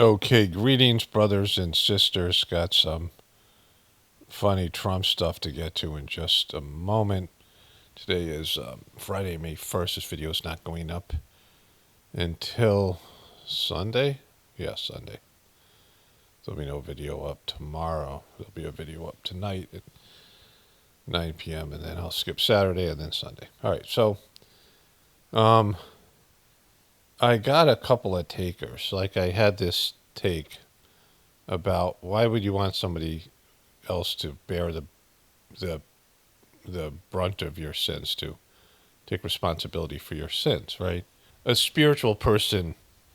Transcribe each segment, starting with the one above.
Okay, greetings, brothers and sisters. Got some funny Trump stuff to get to in just a moment. Today is Friday, May 1st. This video is not going up until Sunday. Yeah, Sunday. There'll be no video up tomorrow. There'll be a video up tonight at 9 p.m. and then I'll skip Saturday and then Sunday. All right, so I got a couple of takers. Like I had this take about why would you want somebody else to bear the the brunt of your sins, to take responsibility for your sins, right? A spiritual person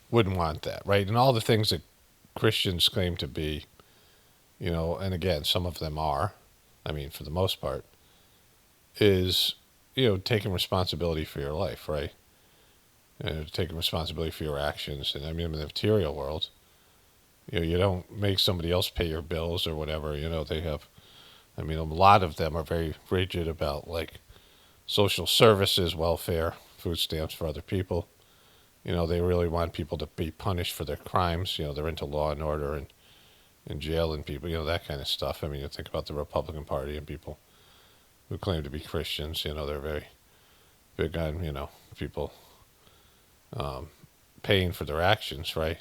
wouldn't want that, right? And all the things that Christians claim to be, and again, some of them are, I mean, for the most part, is, taking responsibility for your life, right? And taking responsibility for your actions. And I mean, in the material world, you don't make somebody else pay your bills or whatever. They have, I mean, a lot of them are very rigid about like social services, welfare, food stamps for other people. They really want people to be punished for their crimes. They're into law and order and jail and people, that kind of stuff. I mean, you think about the Republican Party and people who claim to be Christians, they're very big on, people paying for their actions, right?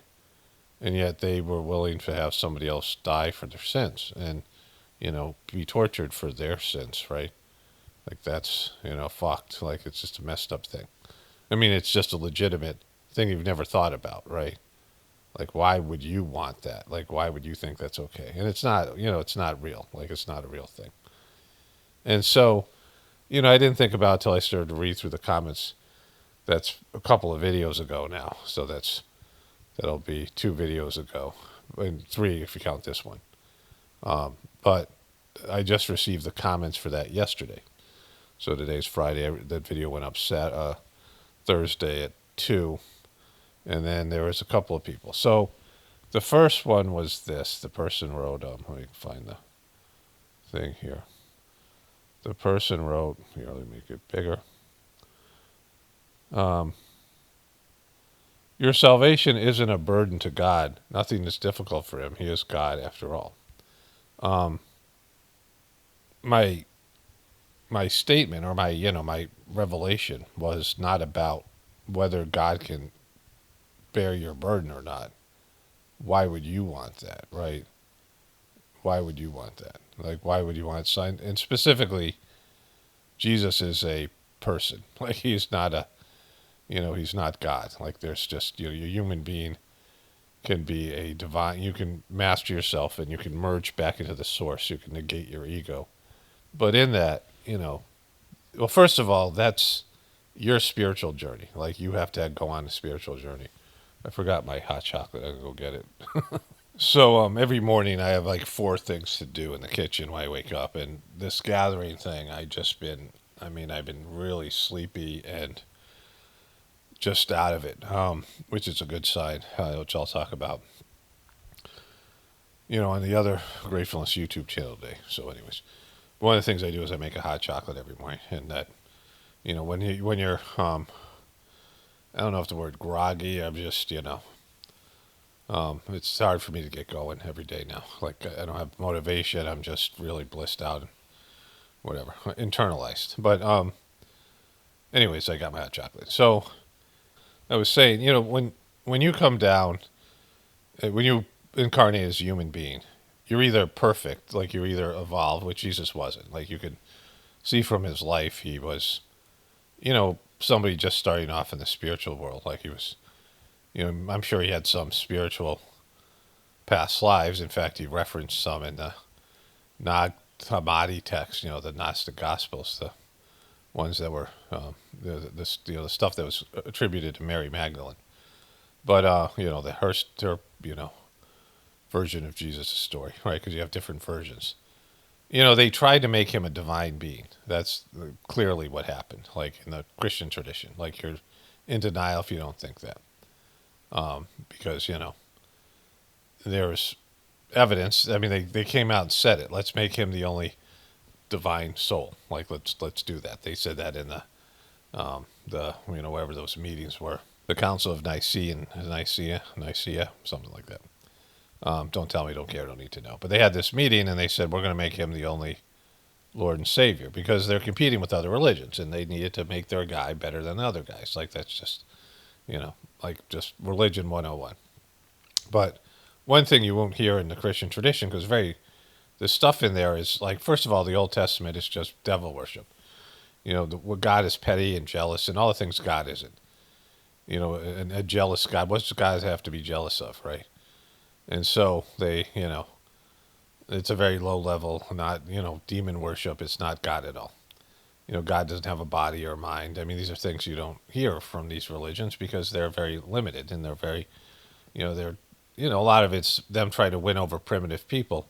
And yet they were willing to have somebody else die for their sins and, be tortured for their sins, right? Like that's, fucked. Like it's just a messed up thing. I mean, it's just a legitimate thing you've never thought about, right? Like, why would you want that? Like, why would you think that's okay? And it's not, it's not real. Like, it's not a real thing. And so, I didn't think about it till I started to read through the comments. That's a couple of videos ago now. So that'll be 2 videos ago, and 3 if you count this one. But I just received the comments for that yesterday. So today's Friday. That video went up Thursday at 2. And then there was a couple of people. So the first one was this. The person wrote, let me find the thing here. The person wrote, here, let me make it bigger. Your salvation isn't a burden to God. Nothing is difficult for him. He is God after all. My statement or my revelation was not about whether God can bear your burden or not. Why would you want that, right? Why would you want that? Like, why would you want sign? And specifically, Jesus is a person. Like, he's not he's not God. Like, there's just, a human being can be a divine. You can master yourself and you can merge back into the source. You can negate your ego. But in that, well, first of all, that's your spiritual journey. Like, you have to go on a spiritual journey. I forgot my hot chocolate. I'm going to go get it. So every morning I have like 4 things to do in the kitchen when I wake up. And this gathering thing, I've been really sleepy and just out of it, which is a good sign, which I'll talk about, on the other Gratefulness YouTube channel today. So anyways, one of the things I do is I make a hot chocolate every morning. And that, when you're, I don't know if the word groggy, I'm just, it's hard for me to get going every day now. Like, I don't have motivation. I'm just really blissed out and whatever, internalized. But anyways, I got my hot chocolate. So I was saying, when you come down, when you incarnate as a human being, you're either perfect, like you're either evolved, which Jesus wasn't. Like, you could see from his life, he was, somebody just starting off in the spiritual world. Like, he was, I'm sure he had some spiritual past lives. In fact, he referenced some in the Nag Hammadi text, the Gnostic Gospels, the ones that were the stuff that was attributed to Mary Magdalene. But her version of Jesus' story, right? Because you have different versions. They tried to make him a divine being. That's clearly what happened. Like in the Christian tradition, like you're in denial if you don't think that. Because there's evidence. I mean, they came out and said it. Let's make him the only divine soul. Like let's do that. They said that in wherever those meetings were, the Council of Nicaea, something like that. Don't tell me, don't care, don't need to know. But they had this meeting and they said, we're going to make him the only Lord and Savior because they're competing with other religions and they needed to make their guy better than the other guys. Like, that's just, like just religion 101. But one thing you won't hear in the Christian tradition, because the stuff in there is like, first of all, the Old Testament is just devil worship. God is petty and jealous and all the things God isn't. And a jealous God. What's God have to be jealous of, right? And so it's a very low level, not, demon worship. It's not God at all. God doesn't have a body or a mind. I mean, these are things you don't hear from these religions because they're very limited and they're very, they're, a lot of it's them trying to win over primitive people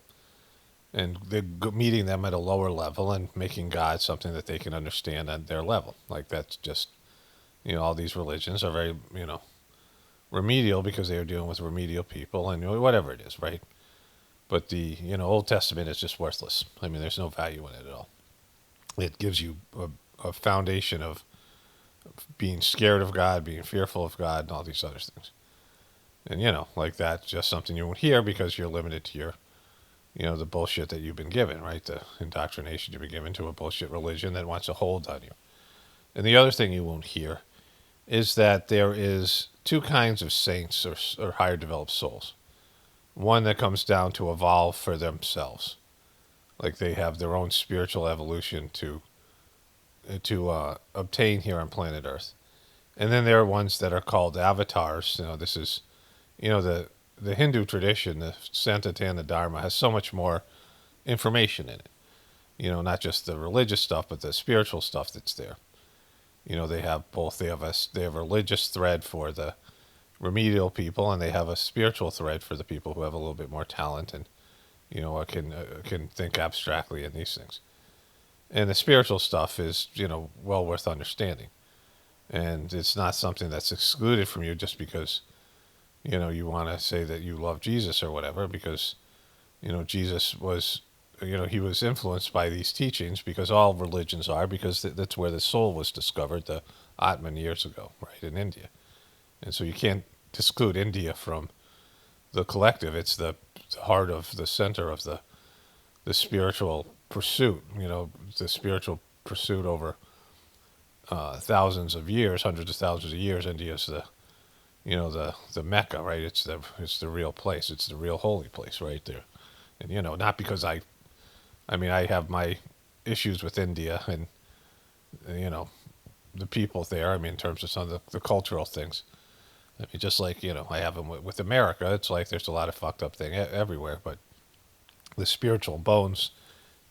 and they're meeting them at a lower level and making God something that they can understand at their level. Like, that's just, all these religions are very, remedial because they are dealing with remedial people and whatever it is, right? But the Old Testament is just worthless. I mean, there's no value in it at all. It gives you a foundation of being scared of God, being fearful of God, and all these other things. And like that's just something you won't hear because you're limited to your, the bullshit that you've been given, right? The indoctrination you've been given to a bullshit religion that wants a hold on you. And the other thing you won't hear is that there is two kinds of saints or higher developed souls. One that comes down to evolve for themselves, like they have their own spiritual evolution to obtain here on planet Earth. And then there are ones that are called avatars. This is, the Hindu tradition, the Sanatana Dharma, has so much more information in it. Not just the religious stuff, but the spiritual stuff that's there. They have both. They have a religious thread for the remedial people, and they have a spiritual thread for the people who have a little bit more talent and can think abstractly in these things. And the spiritual stuff is well worth understanding, and it's not something that's excluded from you just because you want to say that you love Jesus or whatever, because Jesus was he was influenced by these teachings, because all religions are, because that's where the soul was discovered, the Atman, years ago, right, in India. And so you can't exclude India from the collective. It's the heart of the center of the spiritual pursuit, the spiritual pursuit over thousands of years, hundreds of thousands of years. India's the Mecca, right? It's the real place. It's the real holy place right there. And not because I have my issues with India and the people there. I mean, in terms of some of the cultural things. I mean, just like I have them with America. It's like there's a lot of fucked up thing everywhere, but the spiritual bones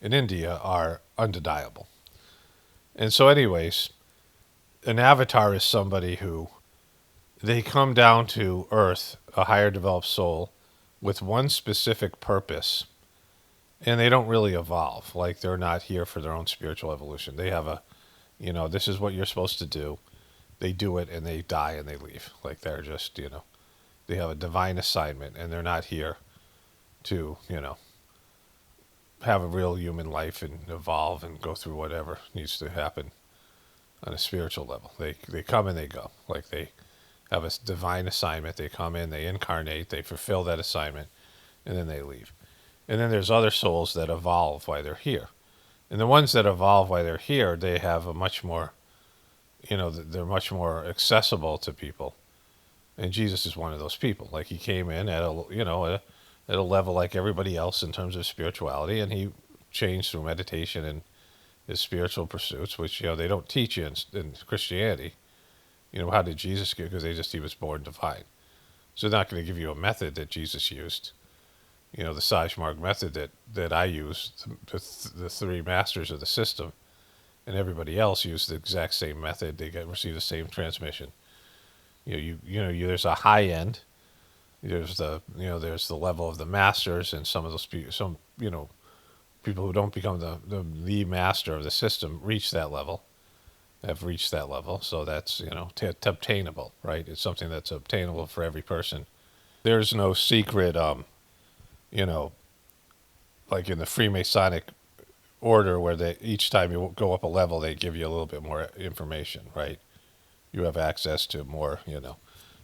in India are undeniable. And so, anyways, an avatar is somebody who they come down to Earth, a higher developed soul, with one specific purpose. And they don't really evolve. Like, they're not here for their own spiritual evolution. They have this is what you're supposed to do. They do it and they die and they leave. Like, they're just, they have a divine assignment and they're not here to, have a real human life and evolve and go through whatever needs to happen on a spiritual level. They come and they go. Like, they have a divine assignment. They come in, they incarnate, they fulfill that assignment, and then they leave. And then there's other souls that evolve while they're here. And the ones that evolve while they're here, they have a much more, they're much more accessible to people. And Jesus is one of those people. Like, he came in at a level like everybody else in terms of spirituality, and he changed through meditation and his spiritual pursuits, which, they don't teach you in Christianity. How did Jesus get? Because he was born divine. So they're not going to give you a method that Jesus used. The Sajmarg method that I use, the three masters of the system, and everybody else use the exact same method. They receive the same transmission. There's a high end. There's there's the level of the masters, and some of those people who don't become the master of the system reach that level. Have reached that level, so that's obtainable, right? It's something that's obtainable for every person. There's no secret. Like in the Freemasonic order, where each time you go up a level, they give you a little bit more information, right? You have access to more,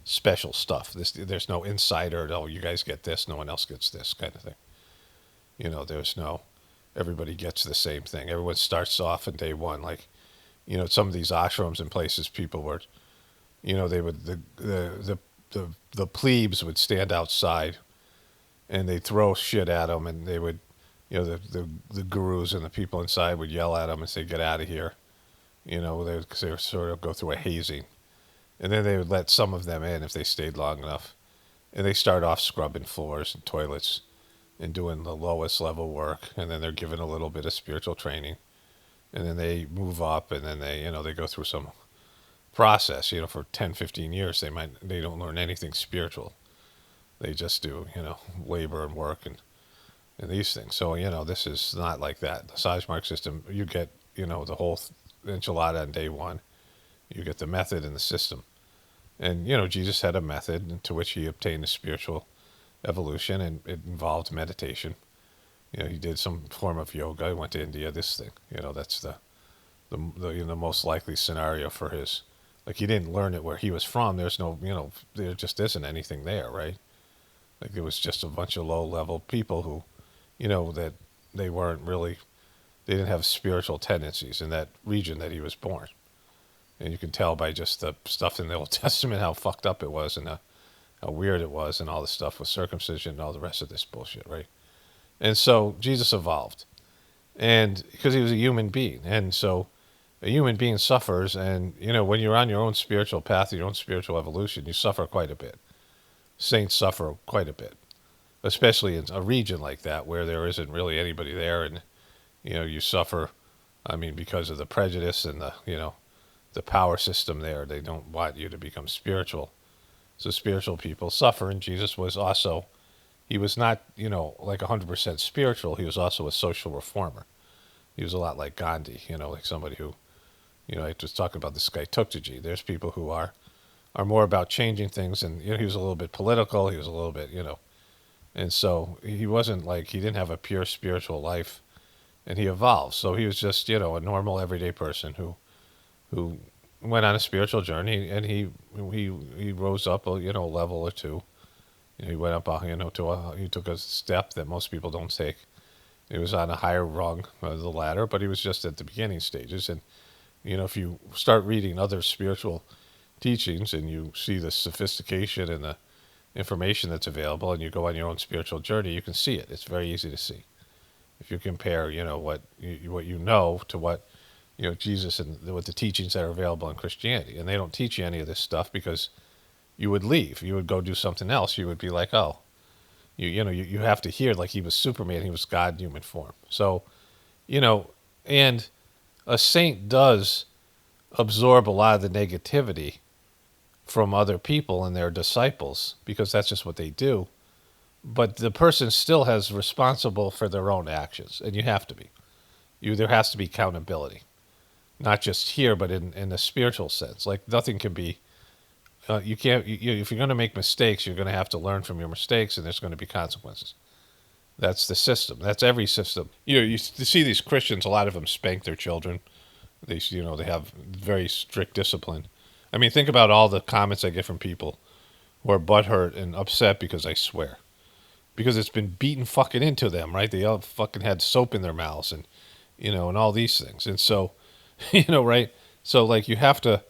special stuff. There's no insider. Oh, you guys get this. No one else gets this kind of thing. There's no. Everybody gets the same thing. Everyone starts off in day one. Like, some of these ashrams and places, people were, they would the plebes would stand outside and they'd throw shit at them, and they would, the gurus and the people inside would yell at them and say, "Get out of here." Because they would sort of go through a hazing, and then they would let some of them in if they stayed long enough, and they start off scrubbing floors and toilets and doing the lowest level work, and then they're given a little bit of spiritual training, and then they move up, and then they go through some process. For 10, 15 years they don't learn anything spiritual. They just do labor and work and these things. So this is not like that. The Sajmark system, you get the whole enchilada on day one. You get the method and the system, and Jesus had a method to which he obtained a spiritual evolution, and it involved meditation. He did some form of yoga. He went to India. This thing, that's the most likely scenario for his. Like, he didn't learn it where he was from. There's no, there just isn't anything there, right? Like, it was just a bunch of low-level people who, that they weren't really, they didn't have spiritual tendencies in that region that he was born. And you can tell by just the stuff in the Old Testament how fucked up it was, and how weird it was, and all the stuff with circumcision and all the rest of this bullshit, right? And so Jesus evolved, and because he was a human being, and so a human being suffers, and when you're on your own spiritual path, your own spiritual evolution, you suffer quite a bit. Saints suffer quite a bit, especially in a region like that where there isn't really anybody there, and you suffer. I mean, because of the prejudice and the power system there, they don't want you to become spiritual. So spiritual people suffer, and Jesus was also, he was not like 100% spiritual. He was also a social reformer. He was a lot like Gandhi, like somebody who. I was talking about this guy Tuktaji. There's people who are more about changing things, and he was a little bit political. He was a little bit, and so he wasn't like, he didn't have a pure spiritual life, and he evolved. So he was just a normal everyday person who went on a spiritual journey, and he rose up a level or two. He went up he took a step that most people don't take. He was on a higher rung of the ladder, but he was just at the beginning stages. And if you start reading other spiritual teachings and you see the sophistication and the information that's available, and you go on your own spiritual journey, you can see it. It's very easy to see. If you compare, what you know to what, Jesus and what the teachings that are available in Christianity. And they don't teach you any of this stuff because you would leave. You would go do something else. You would be like, oh, you have to hear like he was Superman. He was God in human form. So, and a saint does absorb a lot of the negativity from other people and their disciples, because that's just what they do. But the person still has responsible for their own actions, and you have to be. There has to be accountability, not just here, but in a spiritual sense. Like, nothing can be. You can't. If you're going to make mistakes, you're going to have to learn from your mistakes, and there's going to be consequences. That's the system. That's every system. You see these Christians. A lot of them spank their children. They have very strict discipline. I mean, think about all the comments I get from people who are butthurt and upset because I swear, because it's been beaten fucking into them, right? They all fucking had soap in their mouths, and and all these things, and so, right? So like, you have to,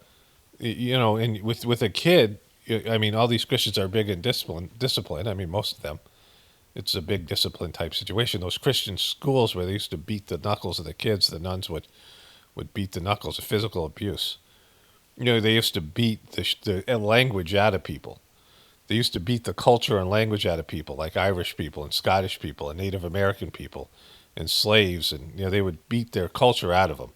and with a kid, I mean, all these Christians are big in discipline. I mean, most of them. It's a big discipline type situation. Those Christian schools where they used to beat the knuckles of the kids, the nuns would beat the knuckles of physical abuse. They used to beat the language out of people. They used to beat the culture and language out of people, like Irish people and Scottish people and Native American people and slaves. And, they would beat their culture out of them,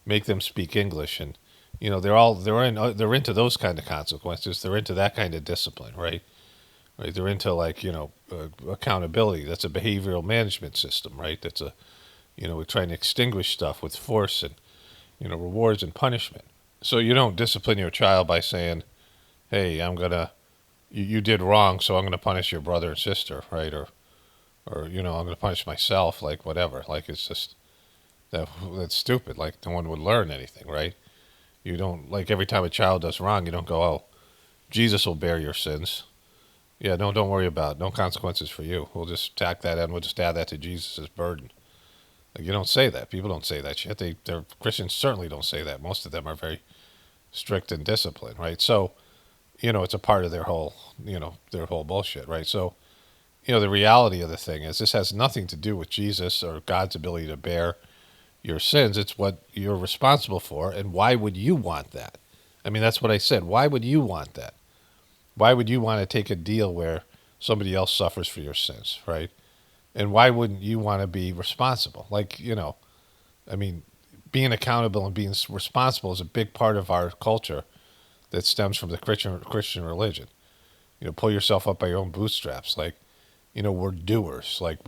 make them speak English. And, they're into those kind of consequences. They're into that kind of discipline, right? Right, they're into like accountability. That's a behavioral management system, right? That's we're trying to extinguish stuff with force and rewards and punishment. So you don't discipline your child by saying, "Hey, you did wrong, so I'm gonna punish your brother and sister," right? Or I'm gonna punish myself, like whatever. Like, it's just that's stupid. Like, no one would learn anything, right? You don't, like, every time a child does wrong, you don't go, "Oh, Jesus will bear your sins. Yeah, don't worry about it. No consequences for you. We'll just tack that in. We'll just add that to Jesus' burden. Like, you don't say that. People don't say that shit. They're Christians certainly don't say that. Most of them are very strict and disciplined, right? So, it's a part of their whole bullshit, right? So, the reality of the thing is this has nothing to do with Jesus or God's ability to bear your sins. It's what you're responsible for. And why would you want that? I mean, that's what I said. Why would you want that? Why would you want to take a deal where somebody else suffers for your sins, right? And why wouldn't you want to be responsible? Like, I mean, being accountable and being responsible is a big part of our culture that stems from the Christian religion. Pull yourself up by your own bootstraps. Like, we're doers. Like,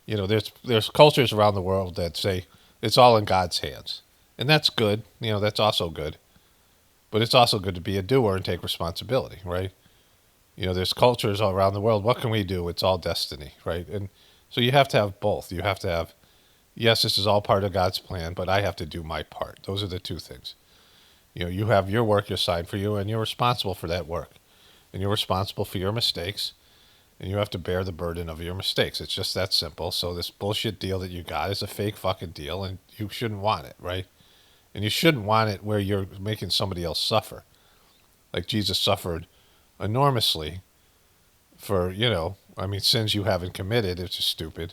there's cultures around the world that say it's all in God's hands. And that's good. That's also good. But it's also good to be a doer and take responsibility, right? There's cultures all around the world. What can we do? It's all destiny, right? And so you have to have both. You have to have, yes, this is all part of God's plan, but I have to do my part. Those are the two things. You have your work assigned for you, and you're responsible for that work. And you're responsible for your mistakes, and you have to bear the burden of your mistakes. It's just that simple. So this bullshit deal that you got is a fake fucking deal, and you shouldn't want it, right? And you shouldn't want it where you're making somebody else suffer. Like Jesus suffered enormously for, sins you haven't committed. It's just stupid.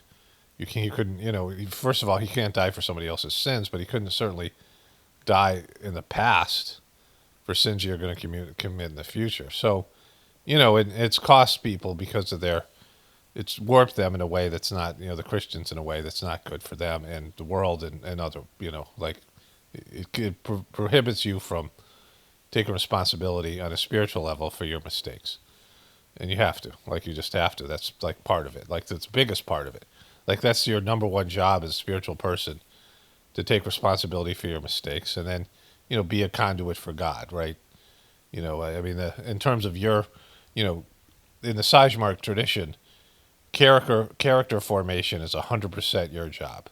You couldn't, first of all, he can't die for somebody else's sins, but he couldn't certainly die in the past for sins you're going to commit in the future. So, it's cost people because of it's warped them in a way that's not, the Christians in a way that's not good for them and the world and other, it prohibits you from taking responsibility on a spiritual level for your mistakes. And you have to, you just have to. That's like part of it. Like that's the biggest part of it. Like that's your number one job as a spiritual person, to take responsibility for your mistakes and then, be a conduit for God, right? In terms of your, in the Sajmark tradition, character formation is 100% your job.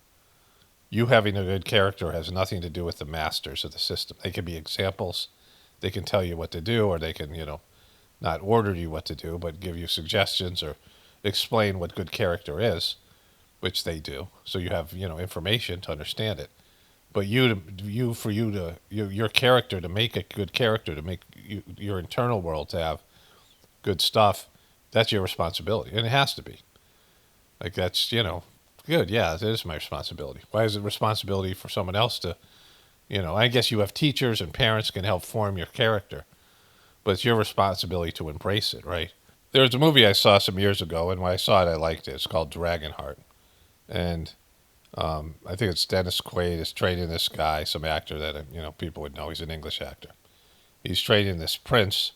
You having a good character has nothing to do with the masters of the system. They can be examples. They can tell you what to do, or they can, not order you what to do, but give you suggestions or explain what good character is, which they do. So you have, information to understand it. But your character, to make a good character, to make your internal world to have good stuff, that's your responsibility. And it has to be. Like that's, good. Yeah, it is my responsibility. Why is it responsibility for someone else to, I guess you have teachers and parents can help form your character, but it's your responsibility to embrace it, right? There was a movie I saw some years ago, and when I saw it, I liked it. It's called Dragonheart. And I think it's Dennis Quaid is training this guy, some actor that, people would know. He's an English actor. He's training this prince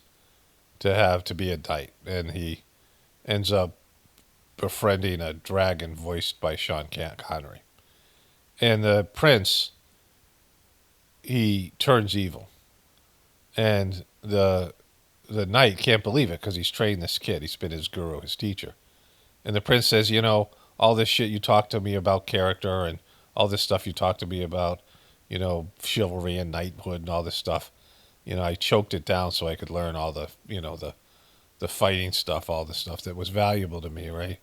to be a knight, and he ends up befriending a dragon voiced by Sean Connery. And the prince, he turns evil. And the knight can't believe it because he's trained this kid. He's been his guru, his teacher. And the prince says, all this shit you talk to me about character and all this stuff you talk to me about, chivalry and knighthood and all this stuff, I choked it down so I could learn all the, the fighting stuff, all the stuff that was valuable to me, right?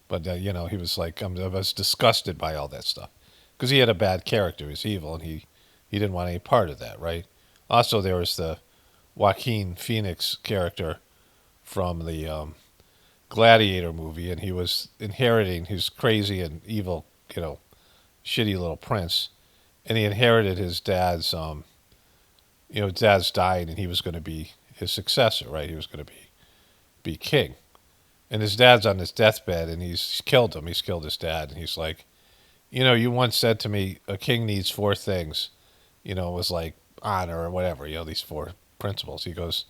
But, he was like, I was disgusted by all that stuff because he had a bad character. He was evil, and he didn't want any part of that, right? Also, there was the Joaquin Phoenix character from the Gladiator movie, and he was inheriting his crazy and evil, shitty little prince, and he inherited his dad's, dad's dying, and he was going to be his successor, right? He was going to be king. And his dad's on his deathbed, and he's killed him. He's killed his dad, and he's like, you once said to me, a king needs four things. It was like honor or whatever, these four principles. He goes,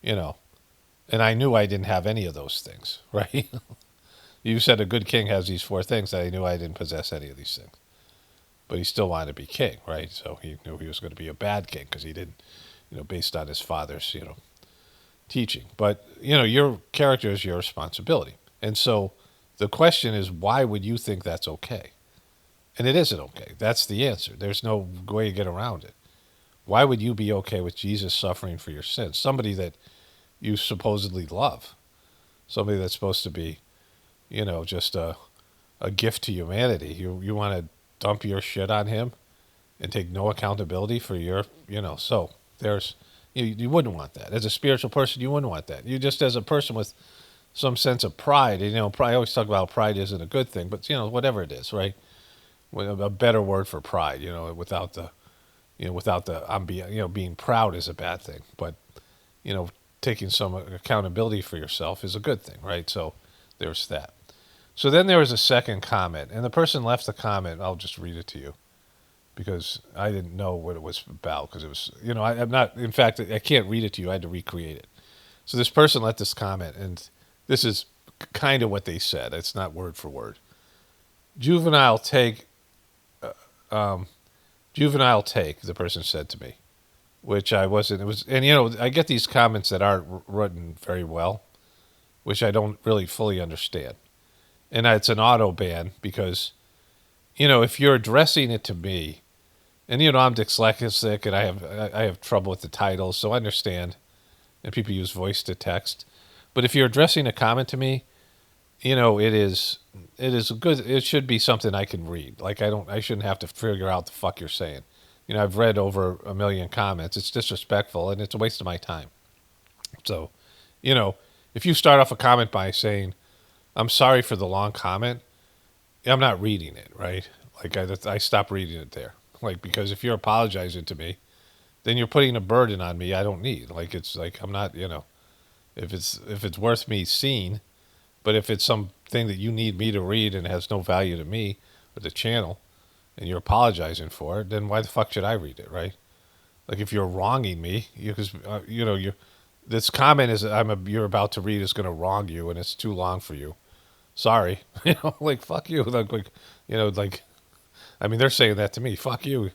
and I knew I didn't have any of those things, right? You said a good king has these four things, that I knew I didn't possess any of these things. But he still wanted to be king, right? So he knew he was going to be a bad king because he didn't, based on his father's, teaching. But, your character is your responsibility. And so the question is, why would you think that's okay? And it isn't okay. That's the answer. There's no way to get around it. Why would you be okay with Jesus suffering for your sins? Somebody that, you supposedly love, somebody that's supposed to be, just a gift to humanity. You want to dump your shit on him and take no accountability for your, so there's, you wouldn't want that. As a spiritual person, you wouldn't want that. You just, as a person with some sense of pride, pride, I always talk about pride isn't a good thing, but, whatever it is, right? A better word for pride, without the, I'm being, being proud is a bad thing, but, you know, taking some accountability for yourself is a good thing, right? So there's that. So then there was a second comment, and the person left the comment. I'll just read it to you because I didn't know what it was about because it was, I'm not, in fact, I can't read it to you. I had to recreate it. So this person left this comment, and this is kind of what they said. It's not word for word. Juvenile take, juvenile take, the person said to me, which I wasn't. It was, and I get these comments that aren't written very well, which I don't really fully understand. And it's an auto ban because, if you're addressing it to me, and I'm dyslexic and I have trouble with the titles, so I understand, and people use voice to text. But if you're addressing a comment to me, it is good. It should be something I can read. Like I shouldn't have to figure out the fuck you're saying. I've read over 1 million comments. It's disrespectful and it's a waste of my time. So, if you start off a comment by saying, "I'm sorry for the long comment," I'm not reading it, right? Like I stop reading it there. Like because if you're apologizing to me, then you're putting a burden on me I don't need. Like it's like I'm not, if it's worth me seeing. But if it's something that you need me to read and has no value to me or the channel, and you're apologizing for it, then why the fuck should I read it, right? Like if you're wronging me, because you this comment is you're about to read is going to wrong you, and it's too long for you. Sorry, like fuck you, like I mean they're saying that to me. Fuck you,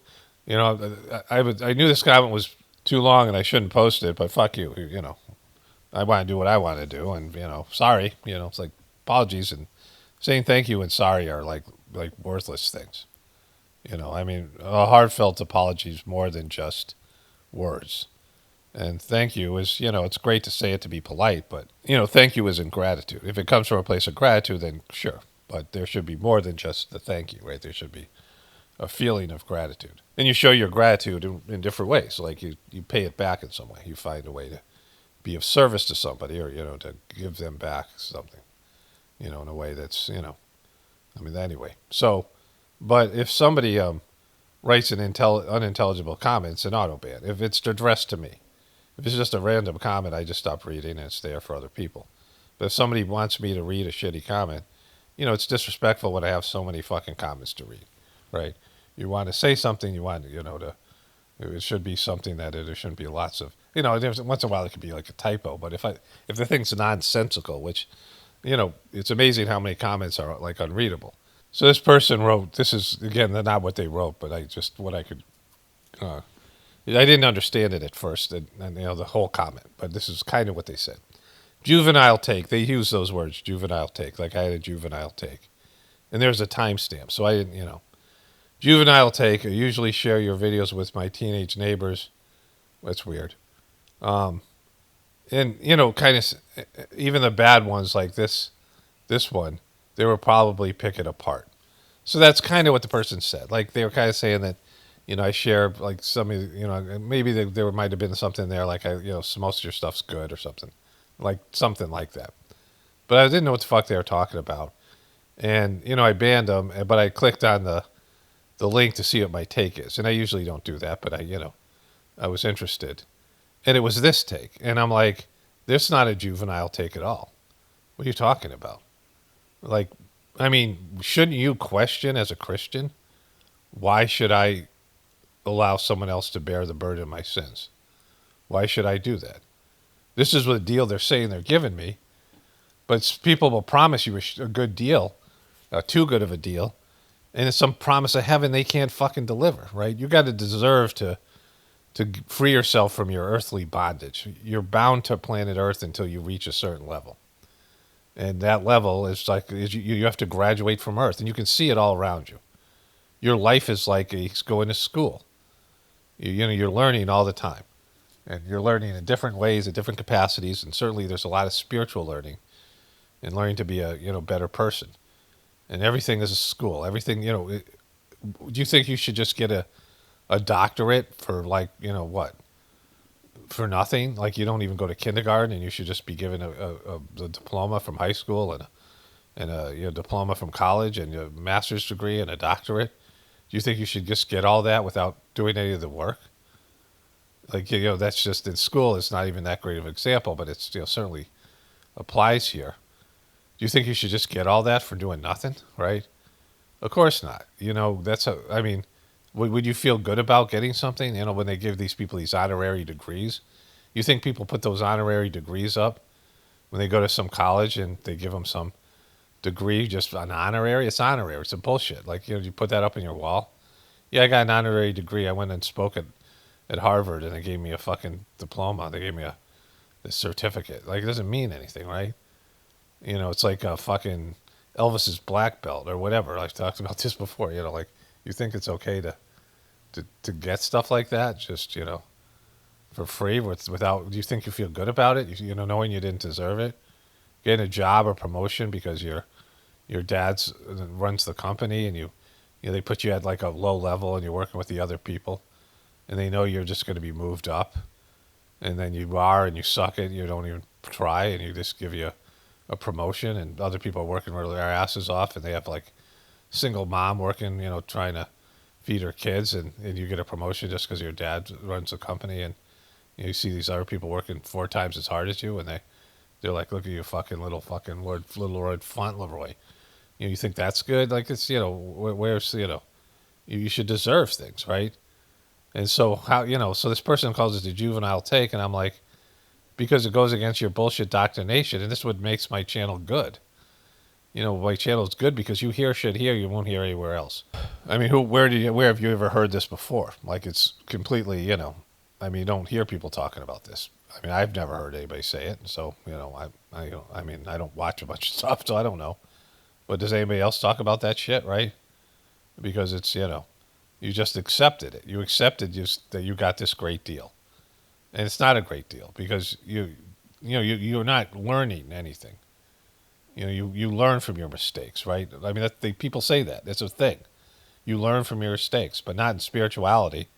I knew this comment was too long and I shouldn't post it, but fuck you, I want to do what I want to do, and sorry, it's like apologies and saying thank you and sorry are like worthless things. I mean, a heartfelt apology is more than just words, and thank you is it's great to say it to be polite, but thank you isn't gratitude. If it comes from a place of gratitude, then sure, but there should be more than just the thank you, right? There should be a feeling of gratitude, and you show your gratitude in different ways. Like you pay it back in some way. You find a way to be of service to somebody, or to give them back something, in a way that's I mean anyway. So, but if somebody writes an unintelligible comment, it's an auto ban. If it's addressed to me, if it's just a random comment, I just stop reading and it's there for other people. But if somebody wants me to read a shitty comment, it's disrespectful when I have so many fucking comments to read, right? You want to say something, you want to. It should be something that there shouldn't be lots of. Once in a while it could be like a typo, but if the thing's nonsensical, which, it's amazing how many comments are like unreadable. So this person wrote. This is again not what they wrote, but what I could. I didn't understand it at first, and the whole comment, but this is kind of what they said. Juvenile take. They use those words, juvenile take. Like I had a juvenile take, and there's a timestamp, so I didn't. Juvenile take. I usually share your videos with my teenage neighbors. That's weird. And kind of even the bad ones like this one, they were probably pick it apart. So that's kind of what the person said. Like they were kind of saying that, I share like some of, maybe there might have been something there like most of your stuff's good or something, like something like that. But I didn't know what the fuck they were talking about, and I banned them. But I clicked on the link to see what my take is. And I usually don't do that, but I was interested. And it was this take. And I'm like, this is not a juvenile take at all. What are you talking about? Like, I mean, shouldn't you question as a Christian, why should I allow someone else to bear the burden of my sins? Why should I do that? This is what deal they're saying they're giving me. But people will promise you a good deal, too good of a deal. And it's some promise of heaven they can't fucking deliver, right? You got to deserve to free yourself from your earthly bondage. You're bound to planet Earth until you reach a certain level. And that level is like you have to graduate from Earth. And you can see it all around you. Your life is like going to school. You're learning all the time. And you're learning in different ways, in different capacities, and certainly there's a lot of spiritual learning and learning to be a better person. And everything is a school. Everything do you think you should just get a doctorate for like what for nothing? Like you don't even go to kindergarten, and you should just be given a diploma from high school and a diploma from college and a master's degree and a doctorate. Do you think you should just get all that without doing any of the work? Like that's just in school. It's not even that great of an example, but it's certainly applies here. Do you think you should just get all that for doing nothing? Right? Of course not. That's I mean, would you feel good about getting something? When they give these people these honorary degrees, you think people put those honorary degrees up when they go to some college and they give them some degree just an honorary? It's honorary. It's a bullshit. Like you put that up in your wall. Yeah, I got an honorary degree. I went and spoke at Harvard, and they gave me a fucking diploma. They gave me a certificate. Like it doesn't mean anything, right? It's like a fucking Elvis's black belt or whatever. I've talked about this before. Like you think it's okay to get stuff like that just for free without. Do you think you feel good about it? Knowing you didn't deserve it, getting a job or promotion because your dad's runs the company and they put you at like a low level and you're working with the other people and they know you're just going to be moved up and then you are and you suck it. You don't even try and you just give you a promotion and other people are working their asses off and they have like single mom working, trying to feed her kids and you get a promotion just because your dad runs a company and you see these other people working 4 times as hard as you and they're like, look at you fucking little Lord Fauntleroy. You think that's good? Like it's, where's, you should deserve things, right? And so so this person calls it the juvenile take and I'm like, because it goes against your bullshit doctrination and this is what makes my channel good. My channel is good because you hear shit here you won't hear anywhere else. I mean, where have you ever heard this before? Like it's completely, I mean, you don't hear people talking about this. I mean, I've never heard anybody say it. So, I mean, I don't watch a bunch of stuff, so I don't know. But does anybody else talk about that shit, right? Because it's, you just accepted it. You accepted that you got this great deal. And it's not a great deal because you're not learning anything. You learn from your mistakes, right? I mean, people say that. It's a thing. You learn from your mistakes, but not in spirituality.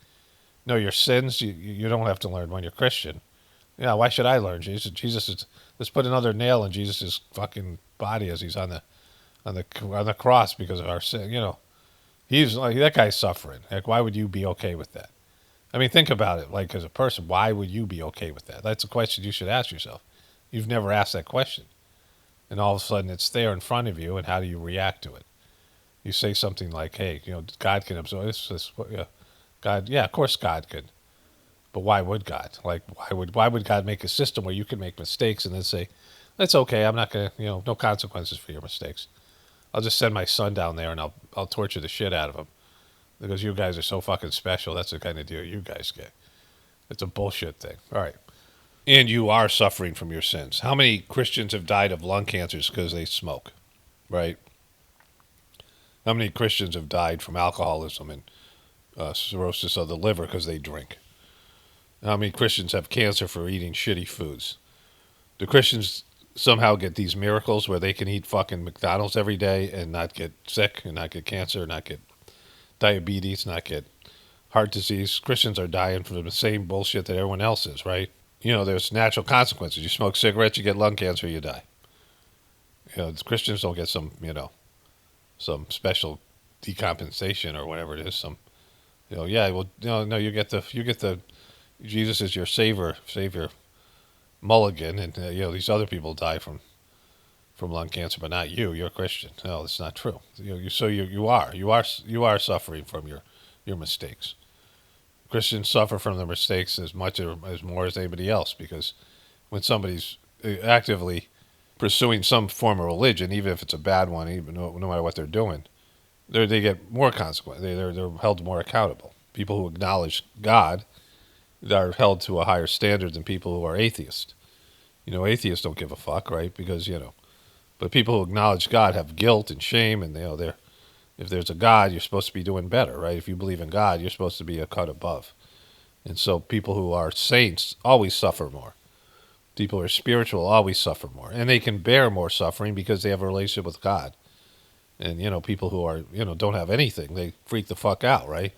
No, your sins, you don't have to learn when you're Christian. Yeah, why should I learn? Jesus is. Let's put another nail in Jesus' fucking body as he's on the cross because of our sin. He's like that guy's suffering. Like, why would you be okay with that? I mean, think about it. Like, as a person, why would you be okay with that? That's a question you should ask yourself. You've never asked that question, and all of a sudden it's there in front of you, and how do you react to it? You say something like, "Hey, God can absorb this. Yeah, God, yeah, of course God could." But why would God? Like, why would God make a system where you can make mistakes and then say, "That's okay. I'm not gonna, no consequences for your mistakes. I'll just send my son down there and I'll torture the shit out of him because you guys are so fucking special. That's the kind of deal you guys get." It's a bullshit thing. All right, and you are suffering from your sins. How many Christians have died of lung cancers because they smoke? Right. How many Christians have died from alcoholism and cirrhosis of the liver because they drink? How many Christians have cancer for eating shitty foods? Do Christians somehow get these miracles where they can eat fucking McDonald's every day and not get sick and not get cancer, not get diabetes, not get heart disease? Christians are dying from the same bullshit that everyone else is, right? There's natural consequences. You smoke cigarettes, you get lung cancer, you die. Christians don't get some special decompensation or whatever it is. No, you get the Jesus is your savior mulligan, and these other people die from lung cancer, but not you. You're a Christian. No, that's not true. You are suffering from your mistakes. Christians suffer from their mistakes as much or as more as anybody else because when somebody's actively pursuing some form of religion, even if it's a bad one, even no matter what they're doing, they get more consequence. They're held more accountable. People who acknowledge God are held to a higher standard than people who are atheists. Atheists don't give a fuck, right? Because but people who acknowledge God have guilt and shame, and if there's a God, you're supposed to be doing better, right? If you believe in God, you're supposed to be a cut above. And so people who are saints always suffer more. People who are spiritual always suffer more. And they can bear more suffering because they have a relationship with God. And, people who are, don't have anything, they freak the fuck out, right?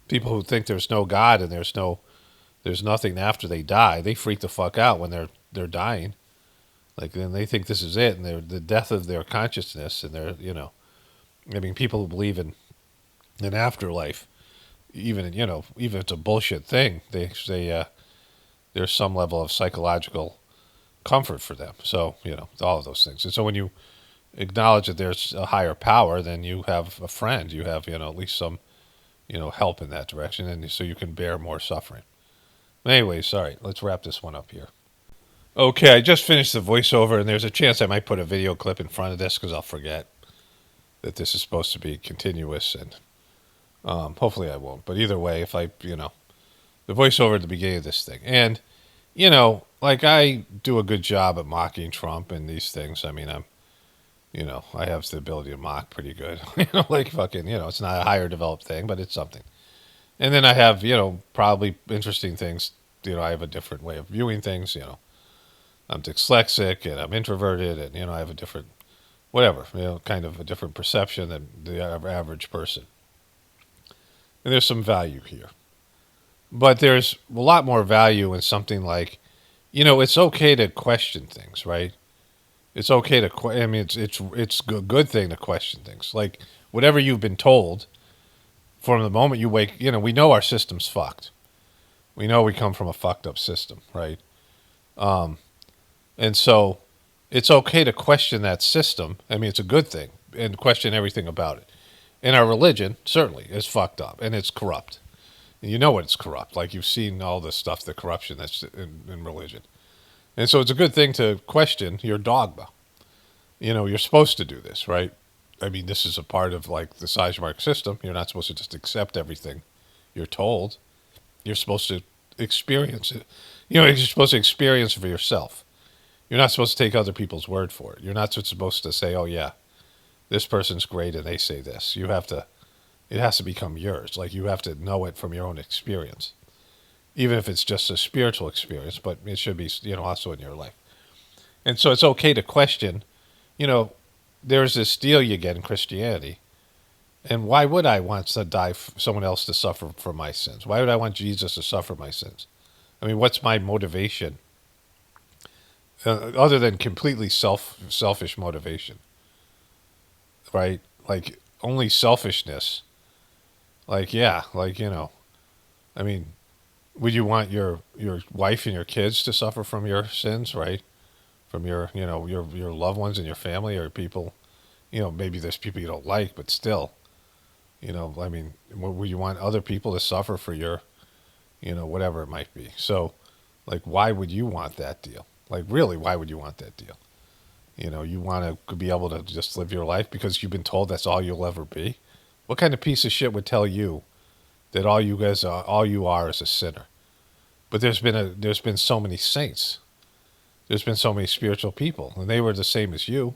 People who think there's no God and there's nothing after they die, they freak the fuck out when they're dying. Like, then they think this is it, and they're the death of their consciousness, and people who believe in an afterlife, even if it's a bullshit thing, they say there's some level of psychological comfort for them. So, all of those things. And so when you acknowledge that there's a higher power, then you have a friend. You have, at least some, help in that direction, and so you can bear more suffering. Anyway, sorry, let's wrap this one up here. Okay, I just finished the voiceover, and there's a chance I might put a video clip in front of this because I'll forget that this is supposed to be continuous, and hopefully I won't. But either way, if the voiceover at the beginning of this thing. And, like I do a good job at mocking Trump and these things. I mean, I have the ability to mock pretty good. Like fucking, it's not a higher developed thing, but it's something. And then I have, probably interesting things. I have a different way of viewing things, I'm dyslexic and I'm introverted and, I have a different, whatever, kind of a different perception than the average person. And there's some value here. But there's a lot more value in something like, it's okay to question things, right? It's okay to, it's a good thing to question things. Like, whatever you've been told from the moment you wake, we know our system's fucked. We know we come from a fucked up system, right? And so it's okay to question that system. It's a good thing, and question everything about it. And our religion, certainly, is fucked up, and it's corrupt. And you know it's corrupt. Like, you've seen all this stuff, the corruption that's in religion. And so it's a good thing to question your dogma. You're supposed to do this, right? This is a part of, like, the Sizemore system. You're not supposed to just accept everything you're told. You're supposed to experience it. You're supposed to experience it for yourself. You're not supposed to take other people's word for it. You're not supposed to say, oh, yeah, this person's great and they say this. It has to become yours. Like, you have to know it from your own experience. Even if it's just a spiritual experience, but it should be, also in your life. And so it's okay to question, there's this deal you get in Christianity. And why would I want to die, someone else to suffer for my sins? Why would I want Jesus to suffer my sins? What's my motivation? Other than completely selfish motivation, right? Like, only selfishness. Like, yeah, like, would you want your wife and your kids to suffer from your sins, right? From your loved ones and your family, or people, maybe there's people you don't like, but still, would you want other people to suffer for your, whatever it might be? So, like, why would you want that deal? Like, really, why would you want that deal? You want to be able to just live your life because you've been told that's all you'll ever be? What kind of piece of shit would tell you that all you are is a sinner? But there's been so many saints. There's been so many spiritual people, and they were the same as you.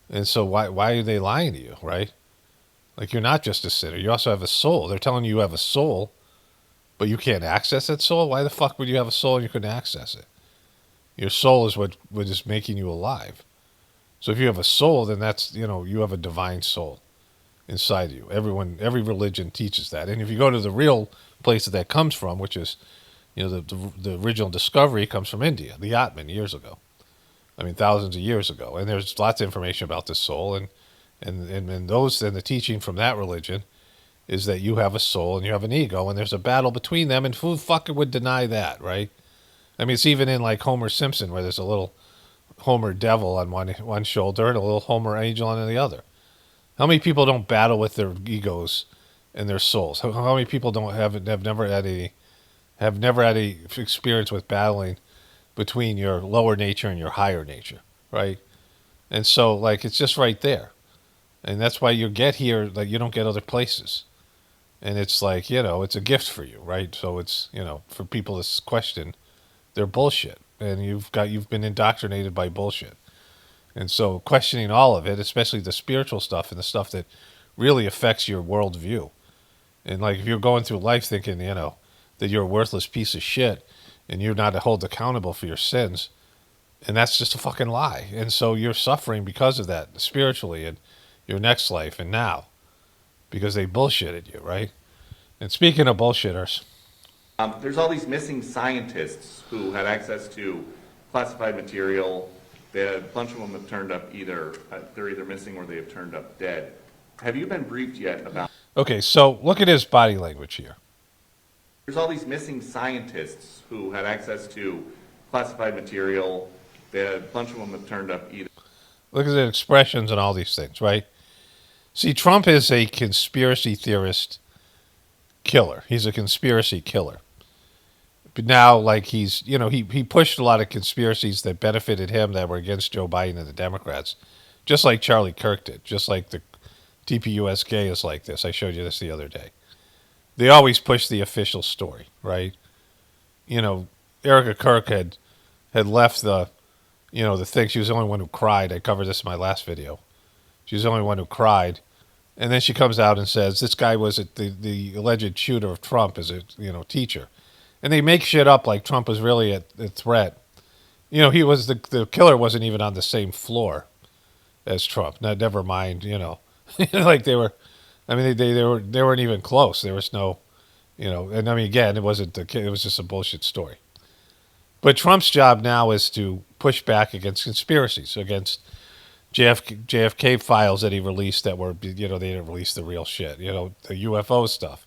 And so why are they lying to you, right? Like, you're not just a sinner. You also have a soul. They're telling you have a soul, but you can't access that soul? Why the fuck would you have a soul and you couldn't access it? Your soul is what is making you alive. So if you have a soul, then that's, you have a divine soul inside you. Every religion teaches that. And if you go to the real place that comes from, which is, the original discovery comes from India, the Atman, years ago. Thousands of years ago. And there's lots of information about the soul. And the teaching from that religion is that you have a soul and you have an ego, and there's a battle between them, and who fucking would deny that, right? It's even in, like, Homer Simpson, where there's a little Homer devil on one shoulder and a little Homer angel on the other. How many people don't battle with their egos and their souls? How many people have never had a experience with battling between your lower nature and your higher nature, right? And so, like, it's just right there. And that's why you get here, like, you don't get other places. And it's like, it's a gift for you, right? So it's, for people to question, they're bullshit. And you've been indoctrinated by bullshit. And so questioning all of it, especially the spiritual stuff and the stuff that really affects your worldview. And, like, if you're going through life thinking, that you're a worthless piece of shit and you're not held accountable for your sins. And that's just a fucking lie. And so you're suffering because of that, spiritually, and your next life and now, because they bullshitted you, right? And speaking of bullshitters, there's all these missing scientists who had access to classified material. A bunch of them have turned up they're either missing or they have turned up dead. Have you been briefed yet about? okay, so look at his body language here. There's all these missing scientists who had access to classified material. A bunch of them have turned up either. Look at the expressions and all these things, right? See, Trump is a conspiracy theorist killer. He's a conspiracy killer. But now, like, he pushed a lot of conspiracies that benefited him that were against Joe Biden and the Democrats, just like Charlie Kirk did, just like the TPUSK is like this. I showed you this the other day. They always push the official story, right? Erica Kirk had left the thing. She was the only one who cried. I covered this in my last video. She was the only one who cried. And then she comes out and says, this guy was the alleged shooter of Trump as a teacher. And they make shit up like Trump was really a threat. He was the killer wasn't even on the same floor as Trump. Now, never mind, like they were. I mean, they weren't even close. There was no, and I mean, again, it wasn't the kid. It was just a bullshit story. But Trump's job now is to push back against conspiracies, against JFK files that he released that were, they didn't release the real shit, the UFO stuff.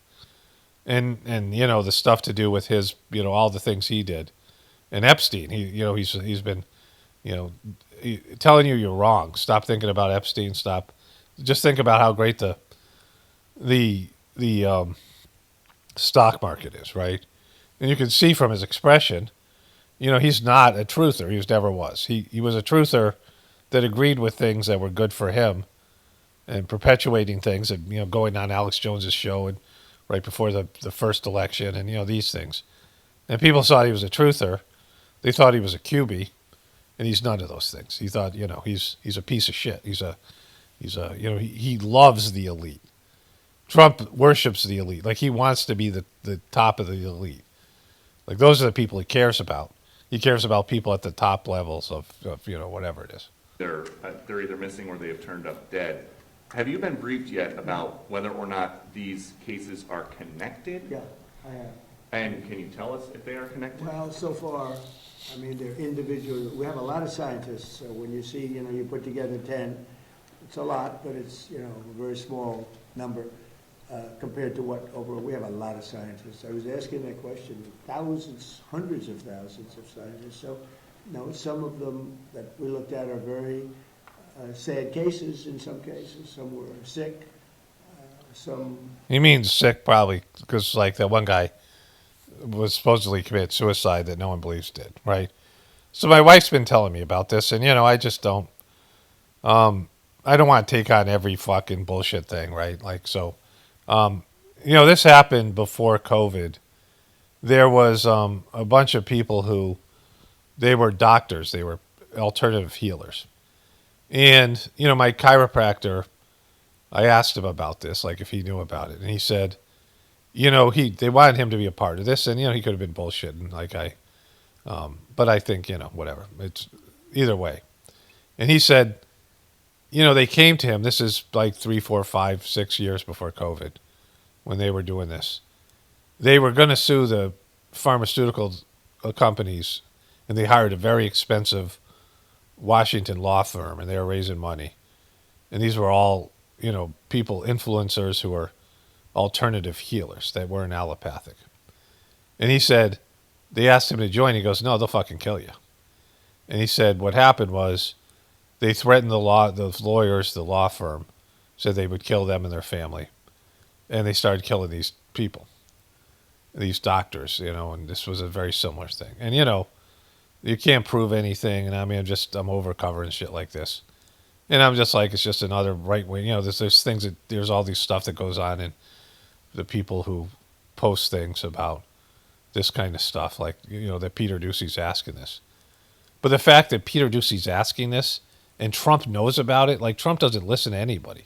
And the stuff to do with his, all the things he did. And Epstein, he's been, telling you're wrong. Stop thinking about Epstein. Stop. Just think about how great the stock market is, right? And you can see from his expression, he's not a truther. He never was. He was a truther that agreed with things that were good for him and perpetuating things and, going on Alex Jones's show and right before the first election and, these things. And people thought he was a truther. They thought he was a QB, and he's none of those things. He thought, he's a piece of shit. He loves the elite. Trump worships the elite. Like, he wants to be the top of the elite. Like, those are the people he cares about. He cares about people at the top levels of whatever it is. They're either missing or they have turned up dead. Have you been briefed yet about whether or not these cases are connected? Yeah, I have. And can you tell us if they are connected? Well, so far, I mean, they're individual. We have a lot of scientists, so when you see, you put together 10, it's a lot, but it's, a very small number compared to we have a lot of scientists. I was asking that question, thousands, hundreds of thousands of scientists. So, some of them that we looked at are very sad cases in some cases. Some were sick. Some. He means sick probably because, like, that one guy was supposedly committed suicide that no one believes did, right? So my wife's been telling me about this, and, I just don't. I don't want to take on every fucking bullshit thing, right? Like, so, this happened before COVID. There was a bunch of people who, they were doctors. They were alternative healers. And, my chiropractor, I asked him about this, like if he knew about it. And he said, they wanted him to be a part of this. And, he could have been bullshitting, but I think, whatever. It's either way. And he said, they came to him. This is like 3, 4, 5, 6 years before COVID when they were doing this. They were going to sue the pharmaceutical companies, and they hired a very expensive Washington law firm, and they were raising money. And these were all, people, influencers who were alternative healers that weren't allopathic. And he said, they asked him to join. He goes, no, they'll fucking kill you. And he said what happened was they threatened the lawyers, the law firm, said they would kill them and their family. And they started killing these people, these doctors, and this was a very similar thing. And, you can't prove anything. And I mean, I'm over covering shit like this. And I'm just like, it's just another right wing. There's things there's all these stuff that goes on in the people who post things about this kind of stuff, like, that Peter Doocy's asking this. But the fact that Peter Doocy's asking this and Trump knows about it, like, Trump doesn't listen to anybody.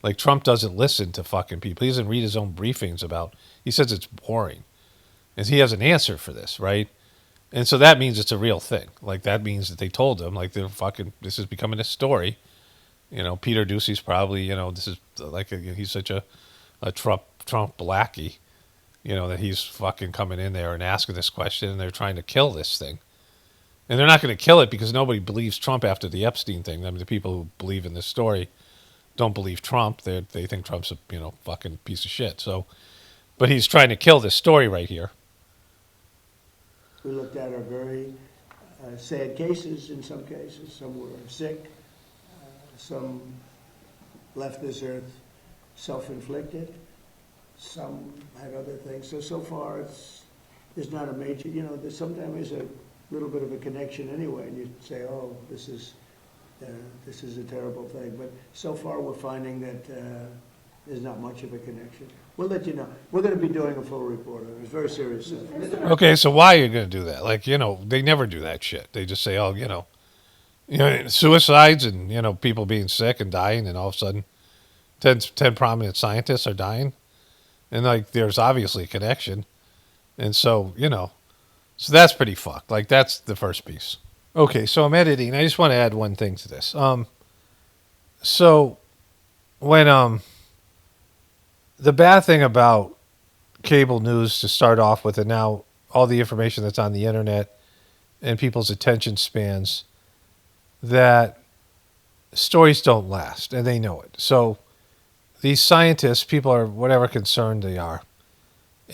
Like, Trump doesn't listen to fucking people. He doesn't read his own briefings he says it's boring. and he has an answer for this, right? And so that means it's a real thing. Like that means that they told him, like they're fucking. This is becoming a story. Peter Ducey's probably, this is like he's such a Trump blackie, that he's fucking coming in there and asking this question, and they're trying to kill this thing. And they're not going to kill it because nobody believes Trump after the Epstein thing. I mean, the people who believe in this story don't believe Trump. They think Trump's a fucking piece of shit. So, but he's trying to kill this story right here. We looked at are very sad cases in some cases. Some were sick. Some left this earth self-inflicted. Some had other things. So far, there's not a major, sometimes there's a little bit of a connection anyway, and you say, oh, this is a terrible thing. But so far, we're finding that there's not much of a connection. We'll let you know. We're going to be doing a full report on it. It's very serious stuff. Okay, so why are you going to do that? Like, they never do that shit. They just say, oh, suicides and, people being sick and dying, and all of a sudden 10 prominent scientists are dying. And, like, there's obviously a connection. And so, so that's pretty fucked. Like, that's the first piece. Okay, so I'm editing. I just want to add one thing to this. So when the bad thing about cable news to start off with, and now all the information that's on the internet and people's attention spans, that stories don't last, and they know it. So these scientists, people are whatever concerned they are,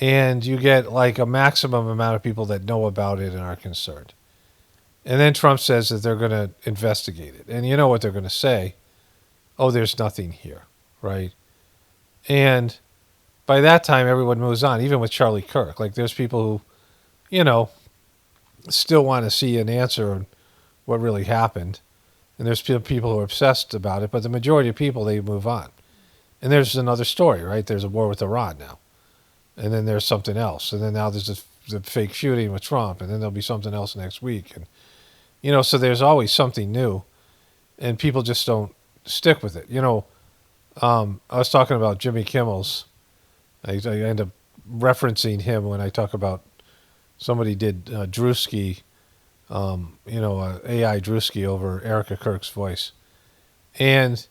and you get like a maximum amount of people that know about it and are concerned. And then Trump says that they're going to investigate it. And you know what they're going to say? Oh, there's nothing here, right? And by that time, everyone moves on, even with Charlie Kirk. Like, there's people who, still want to see an answer on what really happened. And there's people who are obsessed about it. But the majority of people, they move on. And there's another story, right? There's a war with Iran now. And then there's something else. And then now there's the fake shooting with Trump. And then there'll be something else next week. And, so there's always something new. And people just don't stick with it. I was talking about Jimmy Kimmel's. I end up referencing him when I talk about somebody did Drewski, AI Drewski over Erica Kirk's voice. And,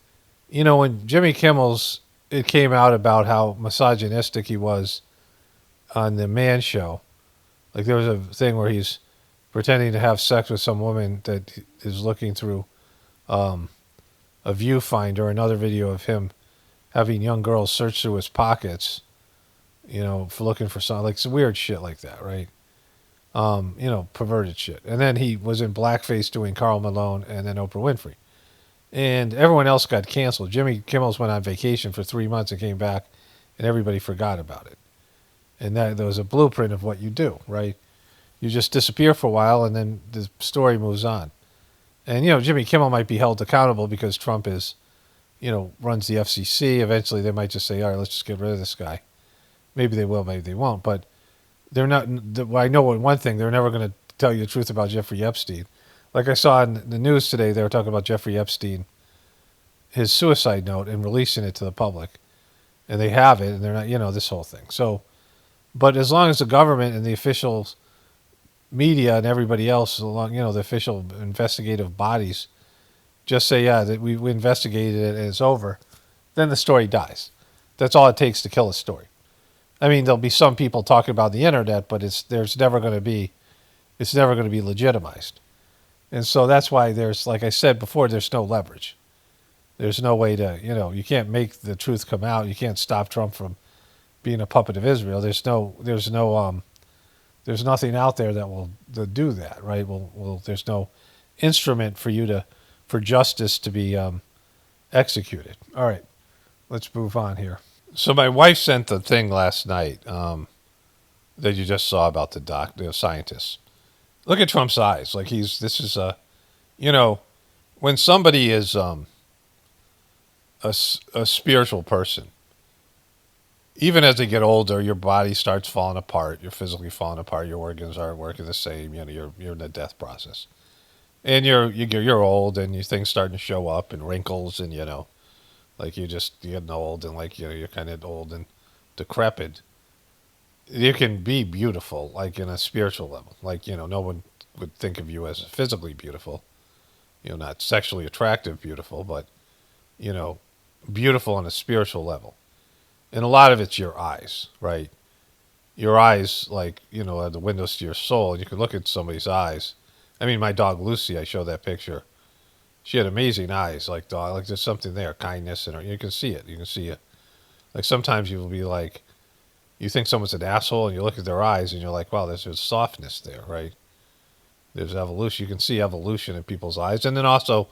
when Jimmy Kimmel's, it came out about how misogynistic he was on the Man Show. Like, there was a thing where he's pretending to have sex with some woman that is looking through a viewfinder, another video of him having young girls search through his pockets, for looking for something, like some weird shit like that, right? Perverted shit. And then he was in blackface doing Karl Malone and then Oprah Winfrey. And everyone else got canceled. Jimmy Kimmel's went on vacation for 3 months and came back, and everybody forgot about it. And that there was a blueprint of what you do, right? You just disappear for a while, and then the story moves on. And, Jimmy Kimmel might be held accountable because Trump is, runs the FCC. Eventually, they might just say, all right, let's just get rid of this guy. Maybe they will, maybe they won't. But they're not. I know one thing: they're never going to tell you the truth about Jeffrey Epstein. Like I saw in the news today, they were talking about Jeffrey Epstein, his suicide note, and releasing it to the public. And they have it, and they're not, this whole thing. So, but as long as the government and the officials, media and everybody else along, the official investigative bodies just say, yeah, that we investigated it and it's over, then the story dies. That's all it takes to kill a story. I mean, there'll be some people talking about the internet, but it's never going to be legitimized. And so that's why there's, like I said before, there's no leverage. There's no way to, you can't make the truth come out. You can't stop Trump from being a puppet of Israel. There's nothing out there that will do that, right? There's no instrument for justice to be executed. All right, let's move on here. So my wife sent the thing last night that you just saw about the scientists. Look at Trump's eyes. Like when somebody is a spiritual person, even as they get older, your body starts falling apart. You're physically falling apart. Your organs aren't working the same. You're in the death process, and you're old, and things starting to show up, and wrinkles, and like you're getting old, and like you're kind of old and decrepit. you can be beautiful, like in a spiritual level. Like, no one would think of you as physically beautiful, not sexually attractive beautiful, but, you know, beautiful on a spiritual level. And a lot of it's your eyes, right? Your eyes, like, are the windows to your soul. And you can look at somebody's eyes. I mean, my dog Lucy, I showed that picture. She had amazing eyes, like dog. Like there's something there, kindness in her. You can see it. You can see it. Like sometimes you will be like, you think someone's an asshole, and you look at their eyes, and you're like, wow, there's softness there, right? There's evolution. You can see evolution in people's eyes, and then also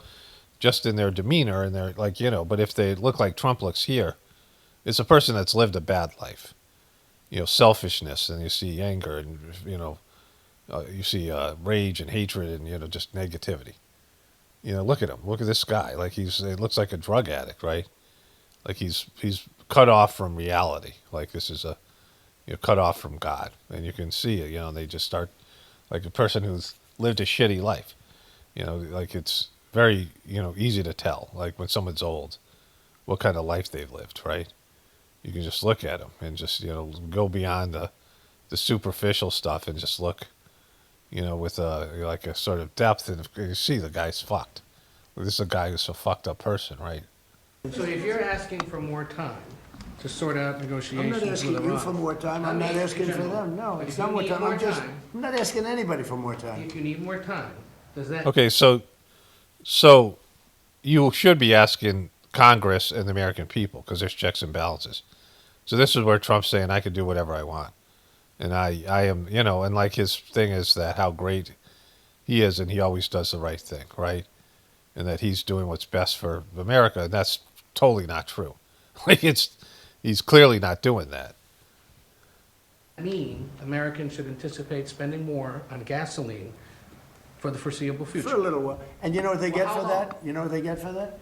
just in their demeanor, and they're like, But if they look like Trump looks here, it's a person that's lived a bad life. Selfishness, and you see anger, and you see rage and hatred, and just negativity. Look at him. Look at this guy. Like he looks like a drug addict, right? Like he's cut off from reality. Like this is cut off from God, and you can see it. They just start like a person who's lived a shitty life. Like it's very easy to tell. Like when someone's old, what kind of life they've lived, right? You can just look at them and just go beyond the superficial stuff and just look, with like a sort of depth, and you see the guy's fucked. This is a guy who's a fucked up person, right? So if you're asking for more time to sort out I'm negotiations not with asking you Iran. for more time, I'm not asking for them, no, But it's if not you more need time, more time- I'm not asking anybody for more time. If you need more time, does that? Okay, so you should be asking Congress and the American people because there's checks and balances. So this is where Trump's saying I can do whatever I want, and I am and like his thing is that how great he is, and he always does the right thing, right? And that he's doing what's best for America, and that's totally not true. Like he's clearly not doing that. I mean, Americans should anticipate spending more on gasoline for the foreseeable For a future. little while. And you know what they get Well, for how that? You know what they get for that?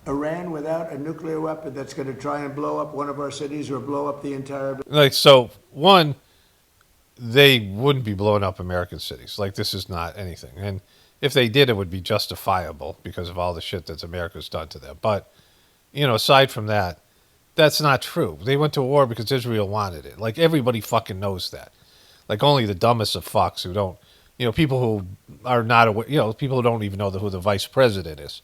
Iran without a nuclear weapon that's going to try and blow up one of our cities or blow up the entire. Like so, one, they wouldn't be blowing up American cities. Like this is not anything, and if they did, it would be justifiable because of all the shit that America's done to them. But aside from that, that's not true. They went to war because Israel wanted it. Like everybody fucking knows that. Like only the dumbest of fucks who don't, people who are not aware, people who don't even know who the vice president is.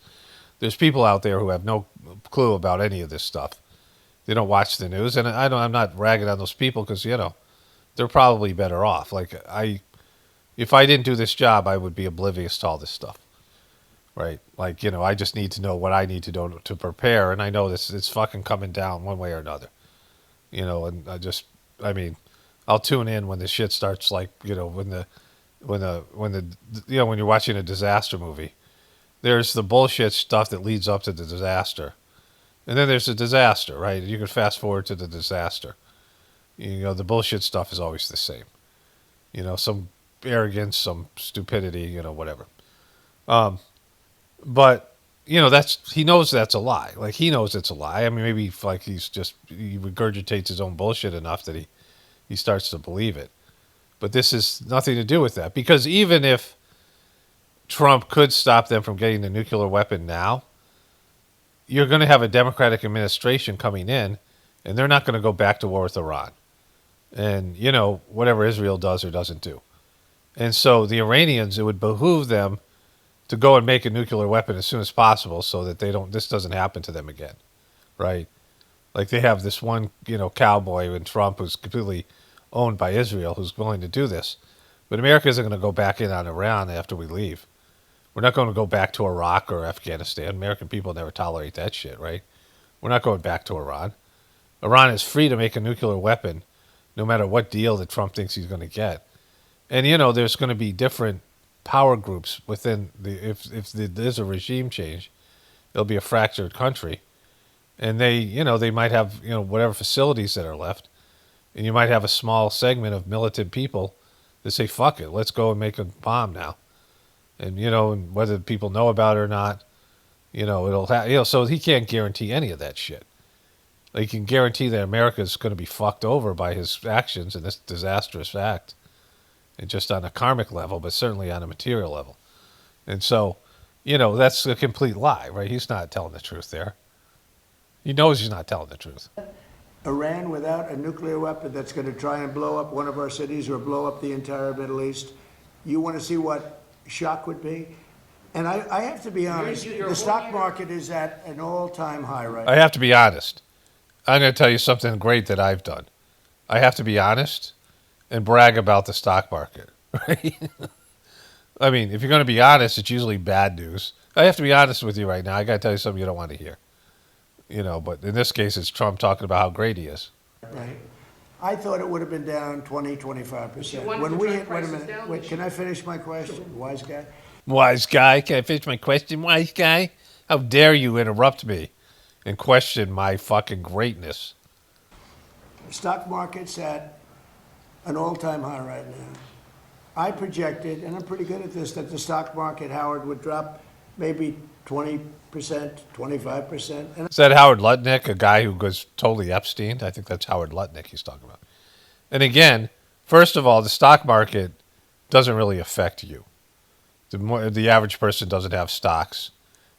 There's people out there who have no clue about any of this stuff. They don't watch the news, and I'm not ragging on those people because they're probably better off. Like if I didn't do this job, I would be oblivious to all this stuff, right? Like I just need to know what I need to do to prepare, and I know this it's fucking coming down one way or another, And I mean, I'll tune in when the shit starts, like when you're watching a disaster movie. There's the bullshit stuff that leads up to the disaster. And then there's the disaster, right? You can fast forward to the disaster. The bullshit stuff is always the same. Some arrogance, some stupidity, whatever. But, he knows that's a lie. Like, he knows it's a lie. I mean, maybe like he regurgitates his own bullshit enough that he starts to believe it. But this has nothing to do with that. Because even if Trump could stop them from getting the nuclear weapon now, you're going to have a Democratic administration coming in, and they're not going to go back to war with Iran. And, whatever Israel does or doesn't do. And so the Iranians, it would behoove them to go and make a nuclear weapon as soon as possible so that this doesn't happen to them again, right? Like they have this one, cowboy in Trump who's completely owned by Israel who's willing to do this. But America isn't going to go back in on Iran after we leave. We're not going to go back to Iraq or Afghanistan. American people never tolerate that shit, right? We're not going back to Iran. Iran is free to make a nuclear weapon no matter what deal that Trump thinks he's going to get. And, there's going to be different power groups within if there's a regime change, it'll be a fractured country. And they might have, whatever facilities that are left. And you might have a small segment of militant people that say, fuck it, let's go and make a bomb now. And, and whether people know about it or not, so he can't guarantee any of that shit. Like, he can guarantee that America is going to be fucked over by his actions in this disastrous act. And just on a karmic level, but certainly on a material level. And so, that's a complete lie, right? He's not telling the truth there. He knows he's not telling the truth. Iran without a nuclear weapon that's going to try and blow up one of our cities or blow up the entire Middle East, you want to see what shock would be? And I have to be honest, the stock market is at an all-time high right now. I have to be honest. I'm going to tell you something great that I've done. I have to be honest and brag about the stock market, right? I mean, if you're going to be honest, it's usually bad news. I have to be honest with you right now. I got to tell you something you don't want to hear. But in this case, it's Trump talking about how great he is. Right. I thought it would have been down 20, 25%. wanted When to we drive hit, wait a prices minute, down wait, this can year. I finish my question, wise guy? Wise guy, can I finish my question, wise guy? How dare you interrupt me and question my fucking greatness? The stock market's at an all-time high right now. I projected, and I'm pretty good at this, that the stock market, Howard, would drop maybe 20%, 25%. And Is that Howard Lutnick, a guy who goes totally Epstein? I think that's Howard Lutnick he's talking about. And again, first of all, the stock market doesn't really affect you. The average person doesn't have stocks,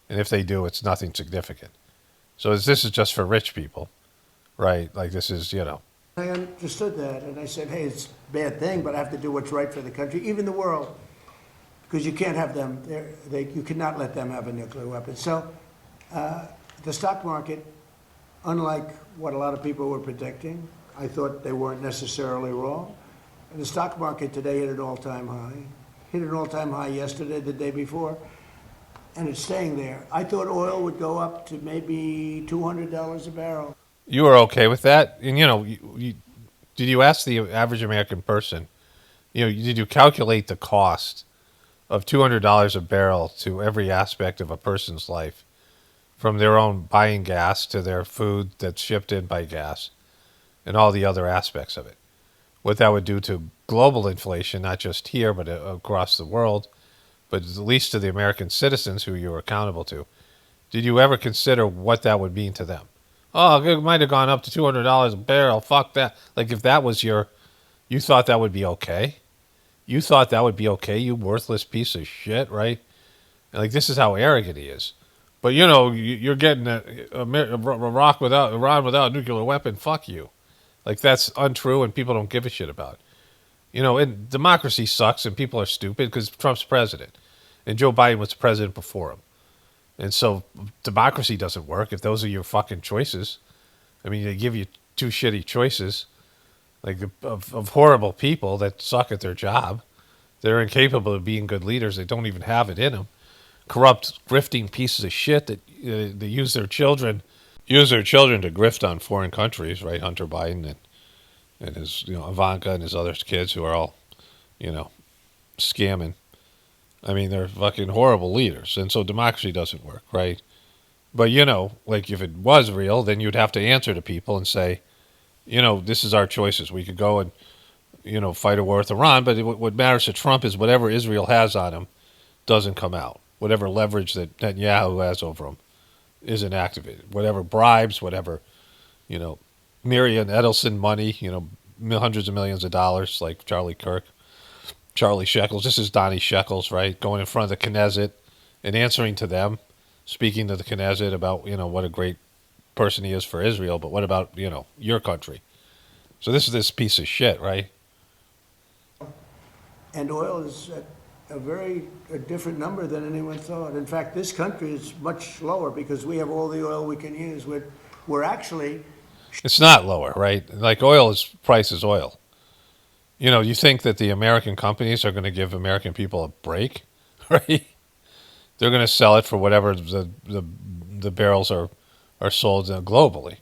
and if they do, it's nothing significant. So this is just for rich people, right? Like this is, I understood that, and I said, hey, it's a bad thing, but I have to do what's right for the country, even the world, because you can't have them, you cannot let them have a nuclear weapon. So the stock market, unlike what a lot of people were predicting, I thought they weren't necessarily wrong. And the stock market today hit an all-time high. Hit an all-time high yesterday, the day before, and it's staying there. I thought oil would go up to maybe $200 a barrel. you are okay with that. And did you ask the average American person? Did you calculate the cost of $200 a barrel to every aspect of a person's life, from their own buying gas to their food that's shipped in by gas, and all the other aspects of it? What that would do to global inflation, not just here, but across the world, but at least to the American citizens who you're accountable to. Did you ever consider what that would mean to them? Oh, it might have gone up to $200 a barrel. Fuck that. Like if that was you thought that would be okay? You thought that would be okay, you worthless piece of shit, right? Like this is how arrogant he is. But you're getting Iran without a nuclear weapon. Fuck you. Like that's untrue, and people don't give a shit about it. And democracy sucks, and people are stupid because Trump's president, and Joe Biden was the president before him, and so democracy doesn't work if those are your fucking choices. I mean, they give you two shitty choices, like of horrible people that suck at their job. They're incapable of being good leaders. They don't even have it in them. Corrupt, grifting pieces of shit that they use their children to grift on foreign countries, right? Hunter Biden and his, Ivanka and his other kids who are all, scamming. I mean, they're fucking horrible leaders, and so democracy doesn't work, right? But like if it was real, then you'd have to answer to people and say, this is our choices. We could go and, fight a war with Iran, but what matters to Trump is whatever Israel has on him doesn't come out. Whatever leverage that Netanyahu has over him isn't activated. Whatever bribes, whatever, Miriam Edelson money, hundreds of millions of dollars, like Charlie Shekels. This is Donnie Shekels, right? Going in front of the Knesset and answering to them, speaking to the Knesset about, what a great person he is for Israel, but what about, your country? So this is this piece of shit, right? And oil is at a different number than anyone thought. In fact, this country is much lower because we have all the oil we can use. We're actually... It's not lower, right? Like oil price is oil. You think that the American companies are going to give American people a break, right? They're going to sell it for whatever the barrels are sold globally.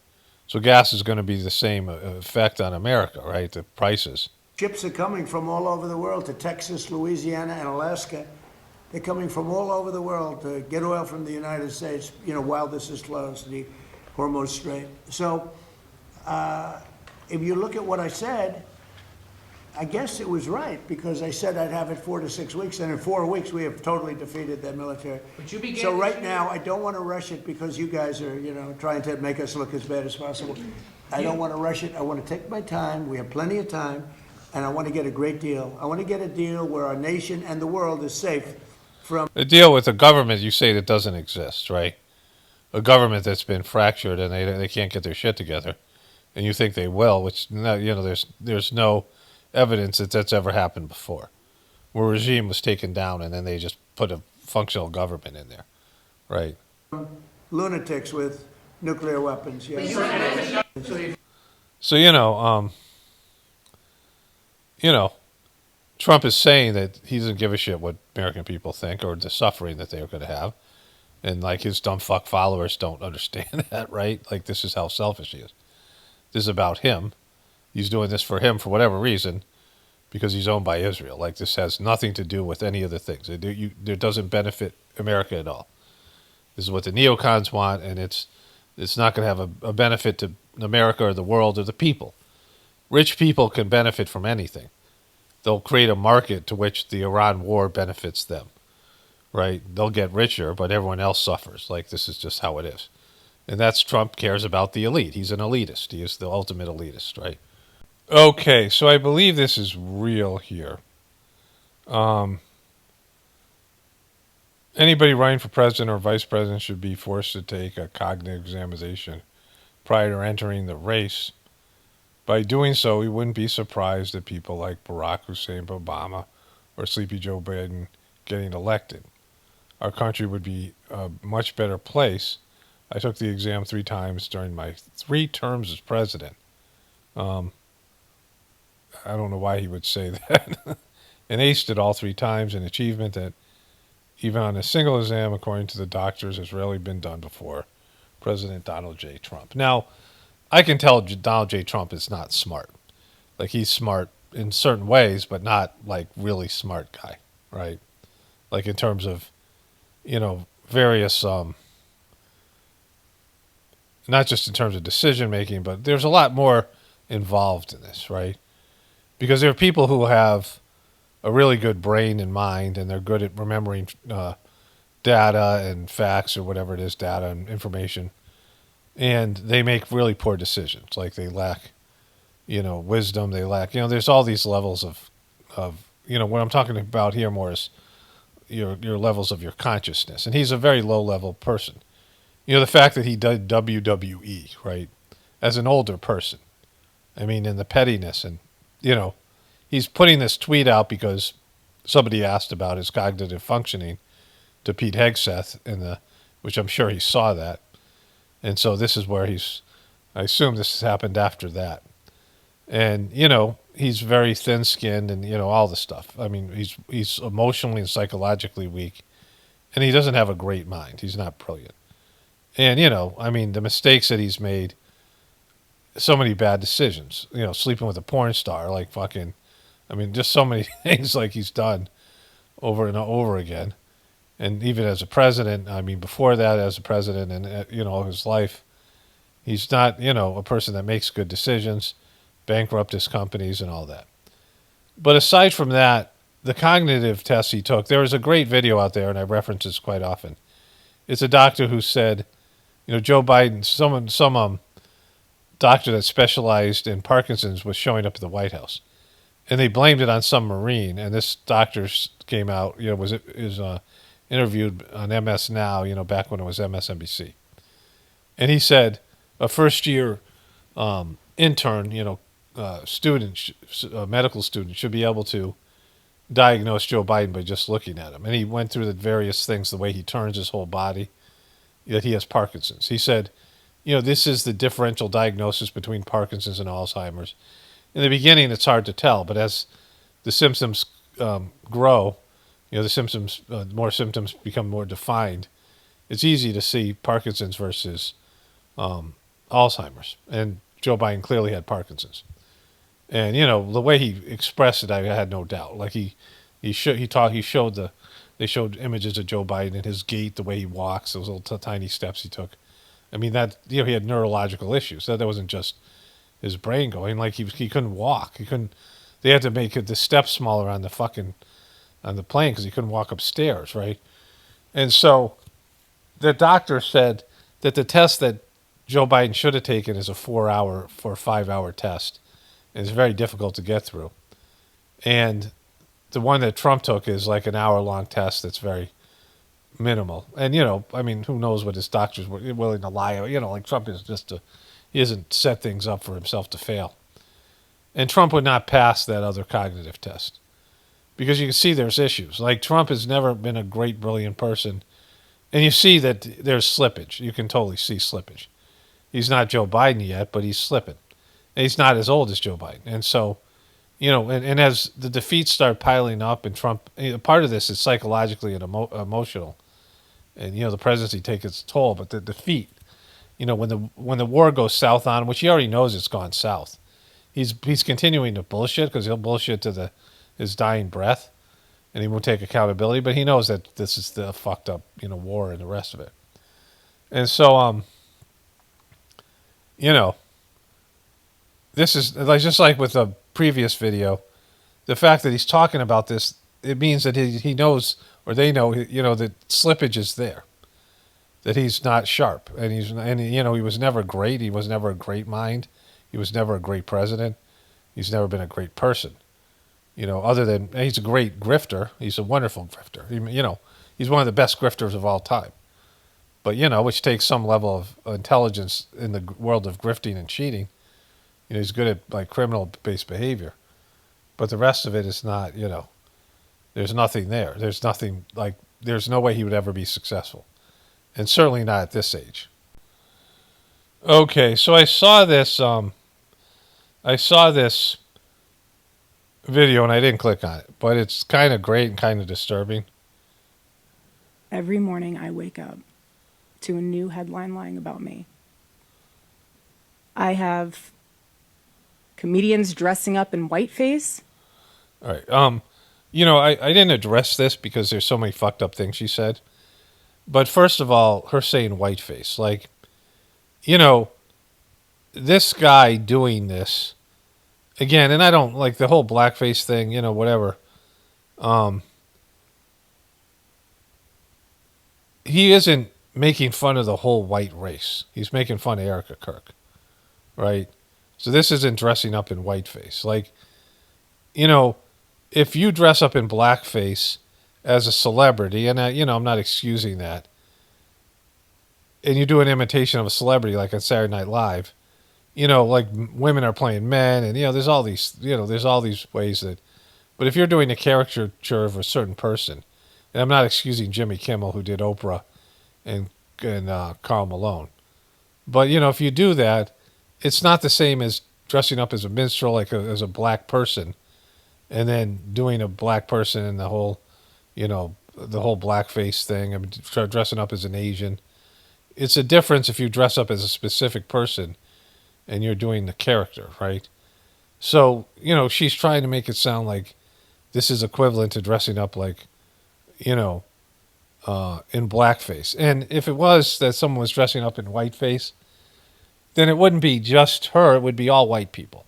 So gas is going to be the same effect on America, right? The prices. Ships are coming from all over the world to Texas, Louisiana, and Alaska. They're coming from all over the world to get oil from the United States, while this is closed, the Hormuz Strait. So if you look at what I said, I guess it was right, because I said I'd have it 4 to 6 weeks, and in 4 weeks we have totally defeated that military. So right now, I don't want to rush it because you guys are, trying to make us look as bad as possible. I don't want to rush it. I want to take my time. We have plenty of time, and I want to get a great deal. I want to get a deal where our nation and the world is safe from... A deal with a government you say that doesn't exist, right? A government that's been fractured and they can't get their shit together. and you think they will, which there's no evidence that that's ever happened before, where a regime was taken down and then they just put a functional government in there, right? Lunatics with nuclear weapons, yes. So Trump is saying that he doesn't give a shit what American people think or the suffering that they're going to have, and like his dumb fuck followers don't understand that, right? Like this is how selfish he is. This is about him. He's doing this for him for whatever reason, because he's owned by Israel. Like this has nothing to do with any of the things. It doesn't benefit America at all. This is what the neocons want, and it's not going to have a benefit to America or the world or the people. Rich people can benefit from anything. They'll create a market to which the Iran war benefits them, right? They'll get richer, but everyone else suffers. Like this is just how it is. And that's Trump cares about the elite. He's an elitist. He is the ultimate elitist, right? Okay, so I believe this is real here. Anybody running for president or vice president should be forced to take a cognitive examination prior to entering the race. By doing so, we wouldn't be surprised at people like Barack Hussein Obama or Sleepy Joe Biden getting elected. Our country would be a much better place. I took the exam 3 times during my 3 terms as president. I don't know why he would say that. And aced it all 3 times, an achievement that even on a single exam, according to the doctors, has rarely been done before. President Donald J. Trump. Now, I can tell Donald J. Trump is not smart. Like he's smart in certain ways, but not like really smart guy, right? Like in terms of, various, not just in terms of decision making, but there's a lot more involved in this, right? Because there are people who have a really good brain and mind, and they're good at remembering data and facts or whatever it is, data and information. And they make really poor decisions. Like they lack, wisdom. They lack, there's all these levels of, what I'm talking about here more is your levels of your consciousness. And he's a very low level person. The fact that he did WWE, right, as an older person. I mean, in the pettiness and, he's putting this tweet out because somebody asked about his cognitive functioning to Pete Hegseth which I'm sure he saw that. And so this is where I assume this has happened after that. And, he's very thin-skinned and, all the stuff. I mean, he's emotionally and psychologically weak. And he doesn't have a great mind. He's not brilliant. And, the mistakes that he's made, so many bad decisions. Sleeping with a porn star, like fucking, just so many things like he's done over and over again. And even as a president, before that as a president and, all his life, he's not, a person that makes good decisions, bankrupt his companies and all that. But aside from that, the cognitive tests he took, there was a great video out there, and I reference this quite often. It's a doctor who said, Joe Biden, some doctor that specialized in Parkinson's was showing up at the White House. And they blamed it on some Marine, and this doctor came out, was interviewed on MS Now, back when it was MSNBC. And he said a first-year intern, student, medical student, should be able to diagnose Joe Biden by just looking at him. And he went through the various things, the way he turns his whole body, that he has Parkinson's. He said, this is the differential diagnosis between Parkinson's and Alzheimer's. In the beginning, it's hard to tell, but as the symptoms grow, the symptoms, more symptoms become more defined, it's easy to see Parkinson's versus Alzheimer's. And Joe Biden clearly had Parkinson's. And, the way he expressed it, I had no doubt. Like they showed images of Joe Biden and his gait, the way he walks, those little tiny steps he took. He had neurological issues. That wasn't just his brain going. Like he couldn't walk. They had to make the steps smaller on the plane because he couldn't walk upstairs, right? And so the doctor said that the test that Joe Biden should have taken is a 5-hour test. And it's very difficult to get through. And the one that Trump took is like an hour-long test that's very minimal. And, who knows what his doctors were willing to lie. Like Trump is He hasn't set things up for himself to fail. And Trump would not pass that other cognitive test because you can see there's issues. Like Trump has never been a great, brilliant person. And you see that there's slippage. You can totally see slippage. He's not Joe Biden yet, but he's slipping. And he's not as old as Joe Biden. And so, and as the defeats start piling up and Trump, part of this is psychologically and emotional. And, the presidency takes its toll, but the defeat, when the war goes south on him, which he already knows it's gone south, he's continuing to bullshit because he'll bullshit to his dying breath, and he won't take accountability. But he knows that this is the fucked up, war and the rest of it. And so, this is just like with the previous video. The fact that he's talking about this, it means that he knows, or they know, that slippage is there. That he's not sharp, and he was never great. He was never a great mind. He was never a great president. He's never been a great person. Other than he's a great grifter. He's a wonderful grifter. He's one of the best grifters of all time. But, which takes some level of intelligence in the world of grifting and cheating. He's good at like criminal-based behavior. But the rest of it is not, there's nothing there. There's no way he would ever be successful. And certainly not at this age. Okay, so I saw this video and I didn't click on it, but it's kind of great and kind of disturbing. Every morning I wake up to a new headline lying about me. I have comedians dressing up in whiteface. All right. I didn't address this because there's so many fucked up things she said. But first of all, her saying whiteface, this guy doing this again, and I don't like the whole blackface thing, whatever. He isn't making fun of the whole white race. He's making fun of Erica Kirk, right? So this isn't dressing up in whiteface. If you dress up in blackface as a celebrity, and I'm not excusing that, and you do an imitation of a celebrity like on Saturday Night Live, like women are playing men, and there's all these ways that. But if you're doing a caricature of a certain person, and I'm not excusing Jimmy Kimmel who did Oprah and Karl Malone, but if you do that, it's not the same as dressing up as a minstrel, as a black person, and then doing a black person in the whole, the whole blackface thing. I mean, dressing up as an Asian. It's a difference if you dress up as a specific person and you're doing the character, right? So, she's trying to make it sound like this is equivalent to dressing up like, in blackface. And if it was that someone was dressing up in whiteface, then it wouldn't be just her. It would be all white people.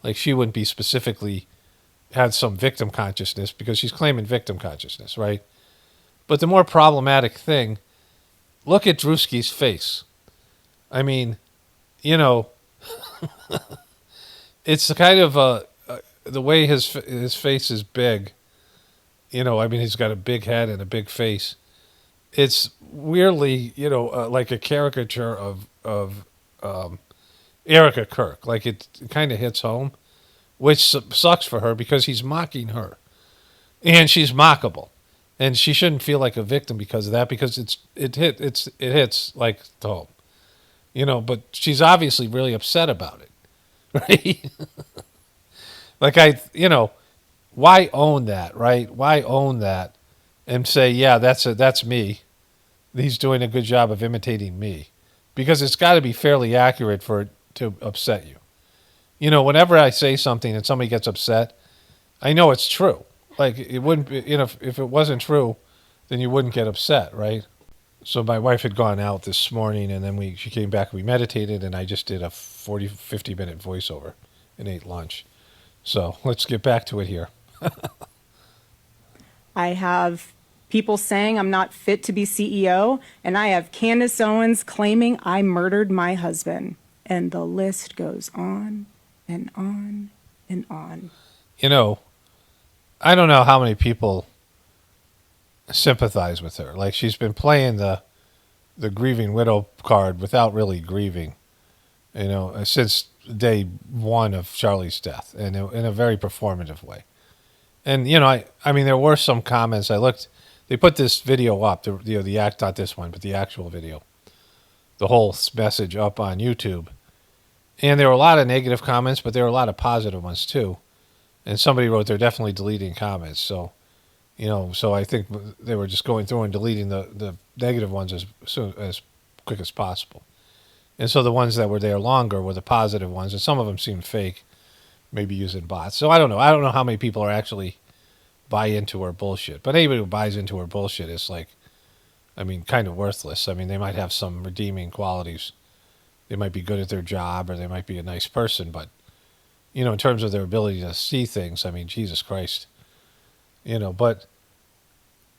Like she wouldn't be specifically had some victim consciousness because she's claiming victim consciousness, right? But the more problematic thing, look at Drewski's face. I mean, it's kind of the way his face is big. He's got a big head and a big face. It's weirdly, like a caricature of Erica Kirk. Like it kind of hits home, which sucks for her because he's mocking her, and she's mockable, and she shouldn't feel like a victim because of that because it hits like home, But she's obviously really upset about it, right? Why own that, right? Why own that, and say, yeah, that's me. He's doing a good job of imitating me. Because it's got to be fairly accurate for it to upset you. Whenever I say something and somebody gets upset, I know it's true. Like, it wouldn't be, if it wasn't true, then you wouldn't get upset, right? So my wife had gone out this morning, and then she came back, we meditated, and I just did a 50-minute voiceover and ate lunch. So let's get back to it here. I have people saying I'm not fit to be CEO, and I have Candace Owens claiming I murdered my husband. And the list goes on and on and on. I don't know how many people sympathize with her. Like she's been playing the grieving widow card without really grieving. since day one of Charlie's death, and in a very performative way. And I mean, there were some comments. I looked. They put this video up. The act, not this one, but the actual video, the whole message up on YouTube. And there were a lot of negative comments, but there were a lot of positive ones too. And somebody wrote they're definitely deleting comments. So, so I think they were just going through and deleting the negative ones as quick as possible. And so the ones that were there longer were the positive ones, and some of them seemed fake, maybe using bots. So I don't know. I don't know how many people are actually buy into her bullshit. But anybody who buys into her bullshit is like, I mean, kind of worthless. I mean, they might have some redeeming qualities. They might be good at their job, or they might be a nice person, but in terms of their ability to see things, I mean, Jesus Christ. But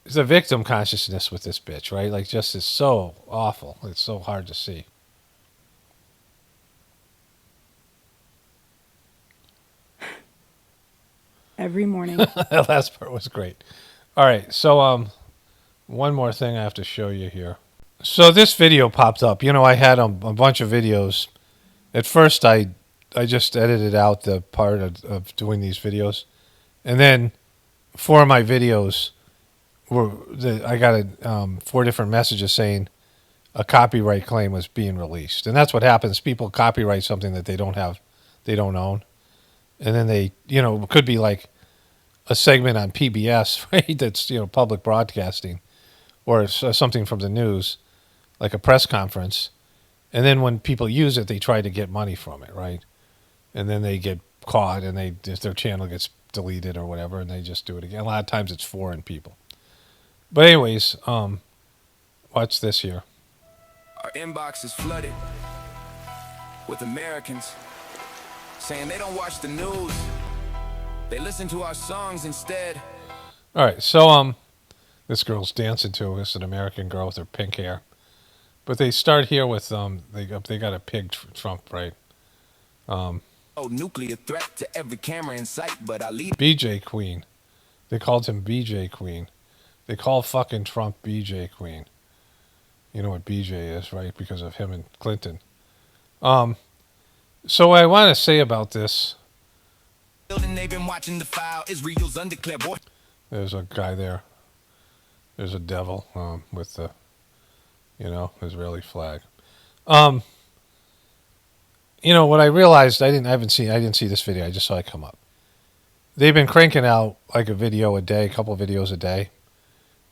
it's a victim consciousness with this bitch, right? Like, just it's so awful. It's so hard to see. Every morning. That last part was great. All right, so one more thing I have to show you here. So this video popped up. I had a bunch of videos. At first, I just edited out the part of doing these videos, and then 4 of my videos I got 4 different messages saying a copyright claim was being released, and that's what happens. People copyright something that they don't own, and then they, it could be like a segment on PBS, right? That's public broadcasting, or something from the news, like a press conference, and then when people use it, they try to get money from it, right? And then they get caught, and their channel gets deleted or whatever, and they just do it again. A lot of times it's foreign people. But anyways, watch this here. Our inbox is flooded with Americans saying they don't watch the news. They listen to our songs instead. All right, so this girl's dancing to this, an American girl with her pink hair. But they start here with they got a pig Trump, right? Nuclear threat to every camera in sight, but I lead. BJ Queen. They called him BJ Queen. They call fucking Trump BJ Queen. You know what BJ is, right? Because of him and Clinton. So what I want to say about this. They've been watching the file. Israel's undeclared war. There's a guy there. There's a devil with the, Israeli flag. What I realized, I didn't see this video. I just saw it come up. They've been cranking out like a video a day, a couple of videos a day.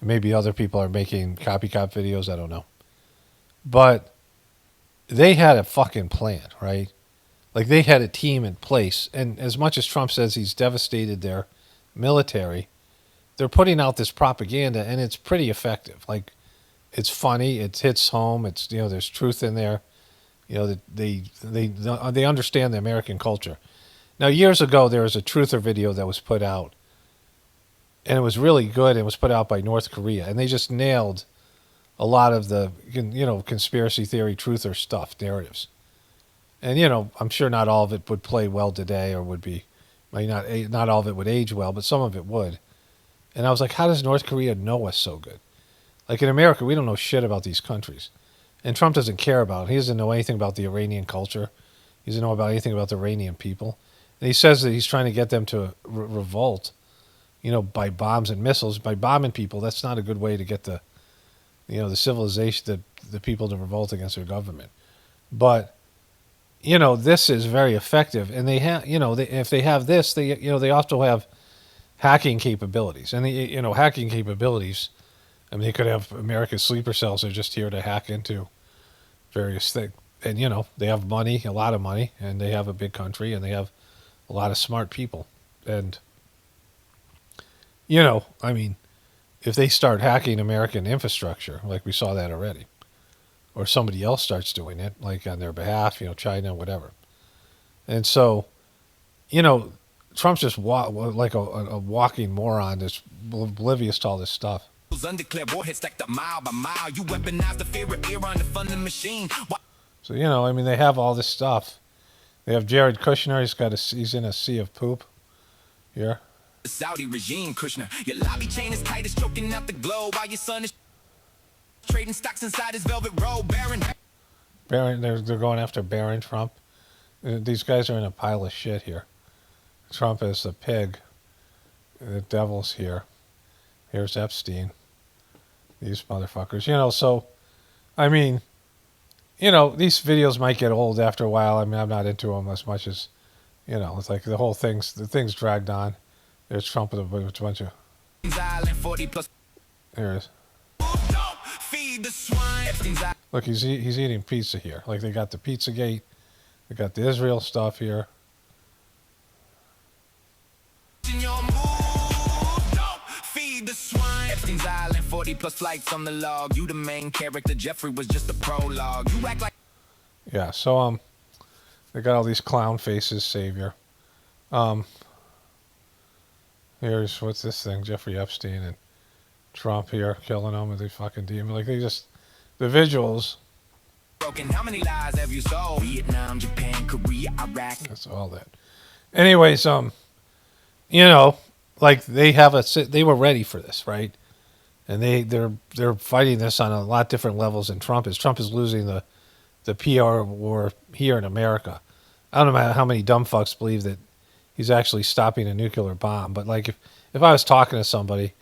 Maybe other people are making copycat videos. I don't know. But they had a fucking plan, right? Like, they had a team in place. And as much as Trump says he's devastated their military, they're putting out this propaganda, and it's pretty effective. Like, it's funny. It hits home. It's, there's truth in there. They understand the American culture. Now, years ago, there was a truther video that was put out, and it was really good. It was put out by North Korea, and they just nailed a lot of the, conspiracy theory truther stuff, narratives. And, I'm sure not all of it would play well today, or would be, not all of it would age well, but some of it would. And I was like, how does North Korea know us so good? Like, in America, we don't know shit about these countries. And Trump doesn't care about it. He doesn't know anything about the Iranian culture. He doesn't know about anything about the Iranian people. And he says that he's trying to get them to revolt, by bombs and missiles. By bombing people, that's not a good way to get the civilization, the people to revolt against their government. But, this is very effective. And they have, if they have this, they also have hacking capabilities. And, hacking capabilities, I mean, they could have America's sleeper cells are just here to hack into various things. And, they have money, a lot of money, and they have a big country, and they have a lot of smart people. And, I mean, if they start hacking American infrastructure, like we saw that already, or somebody else starts doing it, like on their behalf, China, whatever. And so, Trump's just like a walking moron that's oblivious to all this stuff. Undeclared war hits like the mile by mile. You weaponize the fear of Iran to fund the machine. So, I mean, they have all this stuff. They have Jared Kushner. He's in a sea of poop here. The Saudi regime, Kushner. Your lobby chain is tight as choking out the globe while your son is trading stocks inside his velvet robe, Baron. They're going after Barron Trump. These guys are in a pile of shit here. Trump is the pig. The devil's here. Here's Epstein. These motherfuckers. So, I mean, these videos might get old after a while. I mean, I'm not into them as much as, it's like the thing's dragged on. There's Trump with a bunch of, there it is. Look, he's eating pizza here. Like, they got the Pizzagate. They got the Israel stuff here. Epstein's Island, 40 plus flights on the log. You the main character, Jeffrey was just a prologue. You act like... Yeah, so they got all these clown faces, Savior. Here's what's this thing? Jeffrey Epstein and Trump here killing them with the fucking demon. Like, the visuals. Broken. How many lies have you sold? Vietnam, Japan, Korea, Iraq. That's all that. Anyways, like they were ready for this, right? And they're fighting this on a lot different levels than Trump is. Trump is losing the PR war here in America. I don't know how many dumb fucks believe that he's actually stopping a nuclear bomb. But like if I was talking to somebody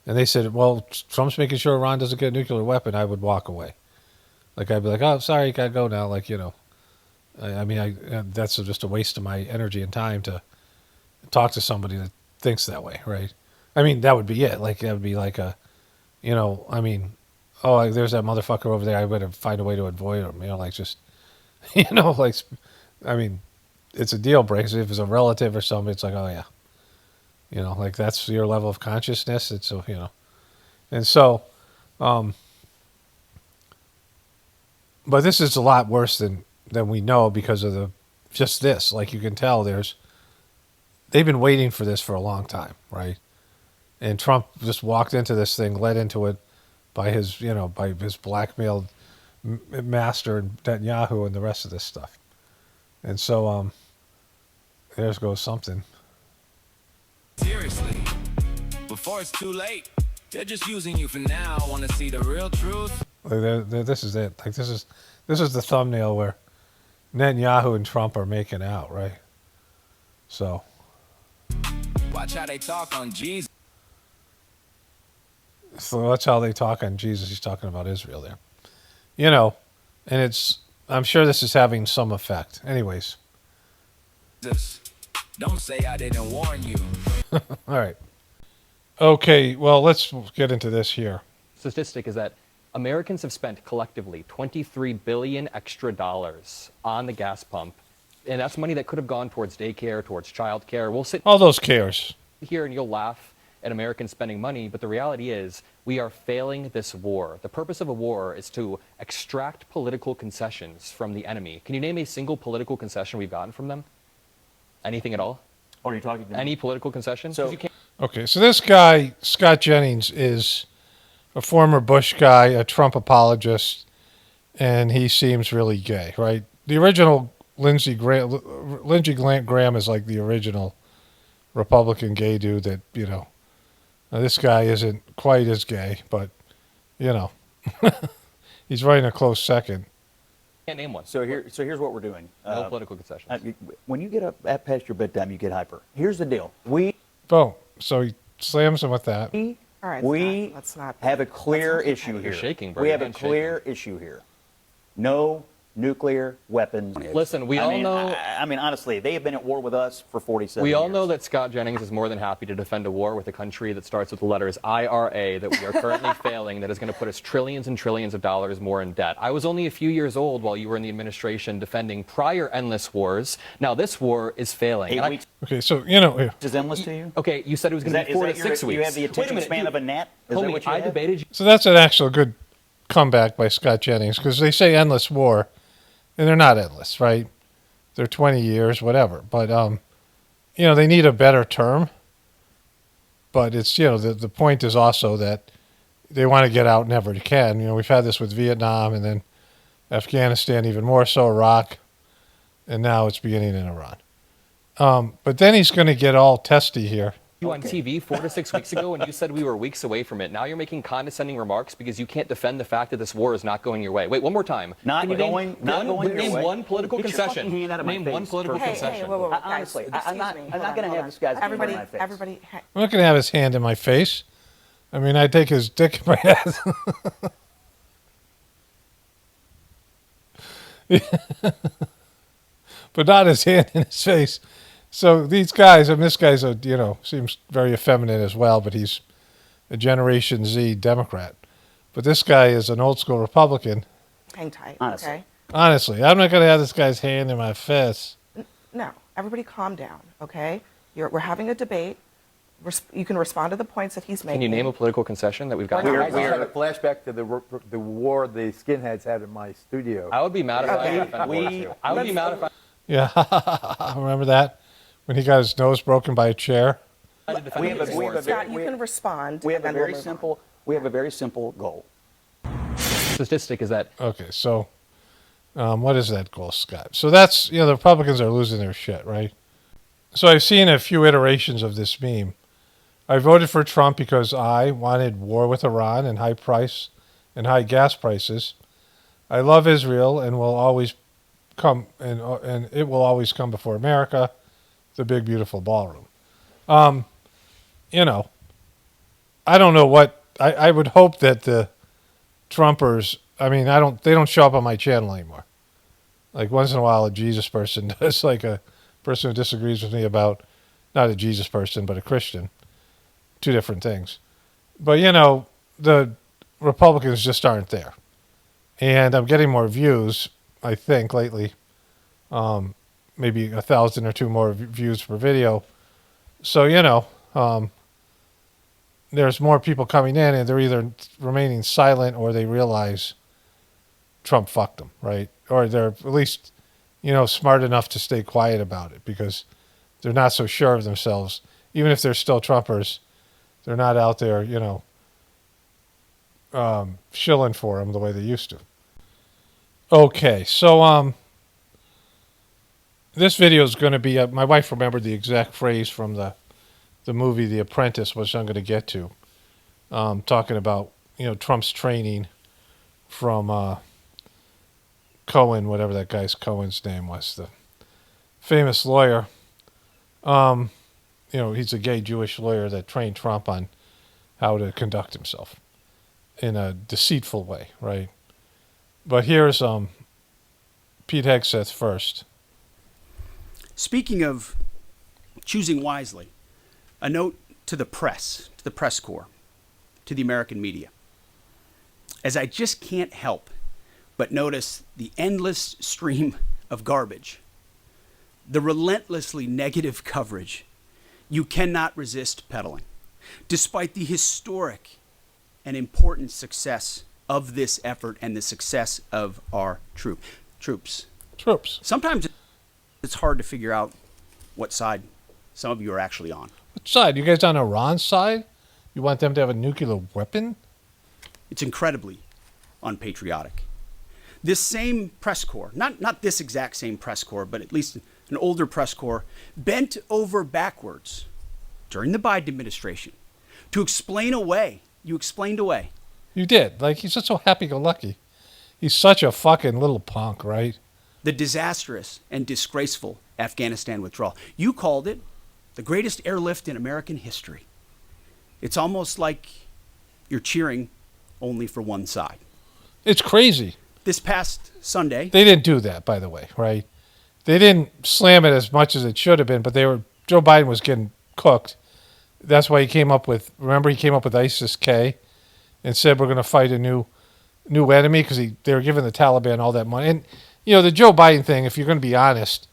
and they said, well, Trump's making sure Iran doesn't get a nuclear weapon, I would walk away. Like, I'd be like, oh, sorry, you gotta go now. Like, I mean, that's just a waste of my energy and time to talk to somebody that thinks that way, right? I mean, that would be it. Like, that would be like I mean, oh, like, there's that motherfucker over there. I better find a way to avoid him. Like, just, like, I mean, it's a deal breaker. If it's a relative or something, it's like, oh yeah, like, that's your level of consciousness. It's and so, but this is a lot worse than we know because of this. Like, you can tell they've been waiting for this for a long time, right? And Trump just walked into this thing, led into it by his blackmailed master Netanyahu and the rest of this stuff. And so, there goes something. Seriously, before it's too late, they're just using you for now. Want to see the real truth? Like, this is it. Like, this is the thumbnail where Netanyahu and Trump are making out, right? So, Watch how they talk on Jesus. So that's how they talk on Jesus. He's talking about Israel there. And I'm sure this is having some effect. Anyways. Don't say I didn't warn you. All right. Okay, well, let's get into this here. Statistic is that Americans have spent collectively $23 billion extra dollars on the gas pump. And that's money that could have gone towards daycare, towards childcare. We'll sit all those cares here and you'll laugh at Americans spending money, but the reality is we are failing this war. The purpose of a war is to extract political concessions from the enemy. Can you name a single political concession we've gotten from them? Anything at all? Or are you talking to me? Any political concession? So, okay, so this guy, Scott Jennings, is a former Bush guy, a Trump apologist, and he seems really gay, right? The original Lindsey Graham is like the original Republican gay dude that, now this guy isn't quite as gay, but, he's right in a close second. Can't name one. so here's what we're doing. No political concessions. When you get up past your bedtime, you get hyper. Here's the deal. Boom. So he slams him with that. We All right, let's not have a clear issue here. You're shaking, bro. We Your have a hand's clear issue here. No nuclear weapons. Listen, we all know... I mean, honestly, they have been at war with us for 47 years. We all know that Scott Jennings is more than happy to defend a war with a country that starts with the letters IRA that we are currently failing, that is going to put us trillions and trillions of dollars more in debt. I was only a few years old while you were in the administration defending prior endless wars. Now this war is failing. 8 weeks Okay, so, is endless to you? Okay, you said it was going to be 4 to 6 weeks. You have the attention span of a gnat? Is that Homie, what you I have? debated you. so that's an actual good comeback by Scott Jennings, because they say endless war, and they're not endless, right? They're 20 years, whatever. But, they need a better term. But it's, the point is also that they want to get out never can. We've had this with Vietnam and then Afghanistan, even more so, Iraq, and now it's beginning in Iran. But then he's going to get all testy here. you on TV 4 to 6 weeks ago, and you said we were weeks away from it. Now you're making condescending remarks because you can't defend the fact that this war is not going your way. Wait, one more time. Not Can you going your name way. one political Get your concession. fucking hand out of my Name face one political first. concession. Whoa, whoa, whoa, Honestly, guys, I'm not excuse me. going Hold to on, have hold this on. guy's hand Everybody, in my face. everybody, I'm not going to have his hand in my face. I mean, I take his dick in my ass. But not his hand in his face. So these guys, and this guy's seems very effeminate as well, but he's a Generation Z Democrat. But this guy is an old school Republican. hang tight, Honestly. okay? Honestly, I'm not going to have this guy's hand in my face. No, everybody calm down, okay? We're having a debate. You can respond to the points that he's making. Can you name a political concession that we've got? We're- I just had a flashback to the war the skinheads had in my studio. I would be mad if I had offended We- you. I would be mad if I Yeah, remember that? When he got his nose broken by a chair? had to defend We have a- this we war. have a Scott, you can respond. We have and a then we'll very move on. simple. We have a very simple goal. Statistic is that Okay, so what is that goal, Scott? So that's, the Republicans are losing their shit, right? So I've seen a few iterations of this meme. I voted for Trump because I wanted war with Iran and high gas prices. I love Israel and will always come, and it will always come before America, the big beautiful ballroom. I don't know what I would hope that the Trumpers. I mean, they don't show up on my channel anymore. Like once in a while, a Jesus person does, like a person who disagrees with me about, not a Jesus person, but a Christian. Two different things. But, the Republicans just aren't there. And I'm getting more views, I think, lately. Maybe 1,000 or two more views per video. So, there's more people coming in, and they're either remaining silent or they realize Trump fucked them, right? Or they're at least, smart enough to stay quiet about it because they're not so sure of themselves. Even if they're still Trumpers, they're not out there, shilling for him the way they used to. Okay, so this video is going to be, my wife remembered the exact phrase from the movie The Apprentice, which I'm going to get to, talking about, Trump's training from Cohen, whatever that guy's Cohen's name was, the famous lawyer. He's a gay Jewish lawyer that trained Trump on how to conduct himself in a deceitful way, right? But here's Pete Hegseth first. Speaking of choosing wisely, a note to the press corps, to the American media. As I just can't help but notice the endless stream of garbage, the relentlessly negative coverage you cannot resist peddling, despite the historic and important success of this effort and the success of our troops. Sometimes it's hard to figure out what side some of you are actually on. Which side? You guys on Iran's side? You want them to have a nuclear weapon? It's incredibly unpatriotic. This same press corps, not this exact same press corps, but at least an older press corps, bent over backwards during the Biden administration to explain away. You explained away. You did. Like, he's just so happy-go-lucky. He's such a fucking little punk, right? The disastrous and disgraceful Afghanistan withdrawal. You called it the greatest airlift in American history. It's almost like you're cheering only for one side. It's crazy. This past Sunday, They didn't do that, by the way, right? They didn't slam it as much as it should have been, but Joe Biden was getting cooked. That's why he came up with ISIS-K and said we're going to fight a new enemy because they were giving the Taliban all that money. And, the Joe Biden thing, if you're going to be honest,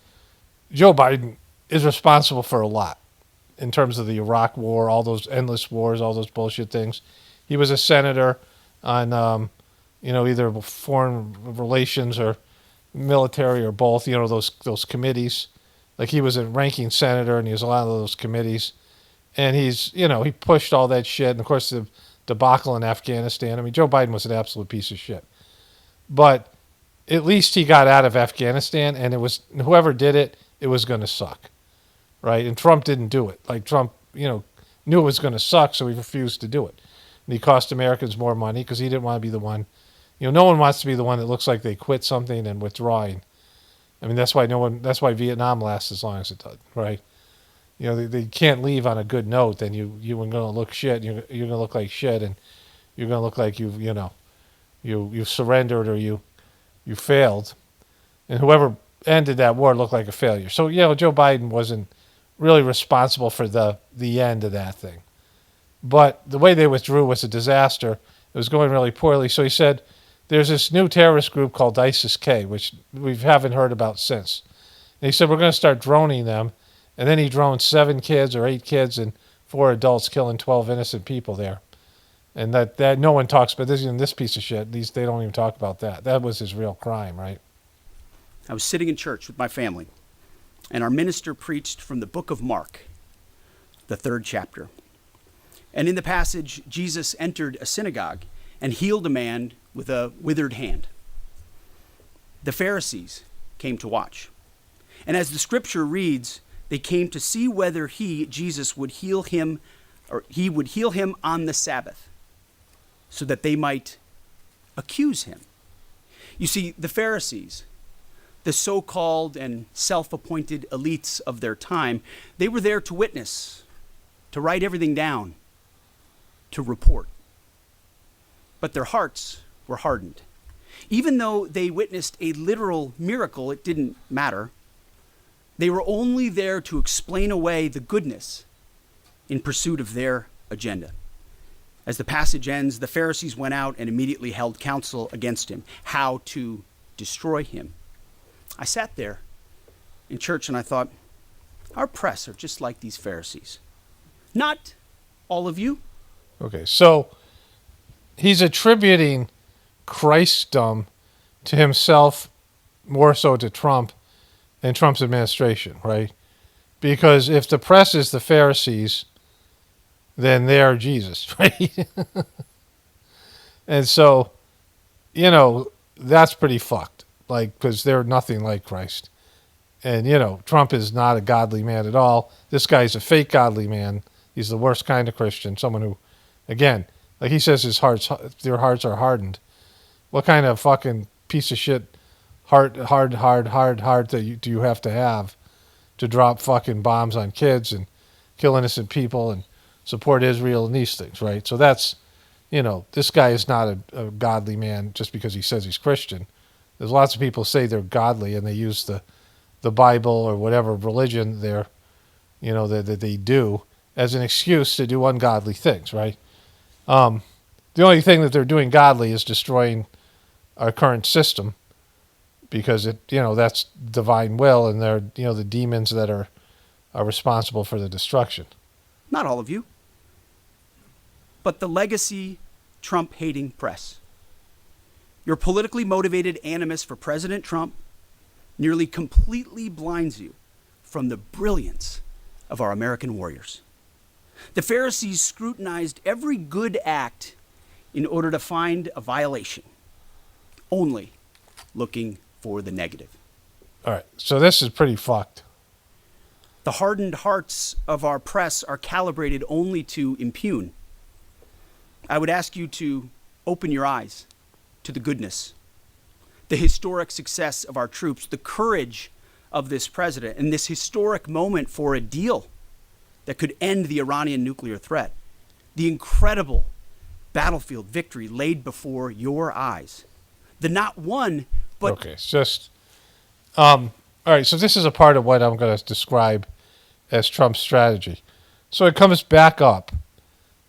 Joe Biden is responsible for a lot in terms of the Iraq war, all those endless wars, all those bullshit things. He was a senator on, either foreign relations or military or both, those committees. Like he was a ranking senator and he was a lot of those committees. And he's, he pushed all that shit. And of course, the debacle in Afghanistan. I mean, Joe Biden was an absolute piece of shit. But at least he got out of Afghanistan, and it was whoever did it, it was going to suck, right? And Trump didn't do it. Like Trump, knew it was going to suck, so he refused to do it. And he cost Americans more money because he didn't want to be the one. No one wants to be the one that looks like they quit something and withdrawing. I mean, that's why Vietnam lasts as long as it does, right? They can't leave on a good note. Then you're going to look shit. You're going to look like shit, and you're going to look like you surrendered or you failed, and whoever ended that war looked like a failure. So Joe Biden wasn't really responsible for the end of that thing, but the way they withdrew was a disaster. It was going really poorly. So he said, there's this new terrorist group called ISIS-K, which we haven't heard about since. And he said, we're going to start droning them. And then he droned 7 kids or 8 kids and 4 adults, killing 12 innocent people there. And that no one talks about this piece of shit. They don't even talk about that. That was his real crime, right? I was sitting in church with my family, and our minister preached from the book of Mark, the 3rd chapter. And in the passage, Jesus entered a synagogue and healed a man with a withered hand. The Pharisees came to watch. And as the scripture reads, they came to see whether Jesus, would heal him, or he would heal him on the Sabbath, so that they might accuse him. You see, the Pharisees, the so-called and self-appointed elites of their time, they were there to witness, to write everything down, to report. But their hearts were hardened. Even though they witnessed a literal miracle, it didn't matter. They were only there to explain away the goodness in pursuit of their agenda. As the passage ends, the Pharisees went out and immediately held counsel against him, how to destroy him. I sat there in church and I thought, our press are just like these Pharisees. Not all of you. Okay, so he's attributing Christdom to himself more so to Trump and Trump's administration, right? Because if the press is the Pharisees, then they are Jesus, right? And so, that's pretty fucked, because they're nothing like Christ. And, Trump is not a godly man at all. This guy's a fake godly man. He's the worst kind of Christian, someone who, again, like he says, their hearts are hardened. What kind of fucking piece of shit heart do you have to drop fucking bombs on kids and kill innocent people and support Israel and these things, right? So that's, this guy is not a godly man just because he says he's Christian. There's lots of people say they're godly and they use the Bible or whatever religion that they do as an excuse to do ungodly things, right? The only thing that they're doing godly is destroying our current system, because that's divine will, and they're the demons that are responsible for the destruction. Not all of you, but the legacy Trump-hating press. Your politically motivated animus for President Trump nearly completely blinds you from the brilliance of our American warriors. The Pharisees scrutinized every good act in order to find a violation, only looking for the negative. All right, so this is pretty fucked. The hardened hearts of our press are calibrated only to impugn. I would ask you to open your eyes to the goodness, the historic success of our troops, the courage of this president, and this historic moment for a deal that could end the Iranian nuclear threat, the incredible battlefield victory laid before your eyes. The not one, but... Okay, it's just... all right, so this is a part of what I'm going to describe as Trump's strategy. So it comes back up.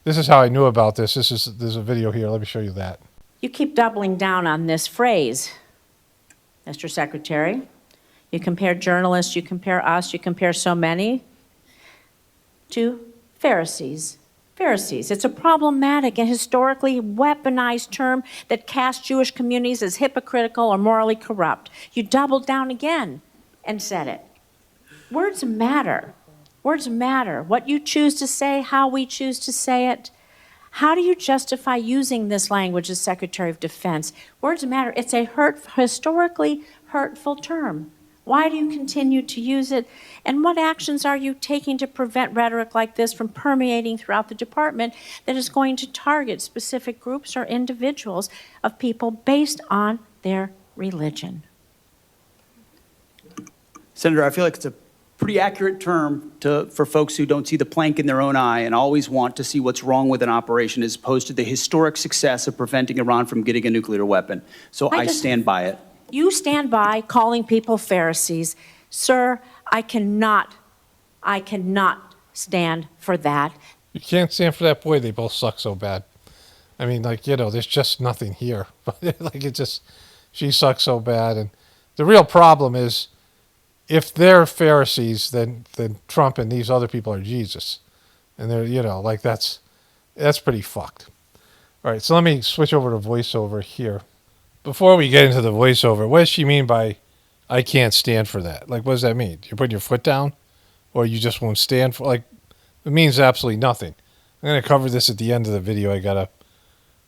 This is how I knew about this. There's a video here. Let me show you that. You keep doubling down on this phrase, Mr. Secretary. You compare journalists, you compare us, you compare so many to Pharisees. Pharisees. It's a problematic and historically weaponized term that casts Jewish communities as hypocritical or morally corrupt. You doubled down again and said it. Words matter. Words matter. What you choose to say, how we choose to say it. How do you justify using this language as Secretary of Defense? Words matter. It's a historically hurtful term. Why do you continue to use it? And what actions are you taking to prevent rhetoric like this from permeating throughout the department that is going to target specific groups or individuals of people based on their religion? Senator, I feel like it's a pretty accurate term for folks who don't see the plank in their own eye and always want to see what's wrong with an operation as opposed to the historic success of preventing Iran from getting a nuclear weapon. So I stand by it. You stand by calling people Pharisees. Sir, I cannot stand for that. You can't stand for that. Boy, they both suck so bad. I mean, like, there's just nothing here. But like, she sucks so bad. And the real problem is, if they're Pharisees, then Trump and these other people are Jesus. And they're, like, that's pretty fucked. All right, so let me switch over to voiceover here. Before we get into the voiceover, what does she mean by, I can't stand for that? Like, what does that mean? You're putting your foot down? Or you just won't stand for, like, it means absolutely nothing. I'm going to cover this at the end of the video. I got a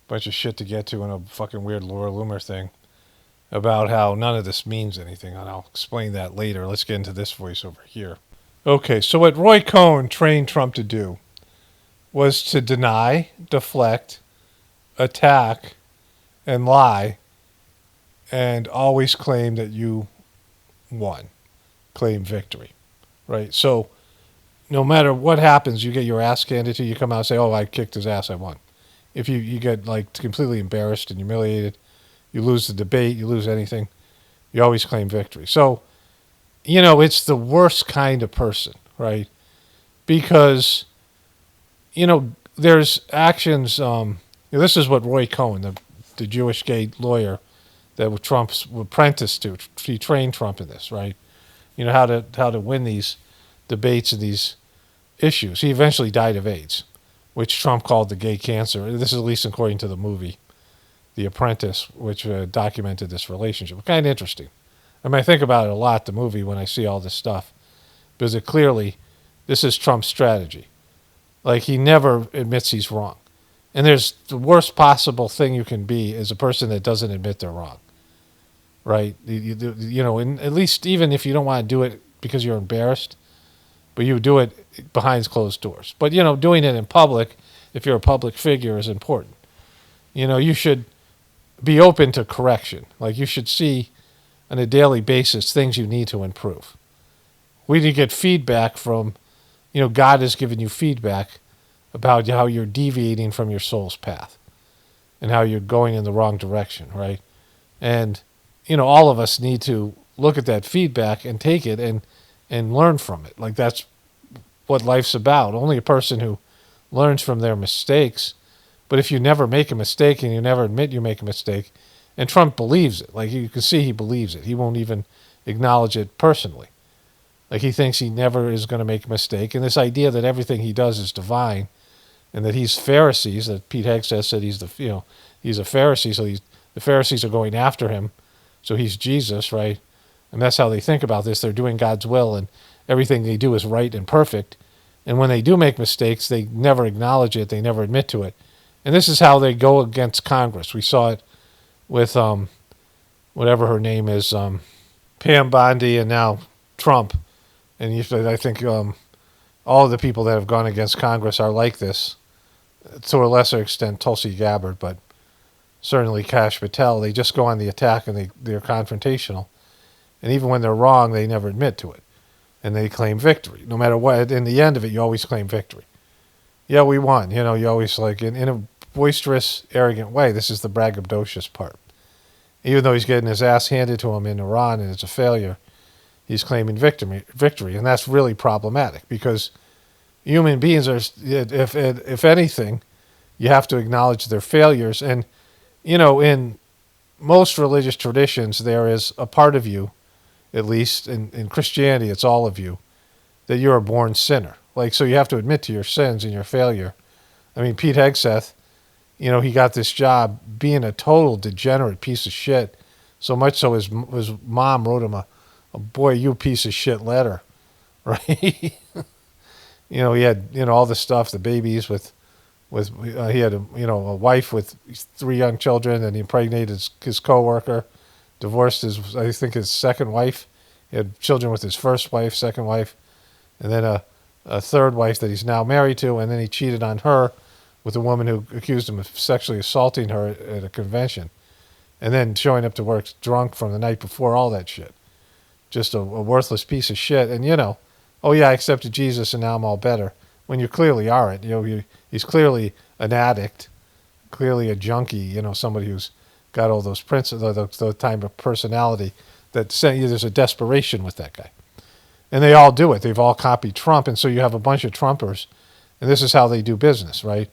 bunch of shit to get to in a fucking weird Laura Loomer thing about how none of this means anything, and I'll explain that later. Let's get into this voiceover here. Okay, so what Roy Cohn trained Trump to do was to deny, deflect, attack, and lie, and always claim that you won, claim victory, right? So no matter what happens, you get your ass handed to you, come out and say, oh, I kicked his ass, I won. If you get, like, completely embarrassed and humiliated, you lose the debate, you lose anything, you always claim victory. So, it's the worst kind of person, right? Because, there's actions, this is what Roy Cohn, the Jewish gay lawyer that Trump's apprenticed to, he trained Trump in this, right? How to win these debates and these issues. He eventually died of AIDS, which Trump called the gay cancer. This is at least according to the movie The Apprentice, which documented this relationship. Kind of interesting. I mean, I think about it a lot, the movie, when I see all this stuff, because this is Trump's strategy. Like, he never admits he's wrong. And there's the worst possible thing you can be is a person that doesn't admit they're wrong, right? And at least even if you don't want to do it because you're embarrassed, but you do it behind closed doors. But, doing it in public, if you're a public figure, is important. You should be open to correction. Like, you should see on a daily basis things you need to improve. We need to get feedback from, God has given you feedback about how you're deviating from your soul's path and how you're going in the wrong direction, right? And, all of us need to look at that feedback and take it and learn from it. Like, that's what life's about. Only a person who learns from their mistakes. But if you never make a mistake and you never admit you make a mistake, and Trump believes it, like, you can see he believes it. He won't even acknowledge it personally. Like, he thinks he never is going to make a mistake. And this idea that everything he does is divine and that he's Pharisees, that Pete Hegseth said he's a Pharisee, so the Pharisees are going after him, so he's Jesus, right? And that's how they think about this. They're doing God's will, and everything they do is right and perfect. And when they do make mistakes, they never acknowledge it. They never admit to it. And this is how they go against Congress. We saw it with whatever her name is, Pam Bondi, and now Trump. And I think all of the people that have gone against Congress are like this, to a lesser extent Tulsi Gabbard, but certainly Kash Patel. They just go on the attack and they're confrontational. And even when they're wrong, they never admit to it. And they claim victory. No matter what, in the end of it, you always claim victory. Yeah, we won. You always, like, in a boisterous, arrogant way. This is the braggadocious part. Even though he's getting his ass handed to him in Iran and it's a failure, he's claiming victory. And that's really problematic because human beings are, if anything, you have to acknowledge their failures. And, in most religious traditions, there is a part of you, at least in Christianity, it's all of you, that you're a born sinner. Like, so you have to admit to your sins and your failure. I mean, Pete Hegseth, he got this job being a total degenerate piece of shit, so much so his mom wrote him a boy, you piece of shit letter, right? He had, all the stuff, the babies he had a wife with 3 young children, and he impregnated his coworker, divorced his second wife, He had children with his first wife, second wife, and then a third wife that he's now married to, and then he cheated on her with a woman who accused him of sexually assaulting her at a convention, and then showing up to work drunk from the night before, all that shit. Just a worthless piece of shit. And, oh yeah, I accepted Jesus and now I'm all better. When you clearly aren't. He's clearly an addict, clearly a junkie, somebody who's got all those principles, the type of personality that there's a desperation with that guy. And they all do it. They've all copied Trump. And so you have a bunch of Trumpers, and this is how they do business, right?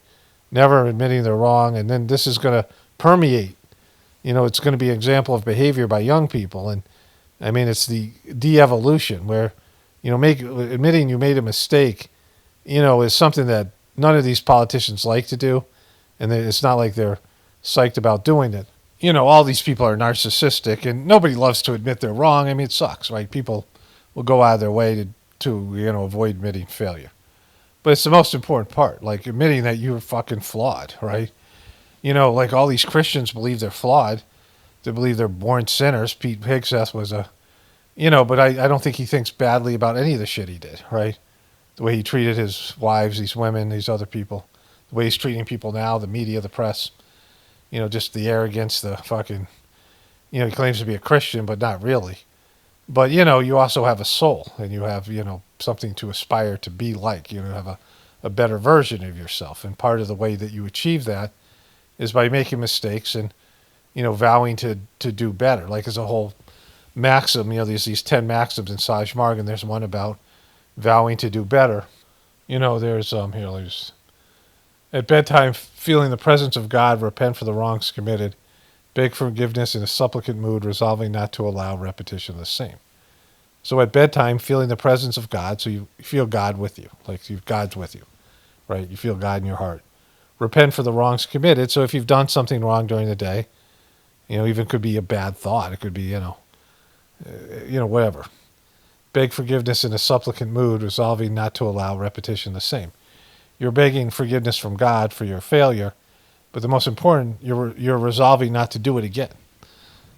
Never admitting they're wrong. And then this is going to permeate. It's going to be an example of behavior by young people. And I mean, it's the de-evolution where, admitting you made a mistake, is something that none of these politicians like to do. And it's not like they're psyched about doing it. All these people are narcissistic and nobody loves to admit they're wrong. I mean, it sucks, right? People will go out of their way to avoid admitting failure. But it's the most important part, like admitting that you're fucking flawed, right? Like all these Christians believe they're flawed. They believe they're born sinners. Pete Hegseth was but I don't think he thinks badly about any of the shit he did, right? The way he treated his wives, these women, these other people. The way he's treating people now, the media, the press. Just the arrogance, the fucking, he claims to be a Christian, but not really. But, you also have a soul and you have, something to aspire to be like. You have a better version of yourself. And part of the way that you achieve that is by making mistakes and, vowing to do better. Like as a whole maxim, there's these 10 maxims in Saj Marg, and there's one about vowing to do better. There's, at bedtime, feeling the presence of God, repent for the wrongs committed, beg forgiveness in a supplicant mood, resolving not to allow repetition of the same. So at bedtime, feeling the presence of God, so you feel God with you, like God's with you, right? You feel God in your heart. Repent for the wrongs committed, so if you've done something wrong during the day, even could be a bad thought, it could be, whatever. Beg forgiveness in a supplicant mood, resolving not to allow repetition of the same. You're begging forgiveness from God for your failure, but the most important, you're resolving not to do it again.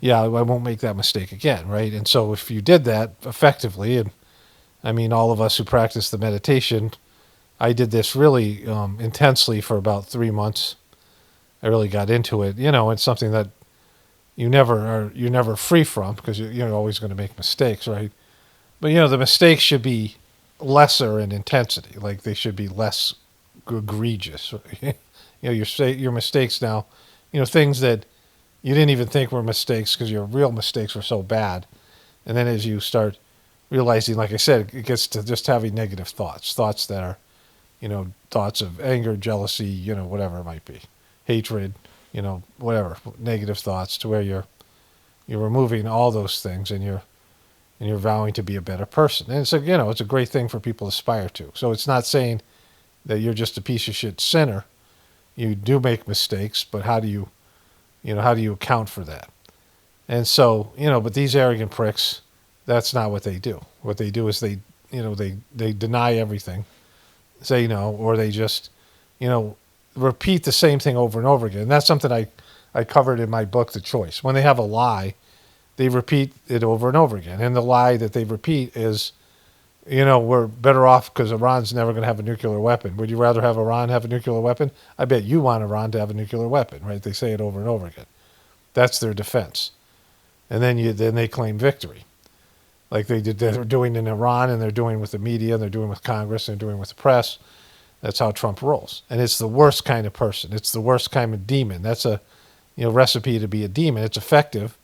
Yeah, I won't make that mistake again, right? And so if you did that effectively, and I mean, all of us who practice the meditation, I did this really intensely for about 3 months. I really got into it. It's something that you're never free from because you're always going to make mistakes, right? But the mistakes should be lesser in intensity, like they should be less egregious. Your mistakes now, things that you didn't even think were mistakes because your real mistakes were so bad. And then as you start realizing, like I said, it gets to just having negative thoughts that are, thoughts of anger, jealousy, whatever it might be, hatred, whatever, negative thoughts, to where you're removing all those things and you're vowing to be a better person. And it's a great thing for people to aspire to. So it's not saying that you're just a piece of shit sinner. You do make mistakes, but how do you account for that? And so, but these arrogant pricks, that's not what they do. What they do is they deny everything, say no, or they just, repeat the same thing over and over again. And that's something I covered in my book, The Choice. When they have a lie, they repeat it over and over again. And the lie that they repeat is, we're better off because Iran's never going to have a nuclear weapon. Would you rather have Iran have a nuclear weapon? I bet you want Iran to have a nuclear weapon, right? They say it over and over again. That's their defense. And then they claim victory. Like they're doing in Iran, and they're doing with the media, and they're doing with Congress, and they're doing with the press. That's how Trump rolls. And it's the worst kind of person. It's the worst kind of demon. That's a recipe to be a demon. It's effective.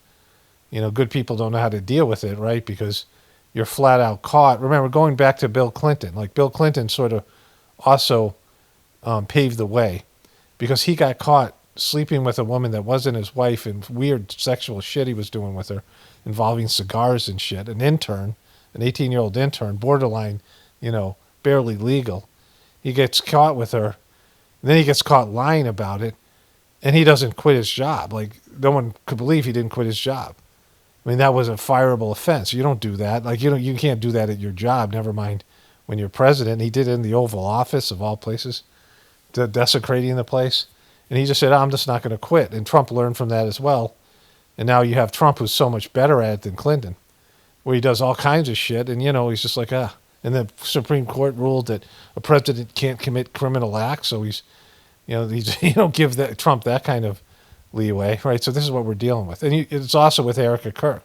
Good people don't know how to deal with it, right? Because you're flat out caught. Remember, going back to Bill Clinton, like Bill Clinton sort of also paved the way because he got caught sleeping with a woman that wasn't his wife and weird sexual shit he was doing with her, involving cigars and shit. An intern, an 18-year-old intern, borderline, barely legal. He gets caught with her, and then he gets caught lying about it, and he doesn't quit his job. Like, no one could believe he didn't quit his job. I mean, that was a fireable offense. You don't do that. Like, you can't do that at your job, never mind when you're president. He did it in the Oval Office, of all places, desecrating the place. And he just said, I'm just not going to quit. And Trump learned from that as well. And now you have Trump, who's so much better at it than Clinton. where he does all kinds of shit, and he's just like And the Supreme Court ruled that a president can't commit criminal acts, so he's you don't give Trump that kind of leeway, right? So this is what we're dealing with, and it's also with Erica Kirk.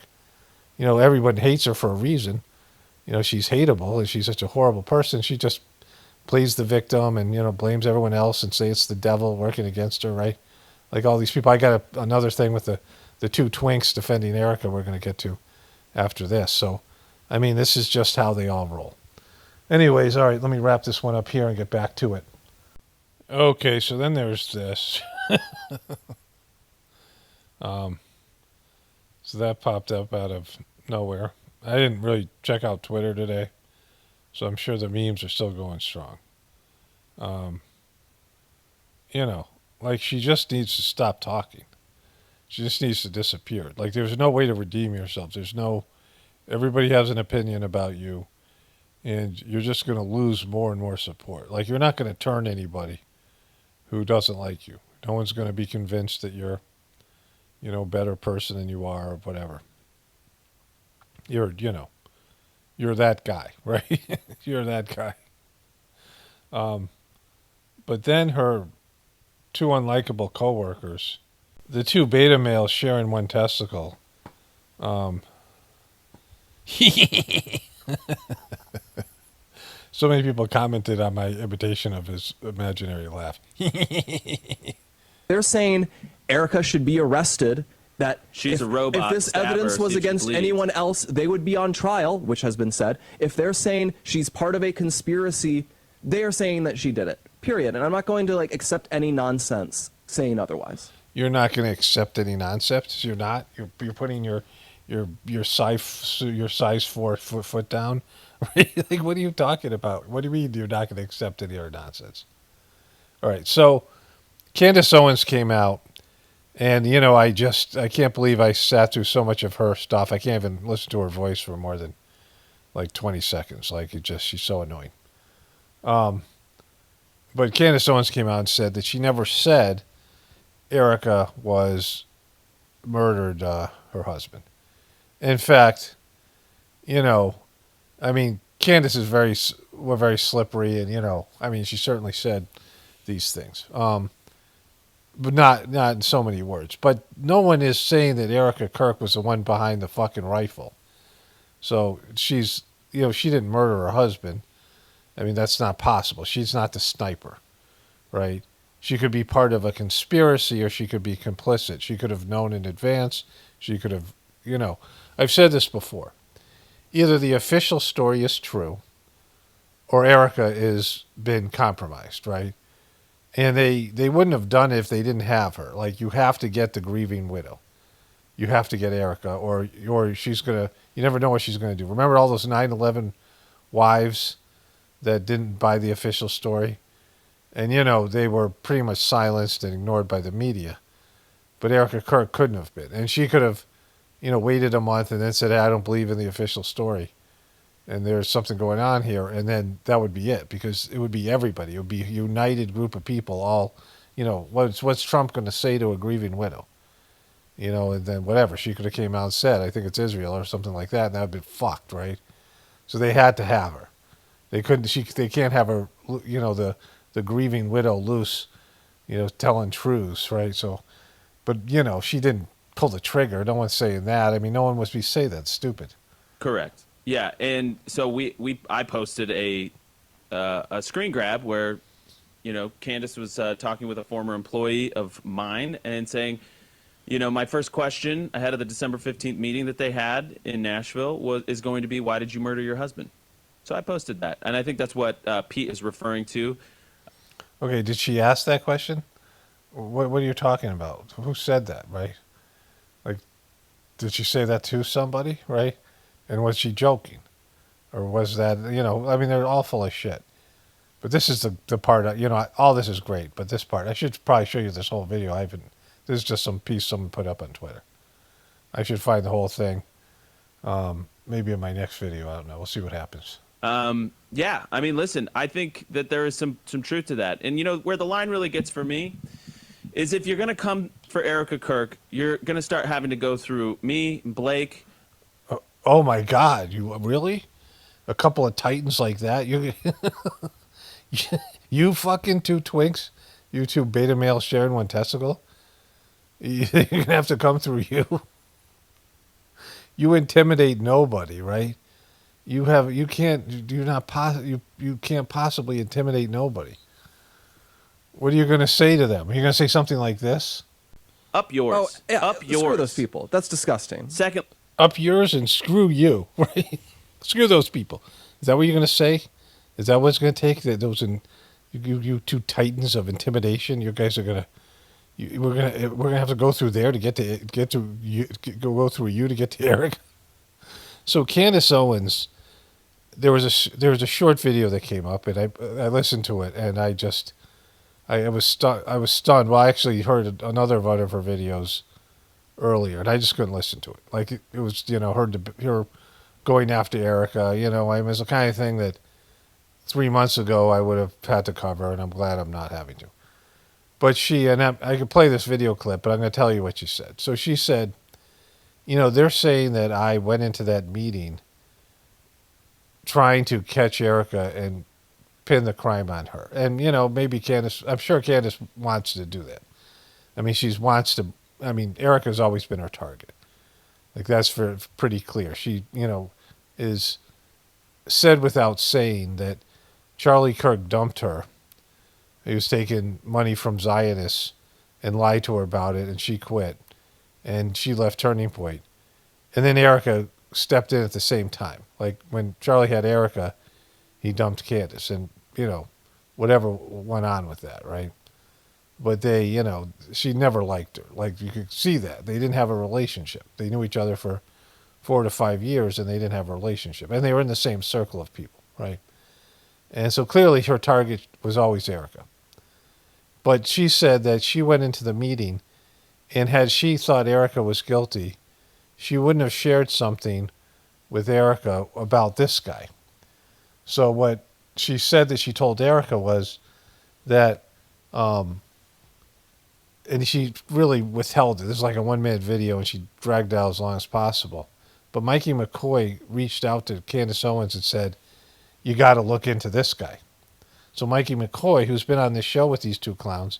Everyone hates her for a reason. She's hateable, and she's such a horrible person. She just plays the victim and blames everyone else and say it's the devil working against her, right? Like all these people. I got another thing with the two twinks defending Erica we're going to get to after this. So, I mean, this is just how they all roll. Anyways, all right, let me wrap this one up here and get back to it. Okay, so then there's this. So that popped up out of nowhere. I didn't really check out Twitter today, so I'm sure the memes are still going strong. Like she just needs to stop talking. She just needs to disappear. Like there's no way to redeem yourself. Everybody has an opinion about you, and you're just going to lose more and more support. Like you're not going to turn anybody who doesn't like you. No one's going to be convinced that you're, a better person than you are or whatever. You're that guy, right? You're that guy. But then her two unlikable coworkers, the two beta males sharing one testicle. So many people commented on my imitation of his imaginary laugh. They're saying Erica should be arrested, that she's a robot. If this evidence was against anyone else, they would be on trial, which has been said. If they're saying she's part of a conspiracy, they are saying that she did it, period. And I'm not going to accept any nonsense saying otherwise. You're not going to accept any nonsense? You're not? You're putting your size 4 foot down? Like, what are you talking about? What do you mean you're not going to accept any other nonsense? All right, so Candace Owens came out, and, I can't believe I sat through so much of her stuff. I can't even listen to her voice for more than, 20 seconds. She's so annoying. But Candace Owens came out and said that she never said Erica was murdered her husband. In fact, Candace is very slippery, and she certainly said these things, but not in so many words. But no one is saying that Erica Kirk was the one behind the fucking rifle. So she's, she didn't murder her husband. That's not possible. She's not the sniper, right? She could be part of a conspiracy, or she could be complicit. She could have known in advance. She could have, I've said this before. Either the official story is true, or Erica is been compromised, right? And they wouldn't have done it if they didn't have her. Like, you have to get the grieving widow. You have to get Erica, or she's gonna. You never know what she's gonna do. Remember all those 9/11 wives that didn't buy the official story, and they were pretty much silenced and ignored by the media. But Erica Kirk couldn't have been, and she could have, waited a month and then said, hey, I don't believe in the official story, and there's something going on here, and then that would be it, because it would be everybody. It would be a united group of people, all, what's Trump going to say to a grieving widow? And then whatever, she could have came out and said, I think it's Israel or something like that, and that would have been fucked, right? So they had to have her. They couldn't, they can't have her, the grieving widow loose, telling truths, right? So, but, she didn't pull the trigger. No one's saying that. No one must be saying that. Stupid. Correct. Yeah, and so I posted a screen grab where, Candace was talking with a former employee of mine and saying, my first question ahead of the December 15th meeting that they had in Nashville is going to be, why did you murder your husband? So I posted that, and I think that's what Pete is referring to. Okay, did she ask that question? What are you talking about? Who said that, right? Did she say that to somebody, right? And was she joking? Or was that, they're all full of shit. But this is the part, all this is great, but this part, I should probably show you this whole video. This is just some piece someone put up on Twitter. I should find the whole thing, maybe in my next video. I don't know. We'll see what happens. Yeah, listen, I think that there is some truth to that. And, where the line really gets for me is if you're going to come for Erica Kirk, you're going to start having to go through me, Blake, Oh my God, you really? A couple of titans like that? You fucking two twinks? You two beta males sharing one testicle? You're gonna have to come through you. You intimidate nobody, right? You can't possibly intimidate nobody. What are you gonna say to them? Are you gonna say something like this? Up yours. Oh, yeah, Up yours. Screw those people. That's disgusting. Second. Up yours and screw you, right? Screw those people. Is that what you're gonna say? Is that what it's gonna take? That you two titans of intimidation. You guys are gonna. We're gonna have to go through there to get to you. Go through you to get to Eric. So Candace Owens, there was a short video that came up, and I listened to it, and I was stunned. Well, I actually heard another one of her videos earlier, and I just couldn't listen to it. Like it was, her going after Erica. I mean, it's the kind of thing that 3 months ago I would have had to cover, and I'm glad I'm not having to. But I could play this video clip, but I'm going to tell you what she said. So she said, they're saying that I went into that meeting trying to catch Erica and pin the crime on her. And, maybe Candace, I'm sure Candace wants to do that. I mean, Erica's always been her target. Like, that's pretty clear. She, is said without saying that Charlie Kirk dumped her. He was taking money from Zionists and lied to her about it, and she quit. And she left Turning Point. And then Erica stepped in at the same time. Like, when Charlie had Erica, he dumped Candace. And, whatever went on with that, right? But they, she never liked her. Like, you could see that. They didn't have a relationship. They knew each other for 4 to 5 years, and they didn't have a relationship. And they were in the same circle of people, right? And so clearly her target was always Erica. But she said that she went into the meeting, and had she thought Erica was guilty, she wouldn't have shared something with Erica about this guy. So what she said that she told Erica was that, and she really withheld it. This is like a 1-minute video, and she dragged it out as long as possible. But Mikey McCoy reached out to Candace Owens and said, you got to look into this guy. So Mikey McCoy, who's been on this show with these two clowns,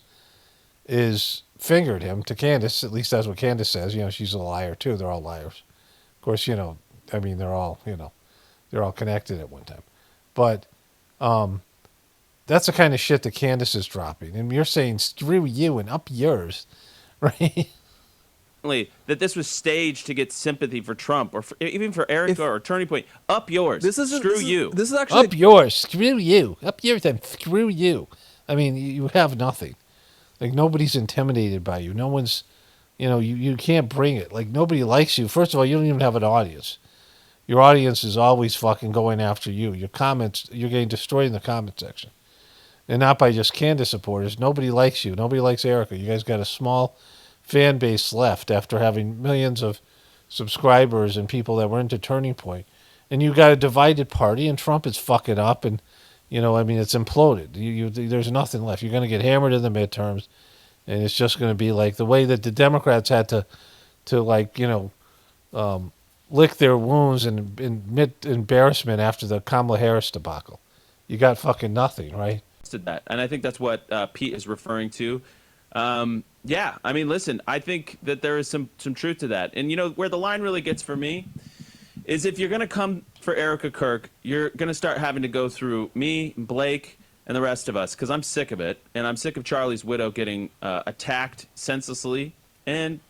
is fingered him to Candace. At least that's what Candace says. She's a liar too. They're all liars. Of course, they're all, they're all connected at one time. But that's the kind of shit that Candace is dropping. And you're saying, screw you and up yours, right? That this was staged to get sympathy for Trump, or even for Erica or Turning Point. Up yours. Screw you. This is actually up yours. Screw you. Up yours and screw you. I mean, you have nothing. Like, nobody's intimidated by you. No one's, you can't bring it. Like, nobody likes you. First of all, you don't even have an audience. Your audience is always fucking going after you. Your comments, you're getting destroyed in the comment section. And not by just Candace supporters. Nobody likes you. Nobody likes Erica. You guys got a small fan base left after having millions of subscribers and people that were into Turning Point. And you got a divided party, and Trump is fucking up, and it's imploded. There's nothing left. You're going to get hammered in the midterms, and it's just going to be like the way that the Democrats had to lick their wounds and admit embarrassment after the Kamala Harris debacle. You got fucking nothing, right? That, and I think that's what Pete is referring to. Yeah, I mean, listen, I think that there is some truth to that. And, where the line really gets for me is if you're going to come for Erica Kirk, you're going to start having to go through me, Blake, and the rest of us, because I'm sick of it. And I'm sick of Charlie's widow getting attacked senselessly. And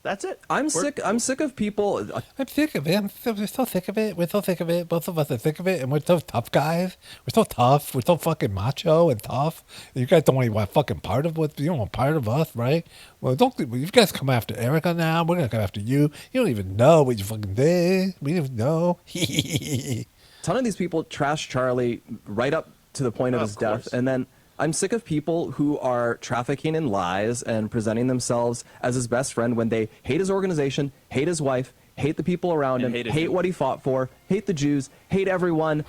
that's it. I'm sick of people. I'm sick of it. We're so sick of it. We're so sick of it. Both of us are sick of it. And we're so tough guys. We're so tough. We're so fucking macho and tough. You guys don't even want fucking part of what, you don't want part of us, right? Well, you guys come after Erica now. We're going to come after you. You don't even know what you fucking did. We don't even know. A ton of these people trash Charlie right up to the point of his death. And then I'm sick of people who are trafficking in lies and presenting themselves as his best friend when they hate his organization, hate his wife, hate the people around him, hate what he fought for, hate the Jews, hate everyone.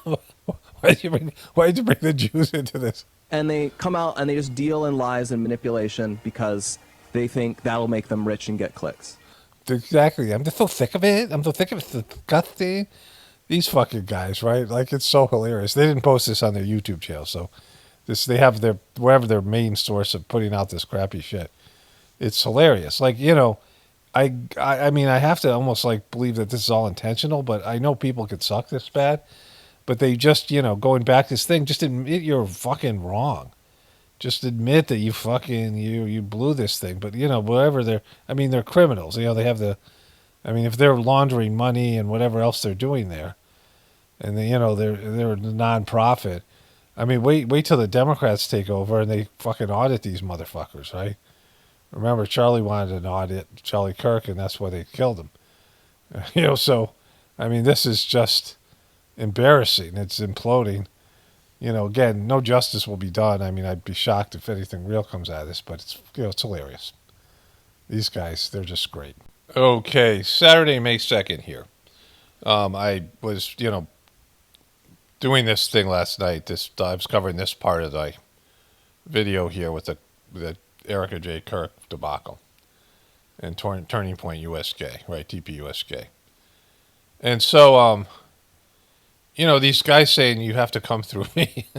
Why did you bring the Jews into this? And they come out and they just deal in lies and manipulation because they think that'll make them rich and get clicks. exactly. I'm just so sick of it. I'm so sick of it. It's disgusting. These fucking guys, right? Like, it's so hilarious. They didn't post this on their YouTube channel, so they have their wherever their main source of putting out this crappy shit. It's hilarious. Like, I mean, I have to almost like believe that this is all intentional, but I know people could suck this bad. But they just, going back to this thing, just admit you're fucking wrong. Just admit that you fucking, you blew this thing. But, whatever they're criminals. They have if they're laundering money and whatever else they're doing there, and they're a non-profit. I mean, wait till the Democrats take over and they fucking audit these motherfuckers, right? Remember, Charlie wanted an audit, Charlie Kirk, and that's why they killed him. So, I mean, this is just embarrassing. It's imploding. Again, no justice will be done. I mean, I'd be shocked if anything real comes out of this, but it's hilarious. These guys, they're just great. Okay, Saturday, May 2nd here. I was, doing this thing last night. I was covering this part of the video here with the Erica J. Kirk debacle and Turning Point USK, right? TPUSK. And so, these guys saying you have to come through me,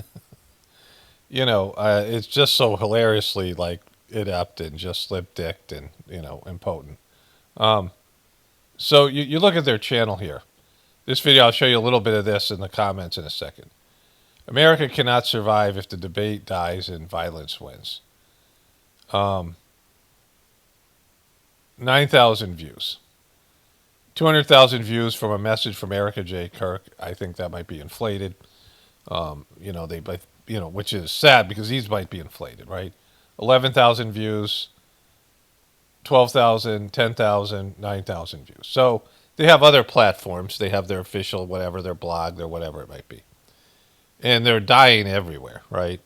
it's just so hilariously like inept and just lip-dicked and, impotent. So you look at their channel here. This video, I'll show you a little bit of this in the comments in a second. America cannot survive if the debate dies and violence wins. 9,000 views. 200,000 views from a message from Erica J. Kirk. I think that might be inflated. Which is sad because these might be inflated, right? 11,000 views, 12,000, 10,000, 9,000 views. So they have other platforms. They have their official whatever, their blog, their whatever it might be. And they're dying everywhere, right?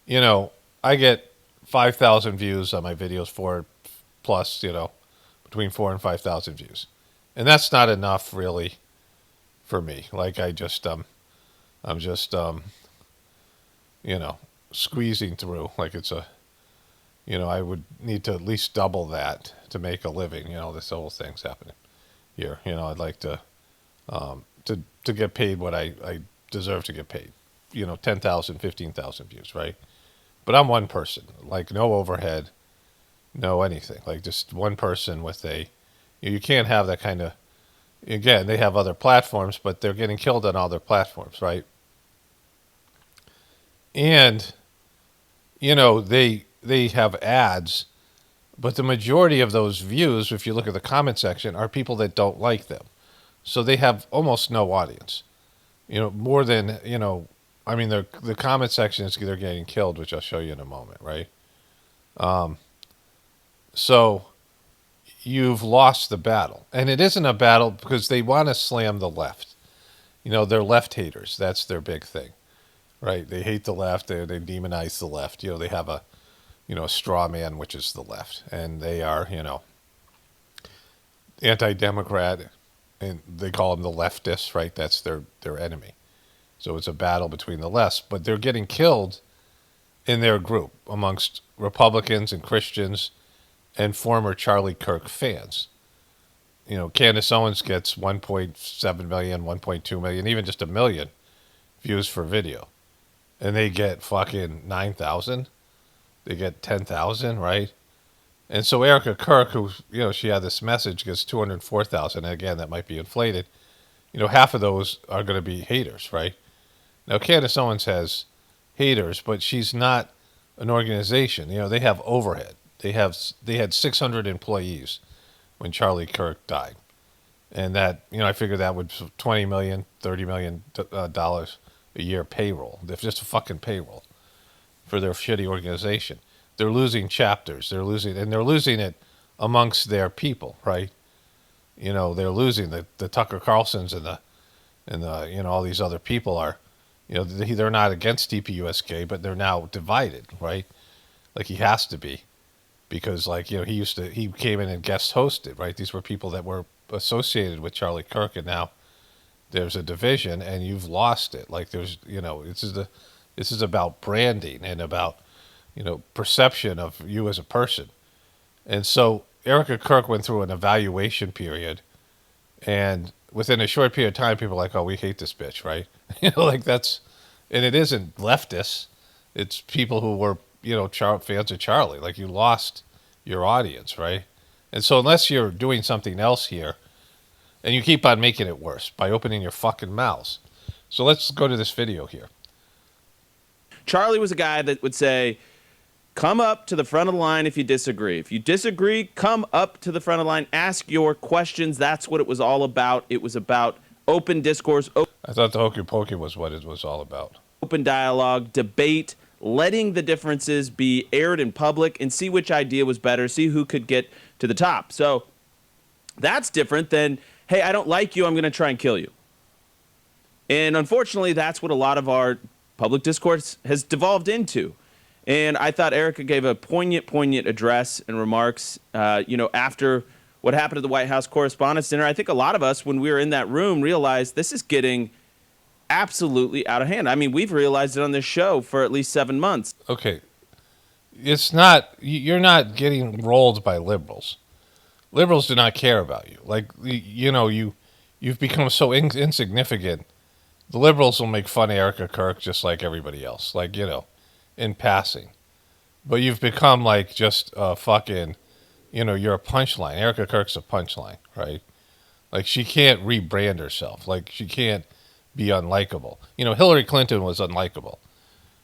I get 5,000 views on my videos, between 4,000 and 5,000 views. And that's not enough really for me. Like I'm just squeezing through like it's I would need to at least double that to make a living. This whole thing's happening here. I'd like to get paid what I deserve to get paid. 10,000, 15,000 views, right? But I'm one person, like no overhead, no anything, like just one person with you can't have that kind of, again, they have other platforms, but they're getting killed on all their platforms, right? And, they have ads, but the majority of those views, if you look at the comment section, are people that don't like them. So they have almost no audience. More than, the comment section is they're getting killed, which I'll show you in a moment, right? So you've lost the battle. And it isn't a battle because they want to slam the left. They're left haters. That's their big thing, right? They hate the left. They demonize the left. They have a straw man, which is the left. And they are, anti-democrat. And they call them the leftists, right? That's their enemy. So it's a battle between the lefts. But they're getting killed in their group amongst Republicans and Christians and former Charlie Kirk fans. Candace Owens gets 1.7 million, 1.2 million, even just 1 million views for video. And they get fucking 9,000. They get 10,000, right? And so Erica Kirk, who, she had this message, gets 204,000. And again, that might be inflated. Half of those are going to be haters, right? Now, Candace Owens has haters, but she's not an organization. They have overhead. They had 600 employees when Charlie Kirk died. And that, I figured that would $20 million, $30 million dollars a year payroll. They're just a fucking payroll for their shitty organization. They're losing chapters. They're losing it amongst their people, right? They're losing the Tucker Carlsons and the all these other people are, they're not against TPUSK, but they're now divided, right? Like he has to be. Because he came in and guest hosted, right? These were people that were associated with Charlie Kirk, and now there's a division, and you've lost it. Like there's, this is about branding and about, perception of you as a person. And so Erica Kirk went through an evaluation period, and within a short period of time, people are like, oh, we hate this bitch, right? Like that's, and it isn't leftists. It's people who were, fans of Charlie. Like you lost your audience, right? And so unless you're doing something else here, and you keep on making it worse by opening your fucking mouths. So let's go to this video here. Charlie was a guy that would say, come up to the front of the line if you disagree. If you disagree, come up to the front of the line, ask your questions. That's what it was all about. It was about open discourse. I thought the hokey pokey was what it was all about. Open dialogue, debate, letting the differences be aired in public and see which idea was better, see who could get to the top. So that's different than, hey, I don't like you, I'm going to try and kill you. And unfortunately, that's what a lot of our public discourse has devolved into. And I thought Erica gave a poignant address and remarks, after what happened at the White House Correspondents' Dinner. I think a lot of us, when we were in that room, realized this is getting absolutely out of hand. I mean, we've realized it on this show for at least 7 months. Okay. It's not, you're not getting rolled by liberals. Liberals do not care about you. Like, you've become so insignificant. The liberals will make fun of Erica Kirk just like everybody else. Like, in passing. But you've become like just a fucking, you're a punchline. Erica Kirk's a punchline, right? Like she can't rebrand herself. Like she can't be unlikable. Hillary Clinton was unlikable.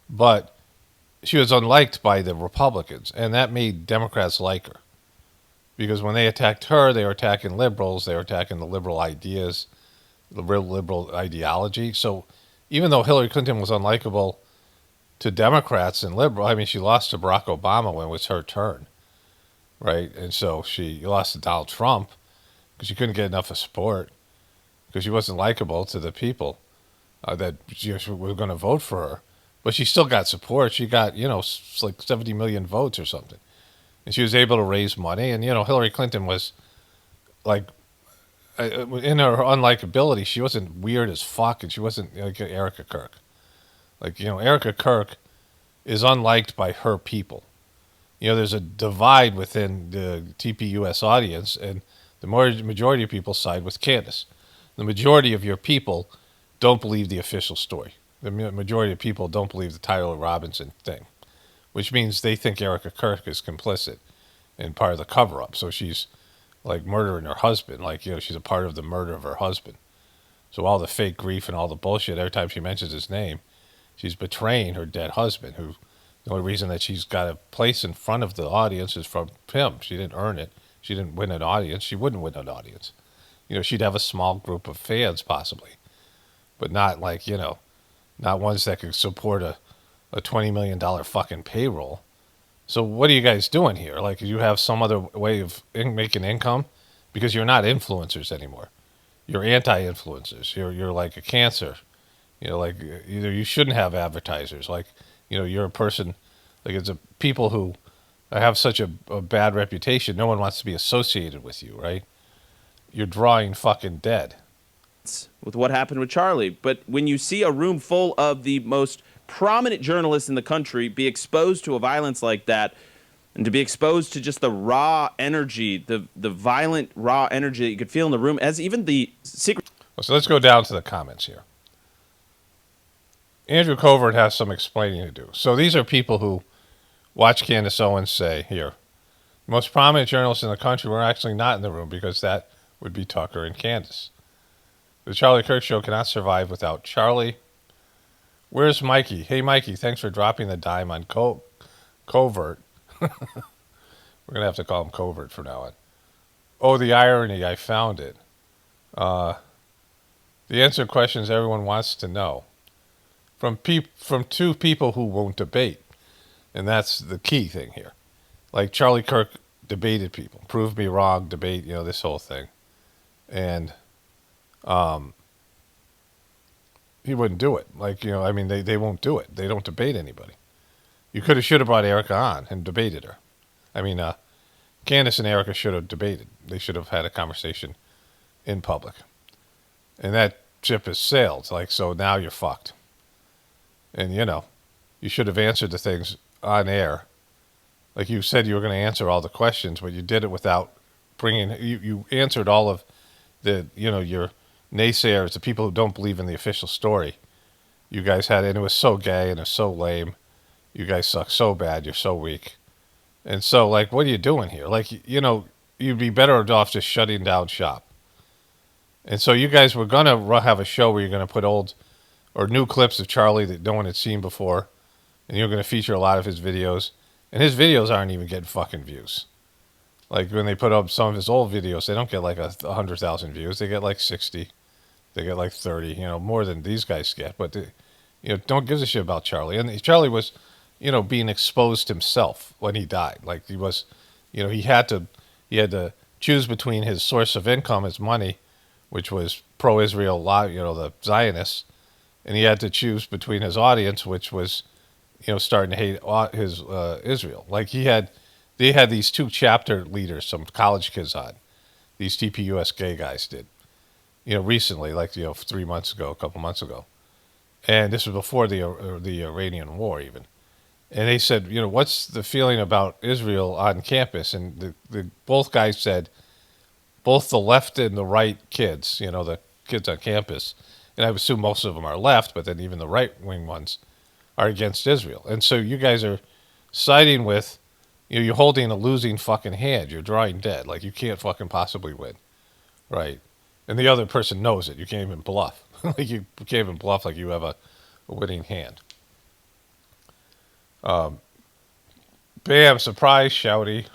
But she was unliked by the Republicans, and that made Democrats like her. Because when they attacked her, they were attacking liberals, they were attacking the liberal ideas, the real liberal ideology. So even though Hillary Clinton was unlikable to Democrats and liberal, I mean, she lost to Barack Obama when it was her turn, right? And so she lost to Donald Trump because she couldn't get enough of support because she wasn't likable to the people that were going to vote for her. But she still got support. She got, like 70 million votes or something. And she was able to raise money. And, Hillary Clinton was like, in her unlikability, she wasn't weird as fuck, and she wasn't like Erica Kirk. Like, Erica Kirk is unliked by her people. There's a divide within the TPUS audience, and the majority of people side with Candace. The majority of your people don't believe the official story. The majority of people don't believe the Tyler Robinson thing, which means they think Erica Kirk is complicit and part of the cover-up. So she's like murdering her husband. Like, she's a part of the murder of her husband. So all the fake grief and all the bullshit, every time she mentions his name, she's betraying her dead husband, who the only reason that she's got a place in front of the audience is from him. She didn't earn it. She didn't win an audience. She wouldn't win an audience. She'd have a small group of fans possibly, but not like, not ones that could support a $20 million fucking payroll. So what are you guys doing here? Like, you have some other way of making income? Because you're not influencers anymore. You're anti-influencers. You're like a cancer. Like either you shouldn't have advertisers. Like, you're a person, like it's people who have such a bad reputation. No one wants to be associated with you, right? You're drawing fucking dead. With what happened with Charlie. But when you see a room full of the most prominent journalists in the country be exposed to a violence like that, and to be exposed to just the raw energy, the violent raw energy that you could feel in the room, as even the secret. So let's go down to the comments here. Andrew Covert has some explaining to do. So these are people who watch Candace Owens say, here, the most prominent journalists in the country were actually not in the room because that would be Tucker and Candace. The Charlie Kirk Show cannot survive without Charlie. Where's Mikey? Hey, Mikey, thanks for dropping the dime on Covert. We're going to have to call him Covert from now on. Oh, the irony, I found it. The answer questions everyone wants to know. From two people who won't debate. And that's the key thing here. Like Charlie Kirk debated people. Prove me wrong, debate, this whole thing. And he wouldn't do it. Like, they won't do it. They don't debate anybody. You should have brought Erica on and debated her. Candace and Erica should have debated. They should have had a conversation in public. And that ship has sailed. Like, so now you're fucked. And, you should have answered the things on air Like you said, you were going to answer all the questions, but you did it without bringing. You answered all of the your naysayers, the people who don't believe in the official story. You guys had, and it was so gay and it's so lame. You guys suck so bad. You're so weak. And so, like, what are you doing here? Like, you'd be better off just shutting down shop. And so you guys were going to have a show where you're going to put old or new clips of Charlie that no one had seen before. And you're going to feature a lot of his videos. And his videos aren't even getting fucking views. Like, when they put up some of his old videos, they don't get like 100,000 views. They get like 60. They get like 30, more than these guys get. But, don't give a shit about Charlie. And Charlie was, being exposed himself when he died. Like, he was, he had to choose between his source of income, his money, which was pro-Israel, the Zionists, and he had to choose between his audience, which was, starting to hate his Israel. Like they had these two chapter leaders, some college kids on, these TPUS gay guys did, recently, like 3 months ago, a couple months ago, and this was before the Iranian war even. And they said, what's the feeling about Israel on campus? And the both guys said, both the left and the right kids, the kids on campus, and I assume most of them are left, but then even the right-wing ones are against Israel. And so you guys are siding with, you're holding a losing fucking hand. You're drawing dead. Like, you can't fucking possibly win. Right? And the other person knows it. You can't even bluff. Like, you can't even bluff like you have a winning hand. Bam, surprise, shouty.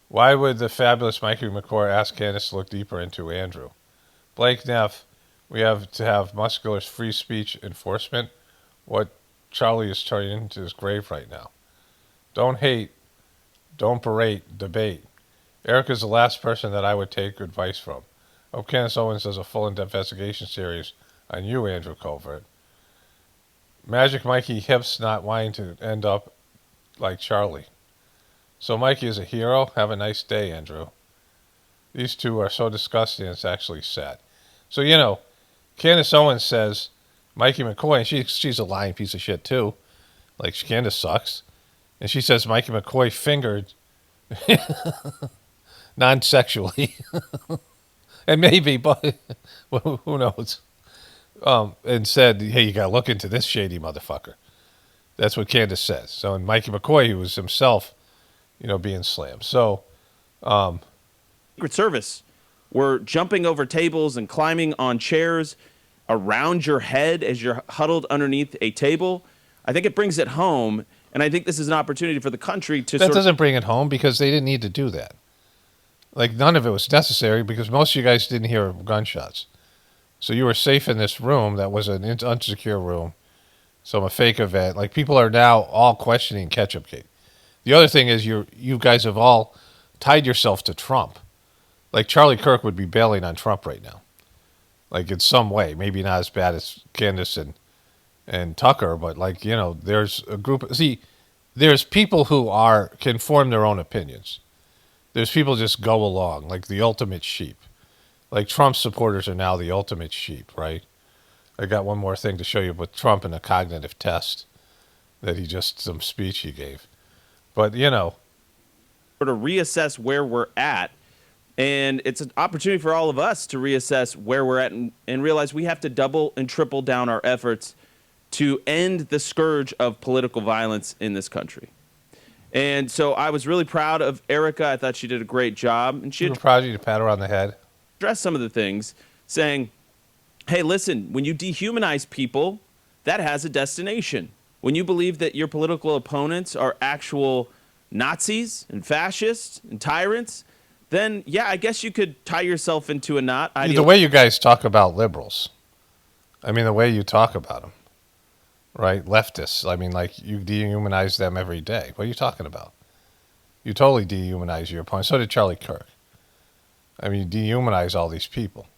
Why would the fabulous Mikey McCoy ask Candace to look deeper into Andrew? Blake Neff, we have to have muscular free speech enforcement. What Charlie is turning into his grave right now. Don't hate, don't berate, debate. Erica's the last person that I would take advice from. Hope Candace Owens does a full investigation series on you, Andrew Covert. Magic Mikey hips not wanting to end up like Charlie. So Mikey is a hero? Have a nice day, Andrew. These two are so disgusting, it's actually sad. So, Candace Owens says Mikey McCoy, and she's a lying piece of shit too. Like, Candace sucks. And she says Mikey McCoy fingered non-sexually. And maybe, but who knows? And said, hey, you got to look into this shady motherfucker. That's what Candace says. So, and Mikey McCoy, who was himself, being slammed. So, Secret Service were jumping over tables and climbing on chairs around your head as you're huddled underneath a table. I think it brings it home, and I think this is an opportunity for the country to That doesn't bring it home because they didn't need to do that. Like, none of it was necessary because most of you guys didn't hear gunshots. So you were safe in this room that was an unsecure room. So a fake event. Like, people are now all questioning Ketchup Gate. The other thing is you guys have all tied yourself to Trump. Like, Charlie Kirk would be bailing on Trump right now. Like, in some way. Maybe not as bad as Candace and Tucker, but, like, there's a group. See, there's people who can form their own opinions. There's people just go along, like the ultimate sheep. Like, Trump supporters are now the ultimate sheep, right? I got one more thing to show you with Trump in a cognitive test that some speech he gave. But, sort of reassess where we're at. And it's an opportunity for all of us to reassess where we're at and realize we have to double and triple down our efforts to end the scourge of political violence in this country. And so I was really proud of Erica. I thought she did a great job. And she proud of you to pat her on the head. Address some of the things, saying, hey, listen, when you dehumanize people, that has a destination. When you believe that your political opponents are actual Nazis and fascists and tyrants, then, yeah, I guess you could tie yourself into a knot. The way you guys talk about liberals, I mean, the way you talk about them, right? Leftists, I mean, like, you dehumanize them every day. What are you talking about? You totally dehumanize your opponent. So did Charlie Kirk. I mean, you dehumanize all these people.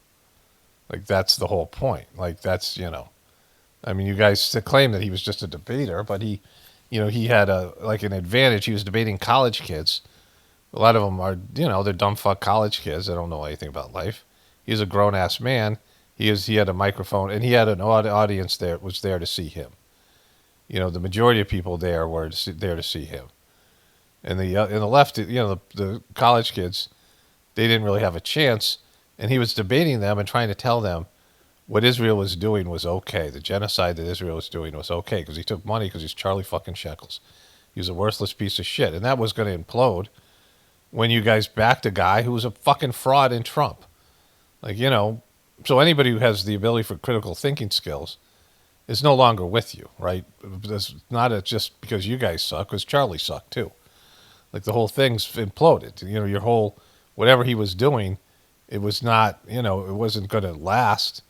Like, that's the whole point. Like, that's, I mean, you guys claim that he was just a debater, but he had an advantage. He was debating college kids. A lot of them are, they're dumb fuck college kids. They don't know anything about life. He's a grown-ass man. He had a microphone, and he had an audience there was there to see him. The majority of people there were there to see him. And the left, the college kids, they didn't really have a chance. And he was debating them and trying to tell them what Israel was doing was okay. The genocide that Israel was doing was okay because he took money because he's Charlie fucking Shekels. He was a worthless piece of shit. And that was going to implode when you guys backed a guy who was a fucking fraud in Trump. So anybody who has the ability for critical thinking skills is no longer with you, right? It's not just because you guys suck, because Charlie sucked too. Like the whole thing's imploded. Your whole, whatever he was doing, it was not, it wasn't going to last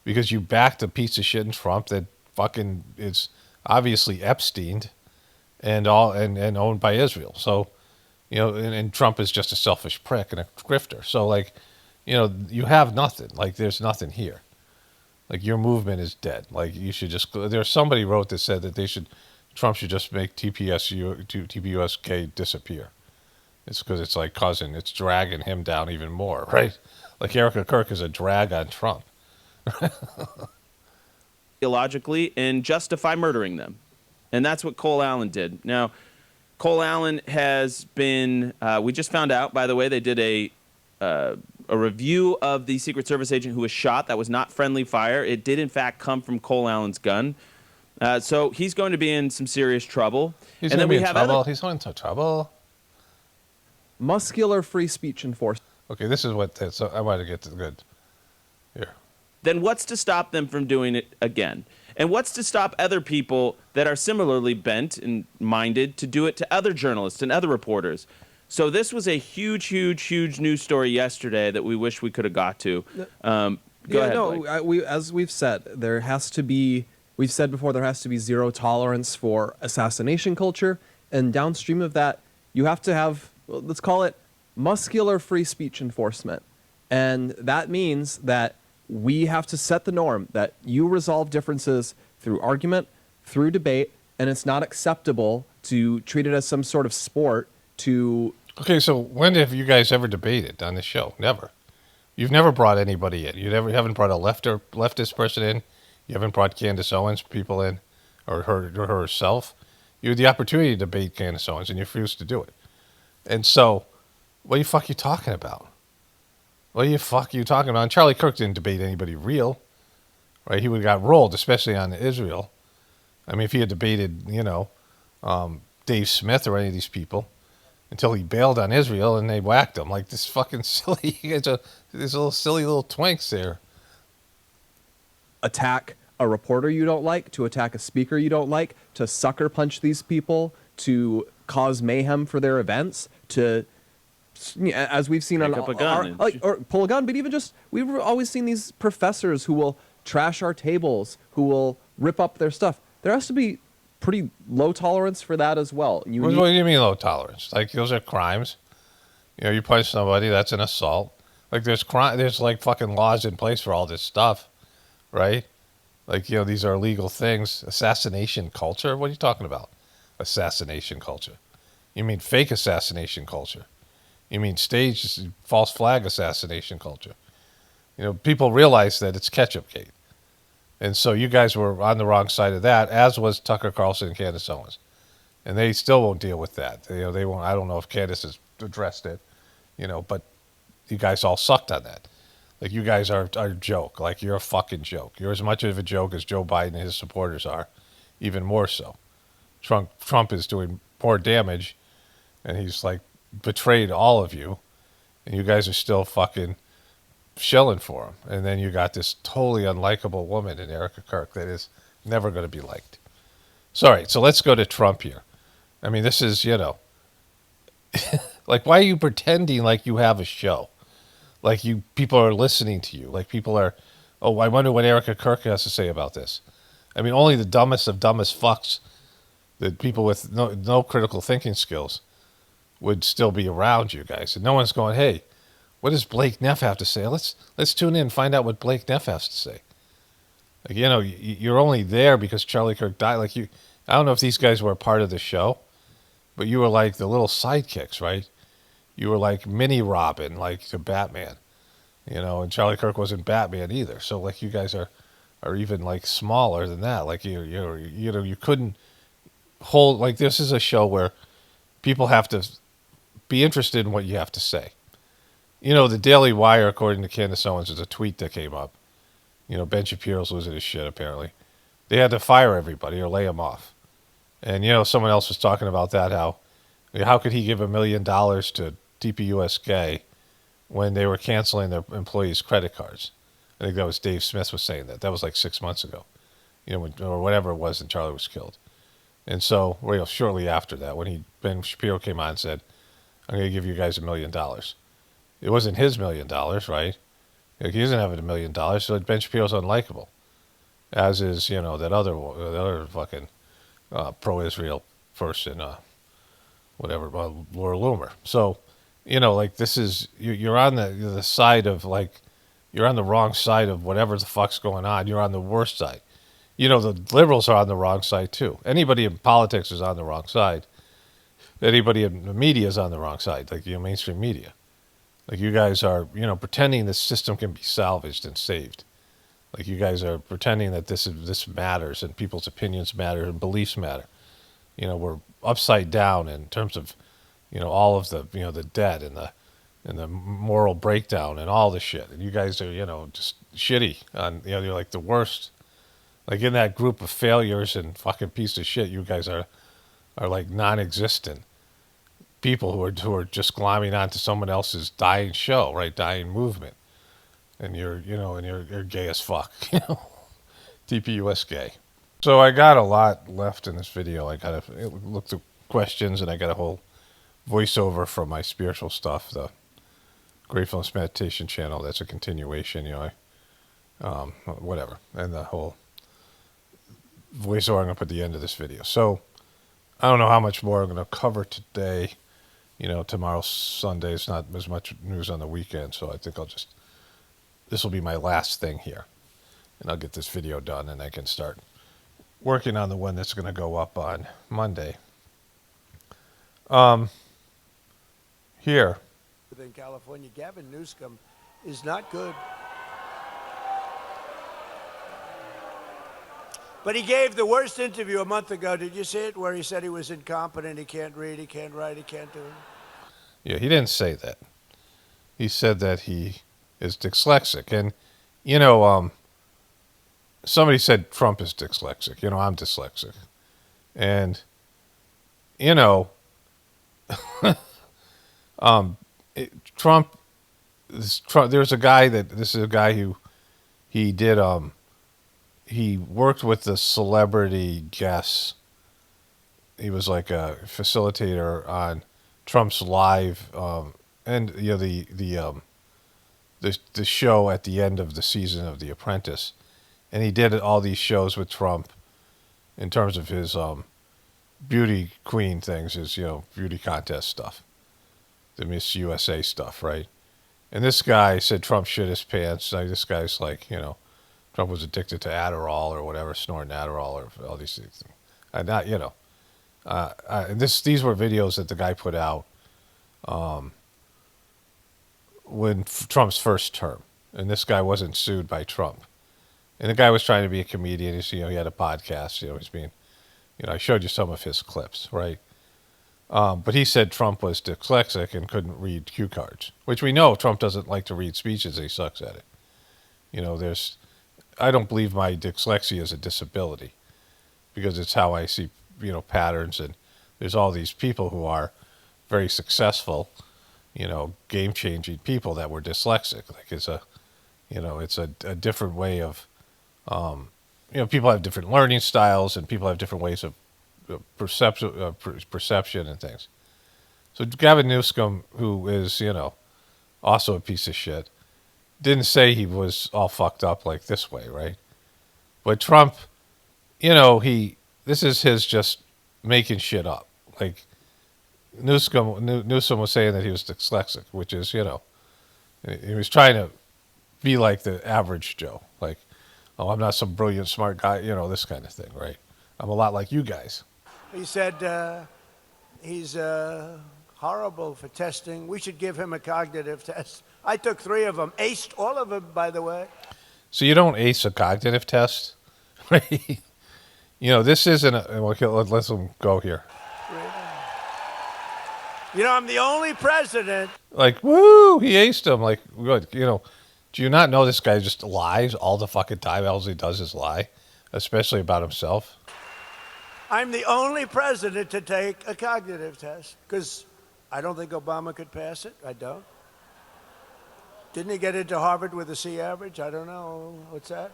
because you backed a piece of shit in Trump that fucking is obviously Epsteined and owned by Israel. So, and Trump is just a selfish prick and a grifter. So you have nothing. Like there's nothing here. Like your movement is dead. Like you should just. There's somebody wrote that said that Trump should just make TPUSK disappear. It's because it's like it's dragging him down even more, right? Like Erica Kirk is a drag on Trump. Illogically and justify murdering them. And that's what Cole Allen did. Now, Cole Allen has been, we just found out, by the way, they did a review of the Secret Service agent who was shot. That was not friendly fire. It did, in fact, come from Cole Allen's gun. So he's going to be in some serious trouble. He's going to be in trouble. He's going into trouble. Muscular free speech enforcement. Okay, this is what, so I want to get to good. Here. Then what's to stop them from doing it again? And what's to stop other people that are similarly bent and minded to do it to other journalists and other reporters? So this was a huge, huge, huge news story yesterday that we wish we could have got to. Go ahead. No, as we've said, there has to be. We've said before there has to be zero tolerance for assassination culture, and downstream of that, you have to have, let's call it, muscular free speech enforcement, and that means that we have to set the norm that you resolve differences through argument, through debate, and it's not acceptable to treat it as some sort of sport to... Okay, so when have you guys ever debated on this show? Never. You've never brought anybody in. You haven't brought a leftist person in. You haven't brought Candace Owens people in, or herself. You had the opportunity to debate Candace Owens, and you refused to do it. And so, what the fuck are you talking about? What the fuck are you talking about? And Charlie Kirk didn't debate anybody real, right? He would have got rolled, especially on Israel. I mean, if he had debated, Dave Smith or any of these people, until he bailed on Israel and they whacked him like this fucking silly. These little silly little twinks there. Attack a reporter you don't like, to attack a speaker you don't like, to sucker punch these people, to cause mayhem for their events, to, as we've seen on up a gun or pull a gun, but even just, we've always seen these professors who will trash our tables, who will rip up their stuff. There has to be pretty low tolerance for that as well. What do you mean low tolerance? Like those are crimes. You punch somebody, that's an assault. Like there's like fucking laws in place for all this stuff, right? Like these are illegal things. Assassination culture. What are you talking about? Assassination culture. You mean fake assassination culture? You mean staged false flag assassination culture? People realize that it's Ketchupgate. And so you guys were on the wrong side of that, as was Tucker Carlson and Candace Owens. And they still won't deal with that. They won't. I don't know if Candace has addressed it, but you guys all sucked on that. Like you guys are a joke. Like you're a fucking joke. You're as much of a joke as Joe Biden and his supporters are, even more so. Trump is doing more damage, and he's like betrayed all of you, and you guys are still fucking shilling for him. And then you got this totally unlikable woman in Erica Kirk that is never going to be liked. Sorry, so let's go to Trump here. I mean, this is, like, why are you pretending like you have a show? Like people are listening to you. Like people are, oh, I wonder what Erica Kirk has to say about this. I mean, only the dumbest of dumbest fucks, the people with no critical thinking skills, would still be around you guys. And no one's going, hey, what does Blake Neff have to say? Let's tune in and find out what Blake Neff has to say. Like, you're only there because Charlie Kirk died. Like I don't know if these guys were a part of the show, but you were like the little sidekicks, right? You were like mini Robin, like to Batman, and Charlie Kirk wasn't Batman either. So like you guys are even like smaller than that. Like you couldn't hold, like this is a show where people have to be interested in what you have to say. You know, the Daily Wire, according to Candace Owens, is a tweet that came up. You know, Ben Shapiro's losing his shit, apparently. They had to fire everybody or lay them off. And, you know, someone else was talking about that, how could he give $1 million to TPUSK when they were canceling their employees' credit cards? I think that was Dave Smith was saying that. That was like 6 months ago, you know, or whatever it was, and Charlie was killed. And so, well, shortly after that, when Ben Shapiro came on and said, I'm going to give you guys $1 million. It wasn't his $1 million, right? Like, he doesn't have $1 million, so Ben Shapiro's unlikable. As is, you know, that other fucking pro-Israel person, whatever, Laura Loomer. So, you know, like, this is, you're on the side of, like, you're on the wrong side of whatever the fuck's going on. You're on the worst side. You know, the liberals are on the wrong side, too. Anybody in politics is on the wrong side. Anybody in the media is on the wrong side, like, you know, mainstream media. Like, you guys are, you know, pretending this system can be salvaged and saved. Like, you guys are pretending that this matters and people's opinions matter and beliefs matter. You know, we're upside down in terms of, you know, all of the, you know, the debt and the moral breakdown and all the shit. And you guys are, you know, just shitty on, you know, you're like the worst. Like, in that group of failures and fucking piece of shit, you guys are like non-existent people who are just glomming onto someone else's dying show, right? Dying movement. And you're gay as fuck, you know? TPUS gay. So I got a lot left in this video. I got to look through questions, and I got a whole voiceover from my spiritual stuff, the Gratefulness Meditation channel. That's a continuation, you know, whatever. And the whole voiceover I'm going to put at the end of this video. So I don't know how much more I'm going to cover today. You know, tomorrow's Sunday. It's not as much news on the weekend, so I think this will be my last thing here. And I'll get this video done, and I can start working on the one that's going to go up on Monday. Here. In California, Gavin Newsom is not good. But he gave the worst interview a month ago. Did you see it? Where he said he was incompetent, he can't read, he can't write, he can't do it. Yeah, he didn't say that. He said that he is dyslexic. And, you know, somebody said Trump is dyslexic. You know, I'm dyslexic. And, you know, Trump, there's a guy this is a guy who he did, he worked with the celebrity guests. He was like a facilitator on Trump's live, and, you know, the show at the end of the season of The Apprentice. And he did all these shows with Trump in terms of his beauty queen things, his, you know, beauty contest stuff, the Miss USA stuff, right? And this guy said Trump shit his pants. Like, this guy's like, you know, Trump was addicted to Adderall or whatever, snorting Adderall or all these things. And not, you know, and these were videos that the guy put out when Trump's first term. And this guy wasn't sued by Trump. And the guy was trying to be a comedian. He's, you know, he had a podcast. You know, he's being, you know, I showed you some of his clips, right? But he said Trump was dyslexic and couldn't read cue cards, which we know Trump doesn't like to read speeches. He sucks at it. You know, I don't believe my dyslexia is a disability because it's how I see, you know, patterns. And there's all these people who are very successful, you know, game-changing people that were dyslexic. Like, it's a, you know, it's a different way of, you know, people have different learning styles and people have different ways of perception and things. So Gavin Newsom, who is, you know, also a piece of shit, didn't say he was all fucked up like this way, right? But Trump, you know, this is his just making shit up. Like, Newsom was saying that he was dyslexic, which is, you know, he was trying to be like the average Joe. Like, oh, I'm not some brilliant, smart guy, you know, this kind of thing, right? I'm a lot like you guys. He said he's horrible for testing. We should give him a cognitive test. I took 3 of them, aced all of them, by the way. So you don't ace a cognitive test, right? You know, this isn't let's him go here. You know, I'm the only president. Like, woo, he aced him. Like, good. Do you not know this guy just lies all the fucking time? All he does is lie, especially about himself. I'm the only president to take a cognitive test because I don't think Obama could pass it. I don't. Didn't he get into Harvard with a C average? I don't know. What's that?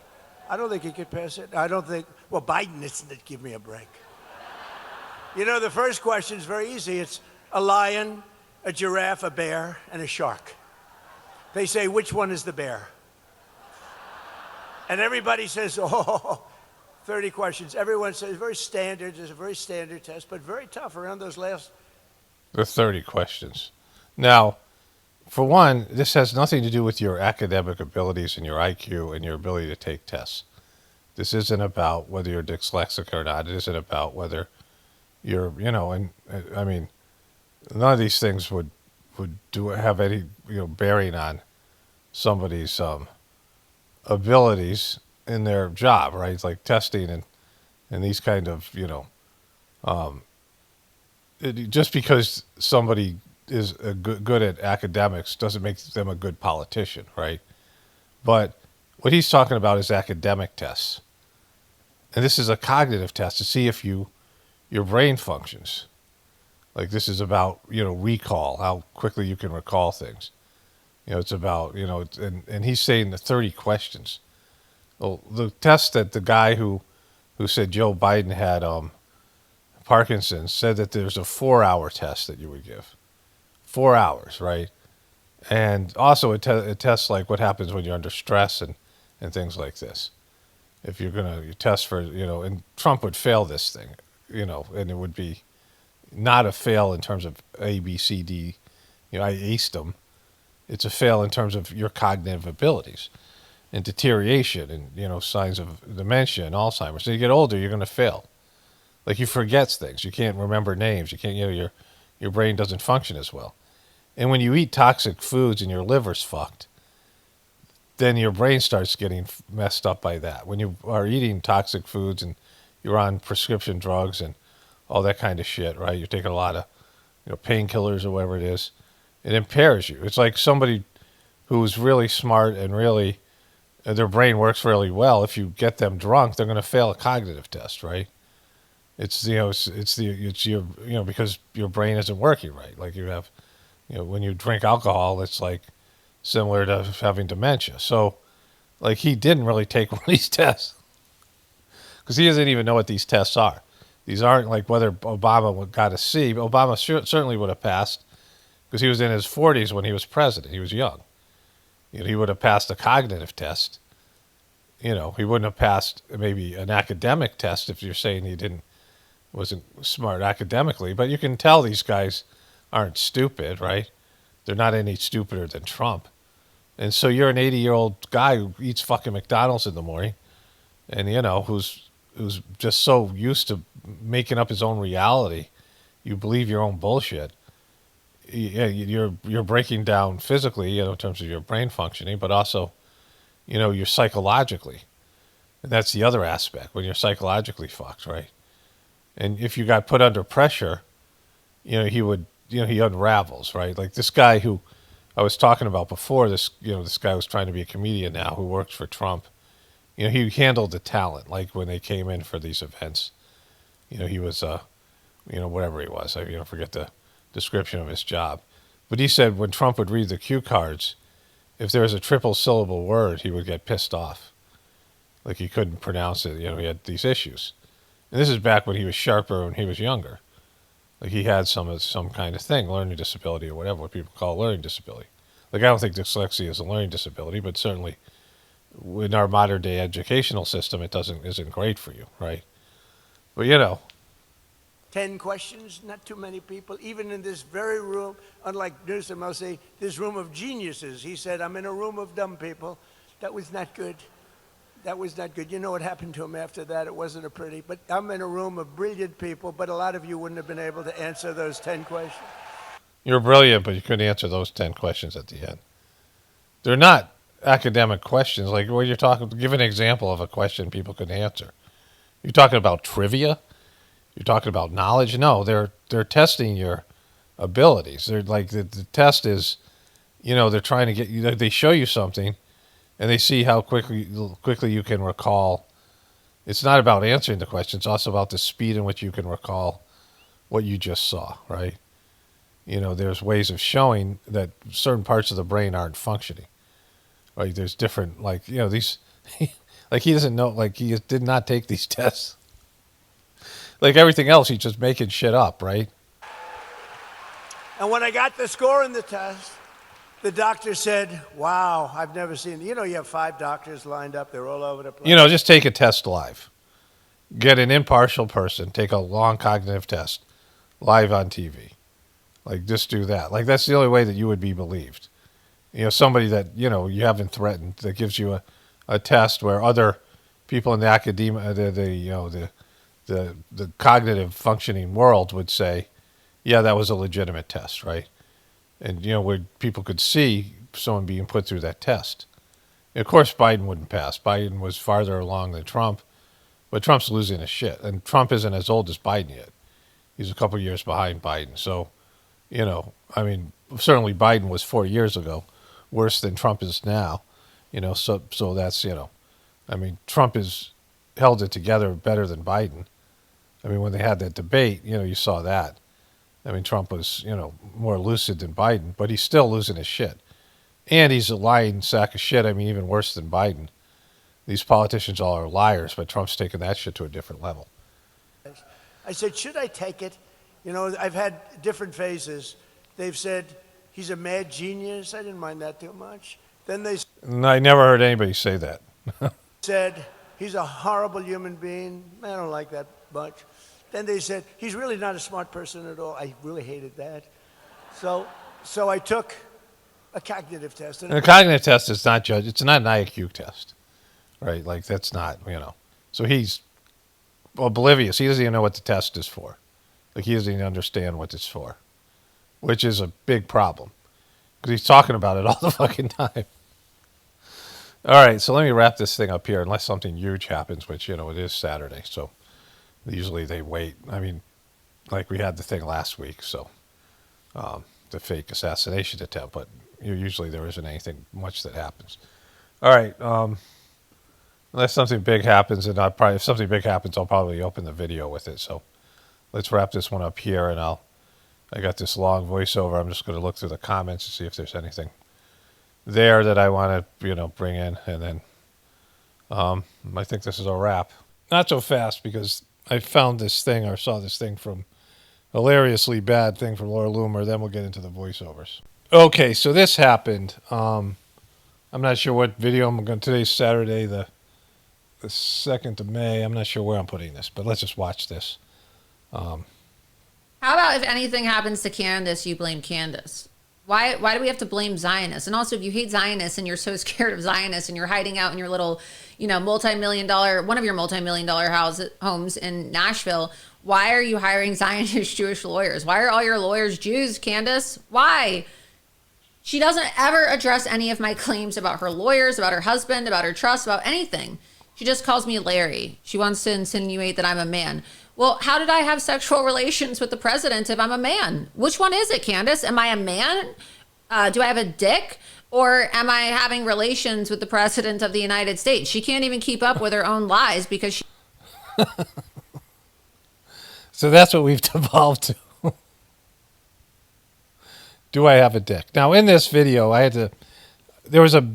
I don't think he could pass it. I don't think. Well, Biden isn't. Give me a break. You know, the first question is very easy. It's a lion, a giraffe, a bear, and a shark. They say, which one is the bear? And everybody says, oh, 30 questions. Everyone says, very standard. It's a very standard test, but very tough around those last. The 30 questions. Now, for one, this has nothing to do with your academic abilities and your IQ and your ability to take tests. This isn't about whether you're dyslexic or not. It isn't about whether you're, and I mean, none of these things would have any bearing on somebody's abilities in their job, right? It's like testing and these kind of just because somebody is good at academics doesn't make them a good politician, right? But what he's talking about is academic tests, and this is a cognitive test to see if your brain functions. Like, this is about, recall, how quickly you can recall things. It's about, and he's saying the 30 questions. Well, the test that the guy who said Joe Biden had Parkinson's said that there's a 4-hour test that you would give. 4 hours, right? And also it tests like what happens when you're under stress and things like this. If you're going to test for, and Trump would fail this thing, and it would be not a fail in terms of A, B, C, D. I aced him. It's a fail in terms of your cognitive abilities and deterioration and, signs of dementia and Alzheimer's. So you get older, you're going to fail. Like, you forget things. You can't remember names. You can't, your brain doesn't function as well. And when you eat toxic foods and your liver's fucked, then your brain starts getting messed up by that. When you are eating toxic foods and you're on prescription drugs and all that kind of shit, right? You're taking a lot of, painkillers or whatever it is. It impairs you. It's like somebody who's really smart and really, their brain works really well. If you get them drunk, they're going to fail a cognitive test, right? It's your, because your brain isn't working right. Like, you have, when you drink alcohol, it's like similar to having dementia. So, like, he didn't really take one of these tests because he doesn't even know what these tests are. These aren't like whether Obama got a C. Obama certainly would have passed because he was in his 40s when he was president. He was young. He would have passed a cognitive test. He wouldn't have passed maybe an academic test if you're saying he wasn't smart academically. But you can tell these guys aren't stupid, right? They're not any stupider than Trump. And so you're an 80-year-old guy who eats fucking McDonald's in the morning and, who's just so used to making up his own reality. You believe your own bullshit. Yeah, you're breaking down physically, in terms of your brain functioning, but also, you're psychologically. And that's the other aspect, when you're psychologically fucked, right? And if you got put under pressure, he unravels, right? Like this guy who I was talking about before, this guy was trying to be a comedian now who works for Trump. He handled the talent, like when they came in for these events. He was, whatever he was. I forget the description of his job. But he said when Trump would read the cue cards, if there was a triple syllable word, he would get pissed off. Like he couldn't pronounce it. He had these issues. And this is back when he was sharper when he was younger. Like he had some kind of thing, learning disability or whatever, what people call learning disability. Like I don't think dyslexia is a learning disability, but certainly in our modern day educational system, it isn't great for you, right? But 10 questions, not too many people, even in this very room, unlike Newsom, I'll say, this room of geniuses. He said, I'm in a room of dumb people. That was not good. That was not good. You know what happened to him after that? It wasn't a pretty, but I'm in a room of brilliant people, but a lot of you wouldn't have been able to answer those 10 questions. You're brilliant, but you couldn't answer those 10 questions at the end. They're not academic questions. Like what you're talking, give an example of a question people could answer. You're talking about trivia? You're talking about knowledge? No, they're testing your abilities. They're like the test is, they're trying to get you. They show you something, and they see how quickly you can recall. It's not about answering the question. It's also about the speed in which you can recall what you just saw, right? There's ways of showing that certain parts of the brain aren't functioning. Right? There's different, these, like he doesn't know, like he did not take these tests. Like everything else, he's just making shit up, right? And when I got the score in the test, the doctor said, wow, I've never seen, you have 5 doctors lined up. They're all over the place. Just take a test live. Get an impartial person, take a long cognitive test live on TV. Like, just do that. Like, that's the only way that you would be believed. Somebody that, you haven't threatened, that gives you a test where other people in the academia, the cognitive functioning world would say, yeah, that was a legitimate test, right? And, where people could see someone being put through that test. And of course, Biden wouldn't pass. Biden was farther along than Trump, but Trump's losing his shit. And Trump isn't as old as Biden yet. He's a couple years behind Biden. So, certainly Biden was 4 years ago, worse than Trump is now. So that's, Trump has held it together better than Biden. When they had that debate, you saw that. Trump was, more lucid than Biden, but he's still losing his shit. And he's a lying sack of shit. Even worse than Biden. These politicians all are liars, but Trump's taken that shit to a different level. I said, should I take it? I've had different phases. They've said, he's a mad genius. I didn't mind that too much. Then they I never heard anybody say that. said, he's a horrible human being. I don't like that much. Then they said, he's really not a smart person at all. I really hated that. So I took a cognitive test. And a cognitive test is not judged. It's not an IQ test, right? Like, that's not, So he's oblivious. He doesn't even know what the test is for. Like, he doesn't even understand what it's for, which is a big problem because he's talking about it all the fucking time. All right, so let me wrap this thing up here, unless something huge happens, which, it is Saturday, so usually they wait. Like we had the thing last week, so the fake assassination attempt, but usually there isn't anything much that happens. All right, unless something big happens, and if something big happens, I'll probably open the video with it. So let's wrap this one up here, and I got this long voiceover. I'm just going to look through the comments and see if there's anything there that I want to, bring in, and then I think this is a wrap. Not so fast, because I found this thing, or saw this thing from hilariously bad thing from Laura Loomer. Then we'll get into the voiceovers. Okay, so this happened. I'm not sure what video I'm going to. Today's Saturday, the 2nd of May. I'm not sure where I'm putting this, but let's just watch this. How about if anything happens to Candace, you blame Candace? Why do we have to blame Zionists? And also, if you hate Zionists and you're so scared of Zionists and you're hiding out in your little, multi-million-dollar, one of your multi-million-dollar homes in Nashville, why are you hiring Zionist Jewish lawyers? Why are all your lawyers Jews, Candace? Why? She doesn't ever address any of my claims about her lawyers, about her husband, about her trust, about anything. She just calls me Larry. She wants to insinuate that I'm a man. Well, how did I have sexual relations with the president if I'm a man? Which one is it, Candace? Am I a man? Do I have a dick? Or am I having relations with the president of the United States? She can't even keep up with her own lies because she... So that's what we've devolved to. Do I have a dick? Now, in this video, there was a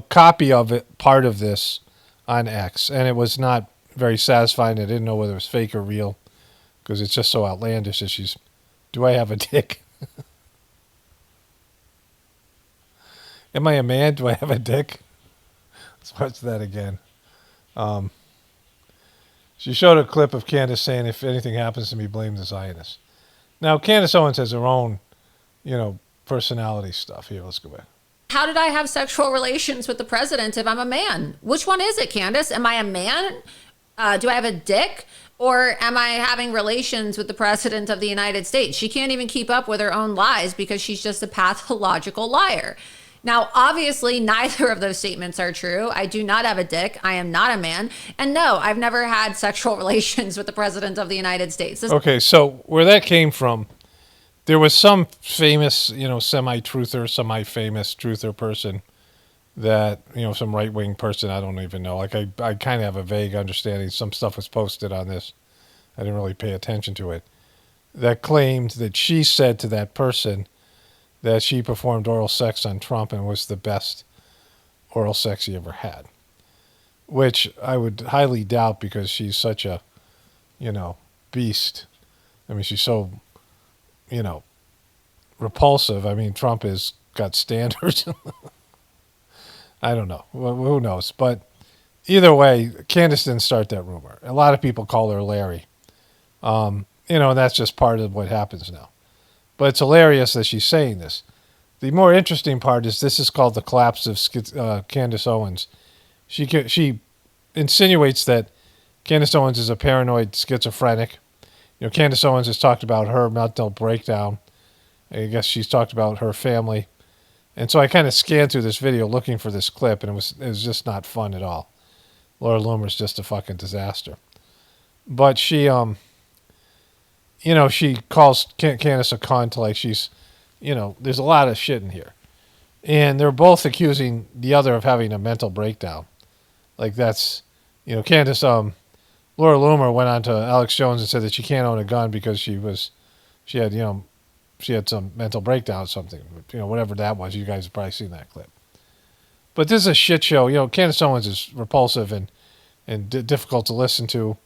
copy of it, part of this, on X, and it was not very satisfying. I didn't know whether it was fake or real because it's just so outlandish that do I have a dick? Am I a man? Do I have a dick? Let's watch that again. She showed a clip of Candace saying, if anything happens to me, blame the Zionists. Now, Candace Owens has her own, personality stuff. Here, let's go back. How did I have sexual relations with the president if I'm a man? Which one is it, Candace? Am I a man? Do I have a dick? Or am I having relations with the president of the United States? She can't even keep up with her own lies because she's just a pathological liar. Now, obviously, neither of those statements are true. I do not have a dick. I am not a man. And no, I've never had sexual relations with the president of the United States. Okay, so where that came from, there was some famous, semi-truther, semi-famous truther person that, some right-wing person, I don't even know. Like, I kind of have a vague understanding. Some stuff was posted on this. I didn't really pay attention to it. That claimed that she said to that person that she performed oral sex on Trump and was the best oral sex he ever had. Which I would highly doubt because she's such a, beast. I mean, she's so, repulsive. I mean, Trump has got standards. I don't know. Who knows? But either way, Candace didn't start that rumor. A lot of people call her Larry. And that's just part of what happens now. But it's hilarious that she's saying this. The more interesting part is this is called the collapse of Candace Owens. She insinuates that Candace Owens is a paranoid schizophrenic. Candace Owens has talked about her mental breakdown. I guess she's talked about her family. And so I kind of scanned through this video looking for this clip, and it was just not fun at all. Laura Loomer's just a fucking disaster. But she, she calls Candace a cunt, like she's, there's a lot of shit in here. And they're both accusing the other of having a mental breakdown. Like that's, Candace, Laura Loomer went on to Alex Jones and said that she can't own a gun because she had some mental breakdown or something. Whatever that was. You guys have probably seen that clip. But this is a shit show. Candace Owens is repulsive and difficult to listen to.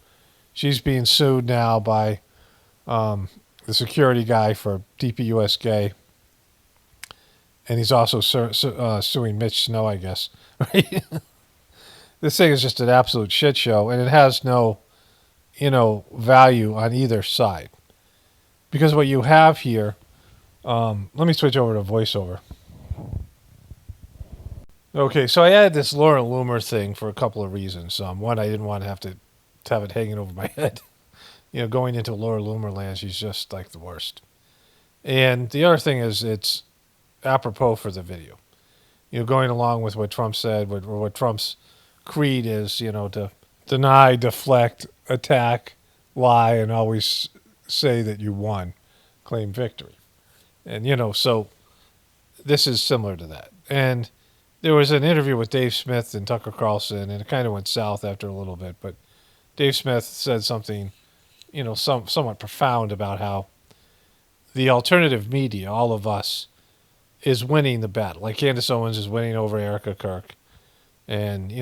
She's being sued now by the security guy for DPUS gay. And he's also suing Mitch Snow, I guess. Right? This thing is just an absolute shit show, and it has no, value on either side. Because what you have here, let me switch over to voiceover. Okay, so I added this Laura Loomer thing for a couple of reasons. One, I didn't want to have it hanging over my head. Going into Laura Loomer land, she's just like the worst. And the other thing is it's apropos for the video. Going along with what Trump said, what Trump's creed is, to deny, deflect, attack, lie, and always say that you won, claim victory. And, so this is similar to that. And there was an interview with Dave Smith and Tucker Carlson, and it kind of went south after a little bit. But Dave Smith said something, somewhat profound about how the alternative media, all of us, is winning the battle. Like Candace Owens is winning over Erica Kirk. And,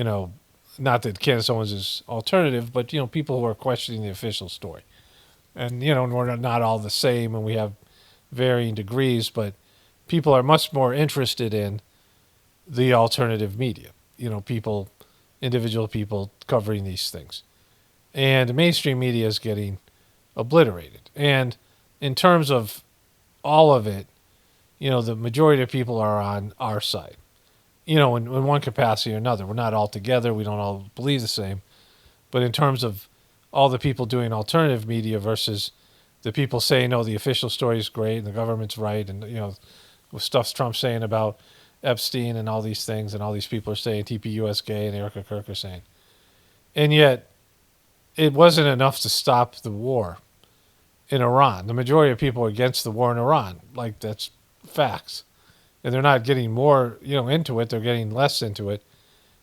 not that Candace Owens is alternative, but, people who are questioning the official story. And, we're not all the same and we have varying degrees, but people are much more interested in the alternative media. Individual people covering these things. And the mainstream media is getting obliterated. And in terms of all of it, the majority of people are on our side. In one capacity or another. We're not all together. We don't all believe the same. But in terms of all the people doing alternative media versus the people saying, no, the official story is great and the government's right. And, with stuff Trump's saying about Epstein and all these things. And all these people are saying TPUS gay and Erica Kirk are saying. And yet it wasn't enough to stop the war in Iran. The majority of people are against the war in Iran. Like that's facts. And they're not getting more, into it. They're getting less into it.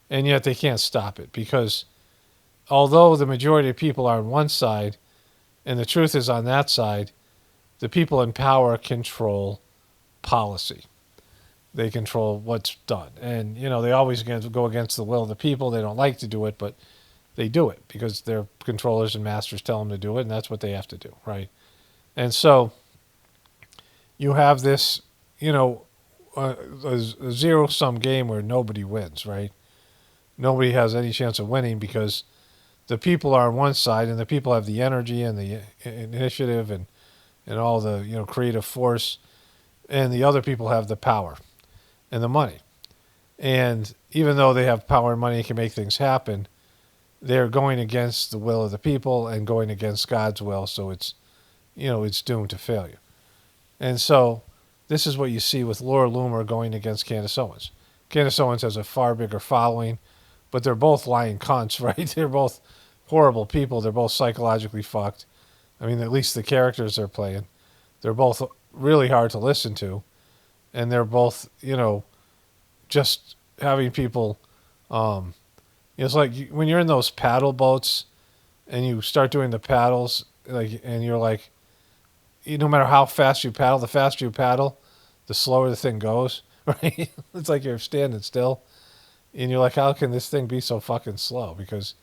And yet they can't stop it because although the majority of people are on one side and the truth is on that side, the people in power control policy. They control what's done. And, they always go against the will of the people. They don't like to do it, but they do it because their controllers and masters tell them to do it, and that's what they have to do, right? And so you have this, a zero-sum game where nobody wins, right? Nobody has any chance of winning because the people are on one side and the people have the energy and the initiative and all the creative force, and the other people have the power and the money. And even though they have power and money and can make things happen, they're going against the will of the people and going against God's will, so it's doomed to failure. And so this is what you see with Laura Loomer going against Candace Owens. Candace Owens has a far bigger following, but they're both lying cunts, right? They're both horrible people. They're both psychologically fucked. I mean, at least the characters they're playing. They're both really hard to listen to, and they're both, just having people. It's like when you're in those paddle boats, and you start doing the paddles, and you're like, no matter how fast you paddle, the faster you paddle, the slower the thing goes, right? It's like you're standing still, and you're like, how can this thing be so fucking slow? Because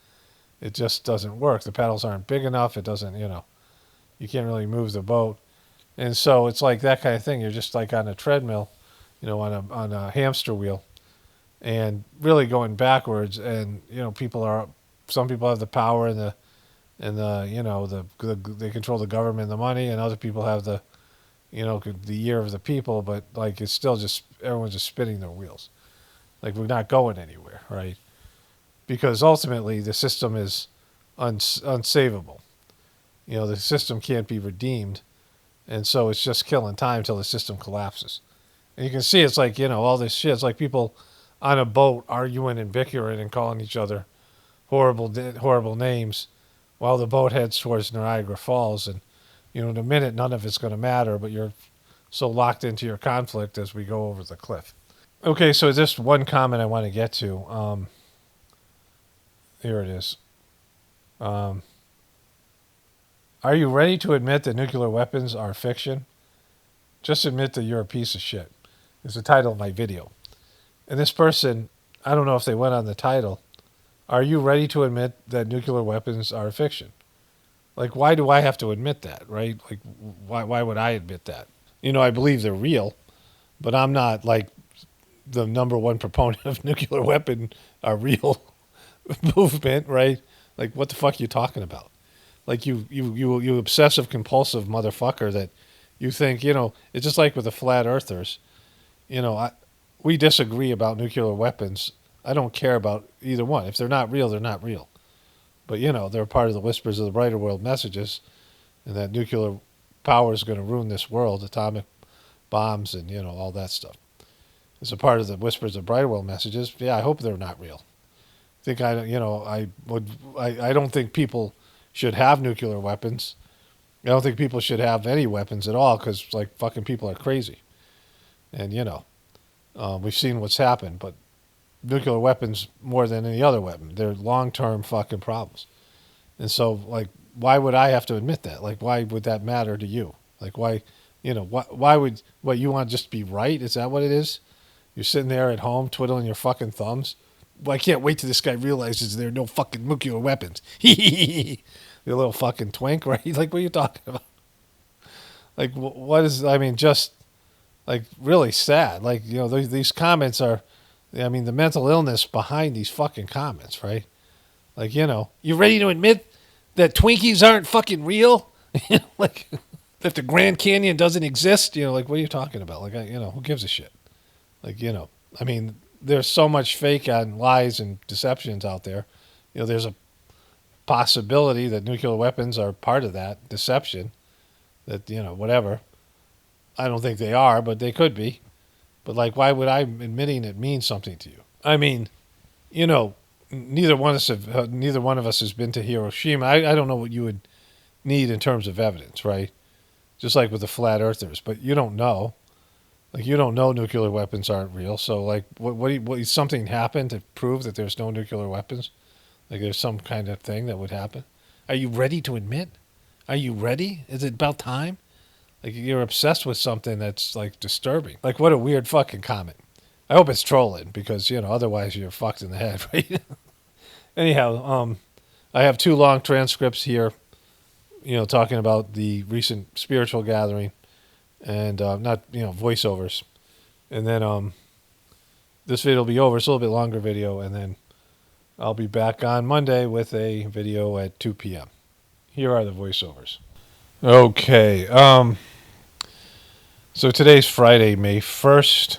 it just doesn't work. The paddles aren't big enough. It doesn't, you can't really move the boat. And so it's like that kind of thing. You're just like on a treadmill, on a hamster wheel, and really going backwards. And some people have the power and they control the government and the money, and other people have the ear of the people. But like it's still just everyone's just spinning their wheels. Like we're not going anywhere, right? Because ultimately the system is unsavable. The system can't be redeemed. And so it's just killing time till the system collapses. And you can see it's like, all this shit. It's like people on a boat arguing and bickering and calling each other horrible names while the boat heads towards Niagara Falls. And, in a minute, none of it's going to matter, but you're so locked into your conflict as we go over the cliff. Okay, so just one comment I want to get to. Here it is. Are you ready to admit that nuclear weapons are fiction? Just admit that you're a piece of shit. Is the title of my video. And this person, I don't know if they went on the title. Are you ready to admit that nuclear weapons are fiction? Like, why do I have to admit that, right? Like, why would I admit that? I believe they're real, but I'm not like the number one proponent of nuclear weapon are real movement, right? Like, what the fuck are you talking about? Like you obsessive compulsive motherfucker that you think, it's just like with the flat earthers. We disagree about nuclear weapons. I don't care about either one. If they're not real, they're not real. But, they're part of the whispers of the brighter world messages, and that nuclear power is going to ruin this world, atomic bombs and, all that stuff. It's a part of the whispers of brighter world messages. Yeah, I hope they're not real. I don't think people should have nuclear weapons. I don't think people should have any weapons at all because, like, fucking people are crazy. And, we've seen what's happened. But nuclear weapons, more than any other weapon, they're long-term fucking problems. And so, like, why would I have to admit that? Like, why would that matter to you? Like, why, why would, you want to just be right? Is that what it is? You're sitting there at home twiddling your fucking thumbs. Well, I can't wait till this guy realizes there are no fucking nuclear weapons. You little fucking twink, right? Like, what are you talking about? Like, what is, just, like, really sad. Like, these comments are, the mental illness behind these fucking comments, right? Like, you ready to admit that Twinkies aren't fucking real? Like, if the Grand Canyon doesn't exist, like, what are you talking about? Like, who gives a shit? Like, there's so much fake and lies and deceptions out there. There's a possibility that nuclear weapons are part of that deception. That, whatever. I don't think they are, but they could be. But, like, why would I admitting it mean something to you? Neither one of us has been to Hiroshima. I don't know what you would need in terms of evidence, right? Just like with the flat earthers, but you don't know. Like, you don't know nuclear weapons aren't real. So, like, what something happened to prove that there's no nuclear weapons? Like, there's some kind of thing that would happen. Are you ready to admit? Are you ready? Is it about time? Like, you're obsessed with something that's, like, disturbing. Like, what a weird fucking comment. I hope it's trolling because, otherwise you're fucked in the head, right? Anyhow, I have 2 long transcripts here, talking about the recent spiritual gathering and not, voiceovers. And then this video will be over. It's a little bit longer video, and then I'll be back on Monday with a video at 2 p.m. Here are the voiceovers. Okay. So today's Friday, May 1st.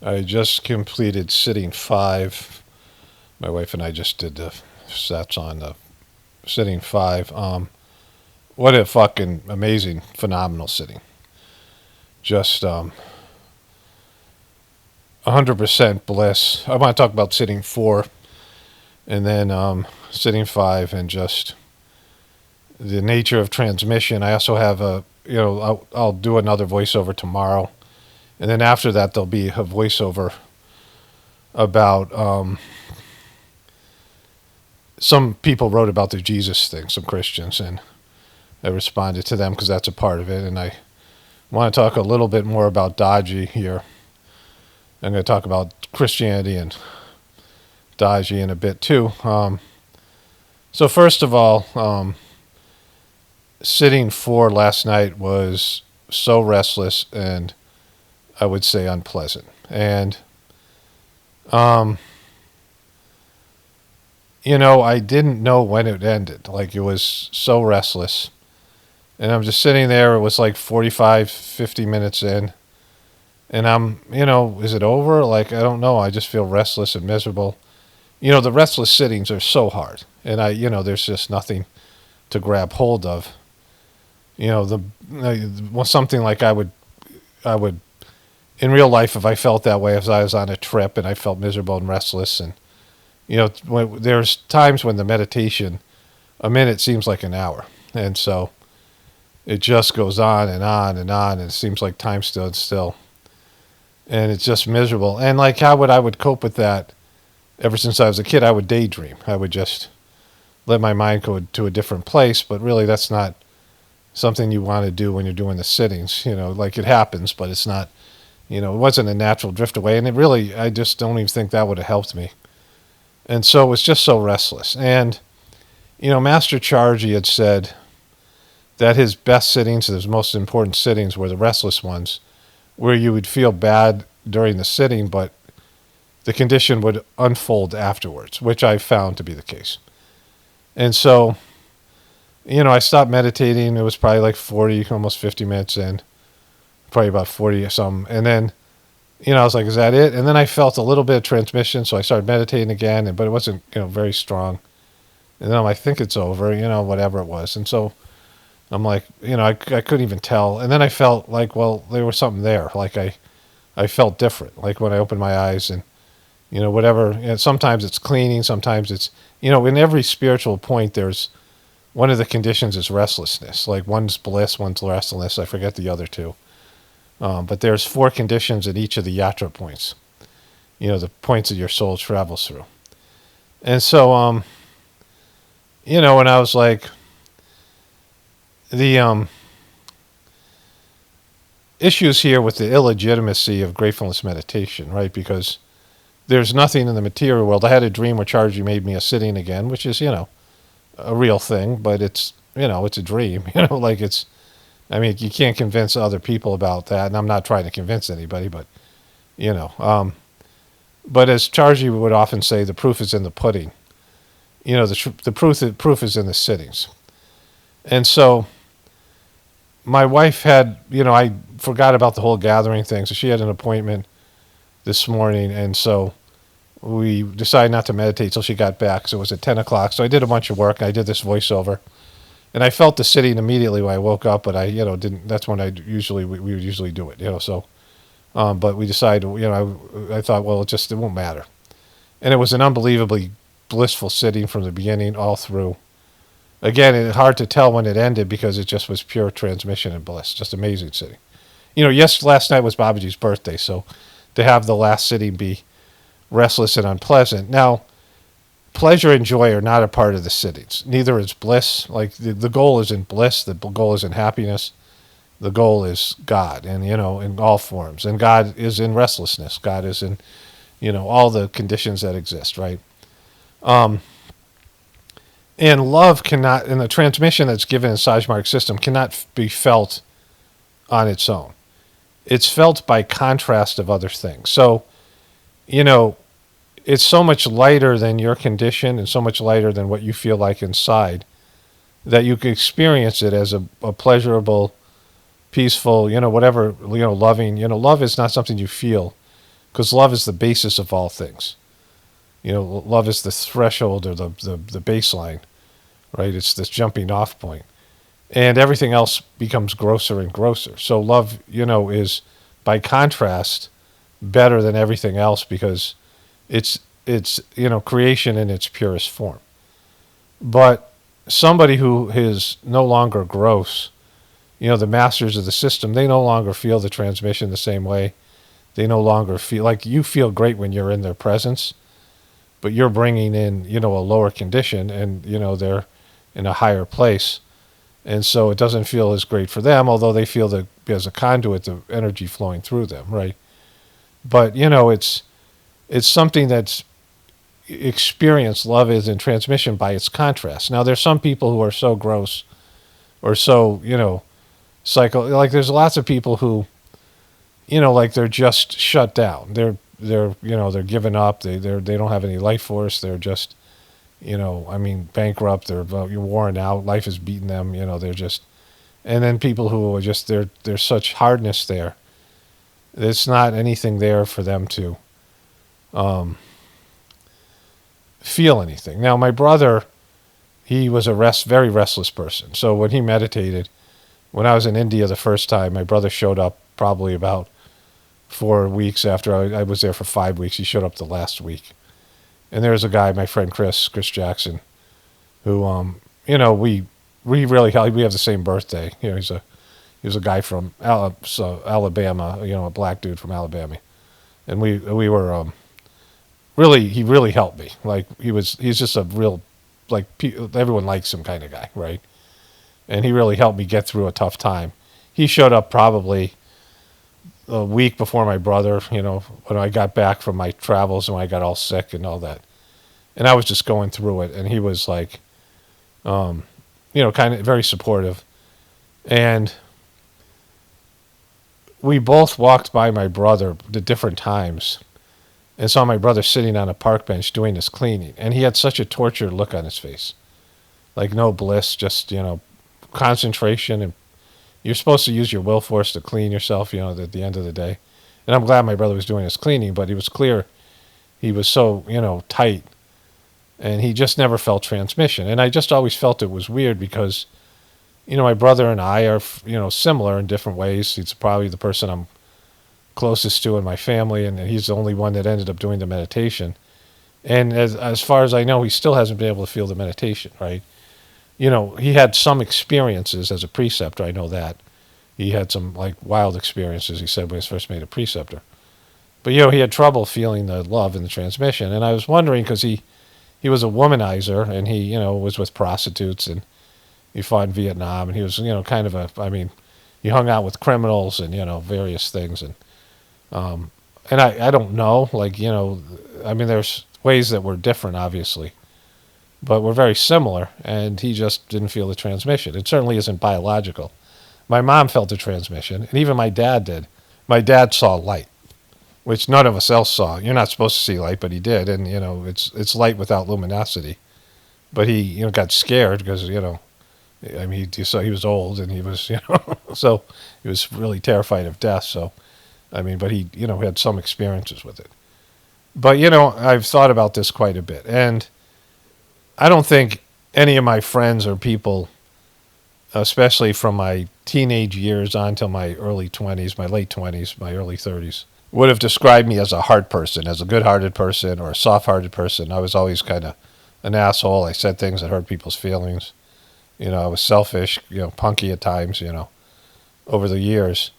I just completed sitting 5. My wife and I just did the sets on the sitting 5. What a fucking amazing, phenomenal sitting. Just 100% bliss. I want to talk about sitting 4 and then sitting 5 and just the nature of transmission. I also have I'll do another voiceover tomorrow, and then after that there'll be a voiceover about some people wrote about the Jesus thing, some Christians, and I responded to them because that's a part of it. And I want to talk a little bit more about Dodgy here. I'm going to talk about Christianity and Dodgy in a bit too. So first of all, sitting for last night was so restless and I would say unpleasant. And I didn't know when it ended. Like, it was so restless. And I'm just sitting there. It was like 45, 50 minutes in. And I'm, is it over? Like, I don't know. I just feel restless and miserable. The restless sittings are so hard. And there's just nothing to grab hold of. Something like I would, in real life, if I felt that way, if I was on a trip and I felt miserable and restless, and there's times when the meditation, a minute seems like an hour, and so it just goes on and on and on, and it seems like time stood still, and it's just miserable. And like how I would cope with that, ever since I was a kid, I would daydream. I would just let my mind go to a different place, but really that's not something you want to do when you're doing the sittings. Like, it happens, but it's not. It wasn't a natural drift away, and I just don't even think that would have helped me. And so it was just so restless. And, Master Charji had said that his best sittings, his most important sittings, were the restless ones, where you would feel bad during the sitting, but the condition would unfold afterwards, which I found to be the case. And so, I stopped meditating. It was probably like 40, almost 50 minutes in, probably about 40 or something. And then, I was like, is that it? And then I felt a little bit of transmission, so I started meditating again, but it wasn't, very strong. And then I'm like, I think it's over, whatever it was. And so I'm like, I couldn't even tell. And then I felt like, well, there was something there. Like, I felt different. Like, when I opened my eyes and, whatever. Sometimes it's cleaning, sometimes it's, in every spiritual point, there's one of the conditions is restlessness. Like, one's bliss, one's restlessness. I forget the other two. But there's 4 conditions at each of the yatra points, the points that your soul travels through. And so, and I was like, the issues here with the illegitimacy of gratefulness meditation, right? Because there's nothing in the material world. I had a dream where Charji made me a sitting again, which is, a real thing, but it's, it's a dream, like it's, you can't convince other people about that, and I'm not trying to convince anybody, but, but as Charji would often say, the proof is in the pudding. The proof is in the sittings. And so my wife had, I forgot about the whole gathering thing, so she had an appointment this morning, and so we decided not to meditate till she got back, so it was at 10 o'clock, so I did a bunch of work, I did this voiceover. And I felt the sitting immediately when I woke up, but I, didn't. That's when we would usually do it, So, but we decided, I thought, well, it won't matter. And it was an unbelievably blissful sitting from the beginning all through. Again, it's hard to tell when it ended because it just was pure transmission and bliss, just amazing sitting. Last night was Babaji's birthday, so to have the last sitting be restless and unpleasant. Now, pleasure and joy are not a part of the sittings. Neither is bliss. Like, the goal isn't bliss. The goal isn't happiness. The goal is God, and, in all forms. And God is in restlessness. God is in, all the conditions that exist, right? And love cannot, and the transmission that's given in Sajmark's system cannot be felt on its own. It's felt by contrast of other things. So, it's so much lighter than your condition and so much lighter than what you feel like inside that you can experience it as a pleasurable, peaceful, whatever, loving. Love is not something you feel, because love is the basis of all things. Love is the threshold or the baseline, right? It's this jumping off point. And everything else becomes grosser and grosser. So love, is by contrast better than everything else because it's creation in its purest form. But somebody who is no longer gross, the masters of the system, they no longer feel the transmission the same way. They no longer feel like you feel great when you're in their presence, but you're bringing in, a lower condition, and, they're in a higher place. And so it doesn't feel as great for them, although they feel that as a conduit, the energy flowing through them, right? But, it's something that's experienced. Love is in transmission by its contrast. Now, there's some people who are so gross or so, like there's lots of people who, like they're just shut down. They're giving up. They don't have any life force. They're just, bankrupt. They're worn out. Life has beaten them. They're just, and then people who are just, there's such hardness there. There's not anything there for them to feel anything. Now, my brother, he was a very restless person. So when he meditated, when I was in India the first time, my brother showed up probably about 4 weeks after I was there for 5 weeks. He showed up the last week. And there was a guy, my friend Chris Jackson, who, we really, we have the same birthday. He was a guy from Alabama, a black dude from Alabama. And we were, he really helped me. Like he's just a real, like everyone likes him kind of guy, right? And he really helped me get through a tough time. He showed up probably a week before my brother, when I got back from my travels and when I got all sick and all that. And I was just going through it, and he was like, kind of very supportive. And we both walked by my brother at different times and saw my brother sitting on a park bench doing his cleaning. And he had such a tortured look on his face. Like no bliss, just, concentration. And you're supposed to use your will force to clean yourself, at the end of the day. And I'm glad my brother was doing his cleaning, but it was clear he was so, tight. And he just never felt transmission. And I just always felt it was weird because, my brother and I are, similar in different ways. He's probably the person I'm closest to in my family, and he's the only one that ended up doing the meditation. And as far as I know, he still hasn't been able to feel the meditation, right? He had some experiences as a preceptor. I know that. He had some, like, wild experiences, he said, when he was first made a preceptor. But, he had trouble feeling the love and the transmission. And I was wondering, because he was a womanizer, and he, was with prostitutes, and he fought in Vietnam, and he was, kind of he hung out with criminals and, various things. And I don't know, like, there's ways that we're different, obviously, but we're very similar, and he just didn't feel the transmission. It certainly isn't biological. My mom felt the transmission, and even my dad did. My dad saw light, which none of us else saw. You're not supposed to see light, but he did, and, it's light without luminosity. But he, got scared because, he was old, and he was, so he was really terrified of death, so, but he, had some experiences with it. But, I've thought about this quite a bit, and I don't think any of my friends or people, especially from my teenage years on till my early 20s, my late 20s, my early 30s, would have described me as a hard person, as a good-hearted person or a soft-hearted person. I was always kind of an asshole. I said things that hurt people's feelings. I was selfish, punky at times, over the years.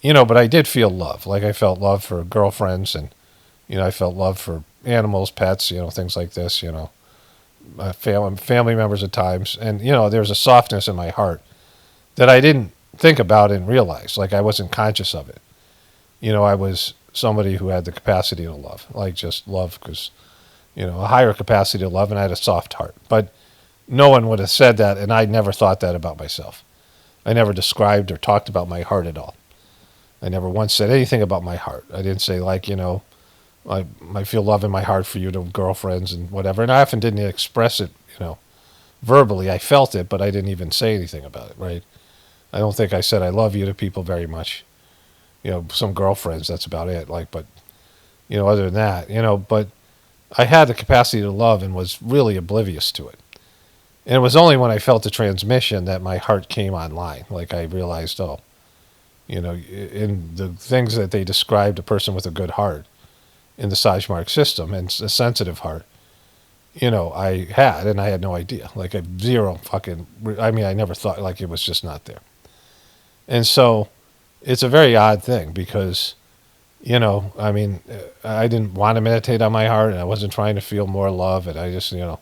But I did feel love. Like I felt love for girlfriends, and, I felt love for animals, pets, things like this, family members at times. And, there was a softness in my heart that I didn't think about and realize. Like I wasn't conscious of it. I was somebody who had the capacity to love, like just love because, a higher capacity to love, and I had a soft heart. But no one would have said that, and I never thought that about myself. I never described or talked about my heart at all. I never once said anything about my heart. I didn't say, like, I feel love in my heart for you to girlfriends and whatever. And I often didn't express it, verbally. I felt it, but I didn't even say anything about it, right? I don't think I said I love you to people very much. Some girlfriends, that's about it. Like, but, other than that, but I had the capacity to love and was really oblivious to it. And it was only when I felt the transmission that my heart came online. Like I realized, in the things that they described a person with a good heart in the Sajmark system and a sensitive heart, I had no idea. Like I zero fucking, I never thought, like it was just not there. And so it's a very odd thing because, I mean, I didn't want to meditate on my heart, and I wasn't trying to feel more love, and I just, I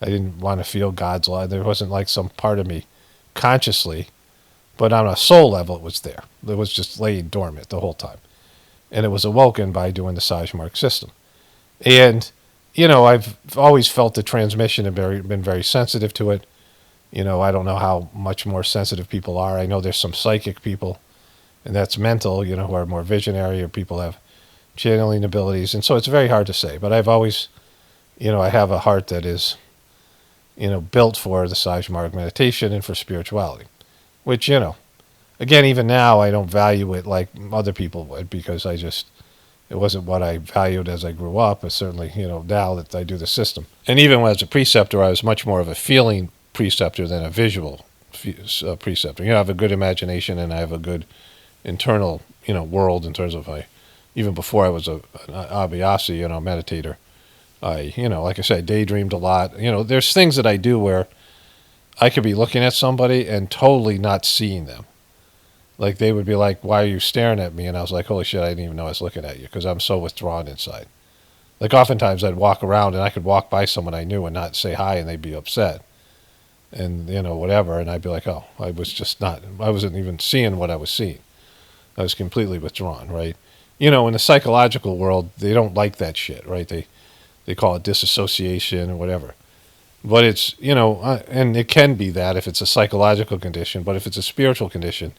didn't want to feel God's love. There wasn't like some part of me consciously, but on a soul level, it was there. It was just laying dormant the whole time. And it was awoken by doing the Sajmark system. And, I've always felt the transmission and been very sensitive to it. I don't know how much more sensitive people are. I know there's some psychic people, and that's mental, who are more visionary, or people have channeling abilities. And so it's very hard to say. But I've always, I have a heart that is, built for the Sajmark meditation and for spirituality, which, again, even now I don't value it like other people would, because it wasn't what I valued as I grew up, but certainly, now that I do the system. And even as a preceptor, I was much more of a feeling preceptor than a visual preceptor. I have a good imagination, and I have a good internal, world in terms of even before I was an abhyasi, meditator. I, like I said, daydreamed a lot. There's things that I do where I could be looking at somebody and totally not seeing them. Like they would be like, "Why are you staring at me?" And I was like, "Holy shit, I didn't even know I was looking at you," because I'm so withdrawn inside. Like oftentimes I'd walk around and I could walk by someone I knew and not say hi, and they'd be upset. And, whatever. And I'd be like, "Oh, I wasn't even seeing what I was seeing. I was completely withdrawn," right? In the psychological world, they don't like that shit, right? They call it disassociation or whatever. But it's, and it can be that if it's a psychological condition, but if it's a spiritual condition,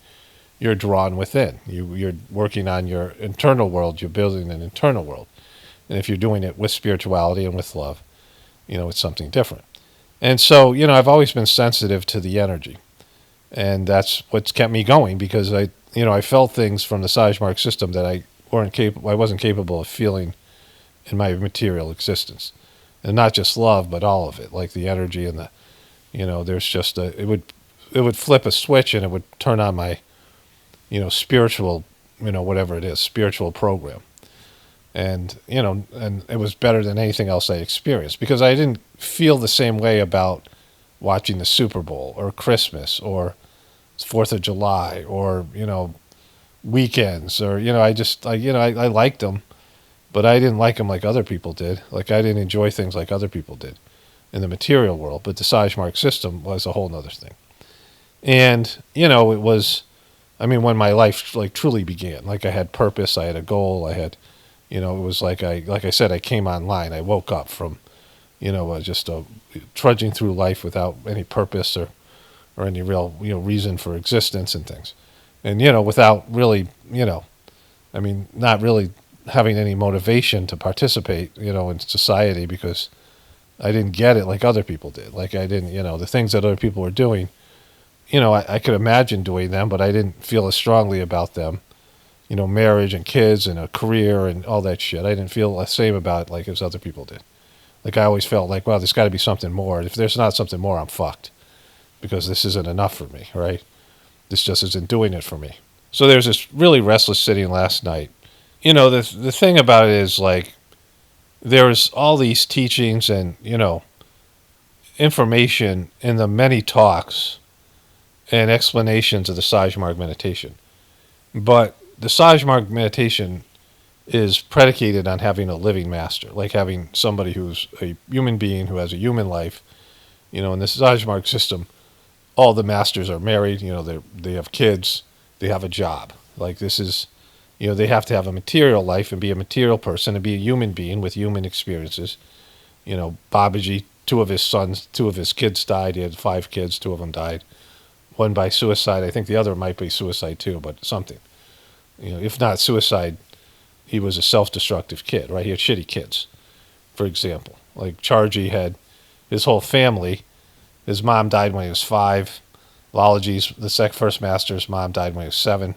you're drawn within. You're working on your internal world. You're building an internal world. And if you're doing it with spirituality and with love, it's something different. And so, I've always been sensitive to the energy. And that's what's kept me going, because I felt things from the Sajmark system that I wasn't capable of feeling in my material existence. And not just love, but all of it, like the energy and there's just it would flip a switch and it would turn on my, spiritual, whatever it is, spiritual program. And, and it was better than anything else I experienced, because I didn't feel the same way about watching the Super Bowl or Christmas or 4th of July or, weekends or, I liked them, but I didn't like them like other people did. Like I didn't enjoy things like other people did in the material world, but the Sajmark system was a whole nother thing. And, it was, when my life like truly began, like I had purpose, I had a goal, I had, it was like I said, I came online, I woke up from, just trudging through life without any purpose or any real, reason for existence and things. And, without really, not really having any motivation to participate, in society, because I didn't get it like other people did. Like I didn't, the things that other people were doing, I could imagine doing them, but I didn't feel as strongly about them. Marriage and kids and a career and all that shit. I didn't feel the same about it like as other people did. Like I always felt like, well, there's got to be something more. If there's not something more, I'm fucked, because this isn't enough for me, right? This just isn't doing it for me. So there's this really restless sitting last night. The thing about it is, like, there's all these teachings and, information in the many talks and explanations of the Sajmark meditation. But the Sajmark meditation is predicated on having a living master, like having somebody who's a human being who has a human life. In the Sajmark system, all the masters are married, they have kids, they have a job. Like this is, they have to have a material life and be a material person and be a human being with human experiences. Babaji, two of his kids died. He had 5 kids, 2 of them died. One by suicide. I think the other might be suicide too, but something. If not suicide, he was a self-destructive kid, right? He had shitty kids, for example. Like Charji had his whole family. His mom died when he was 5. Lalaji's, the first master's mom, died when he was 7.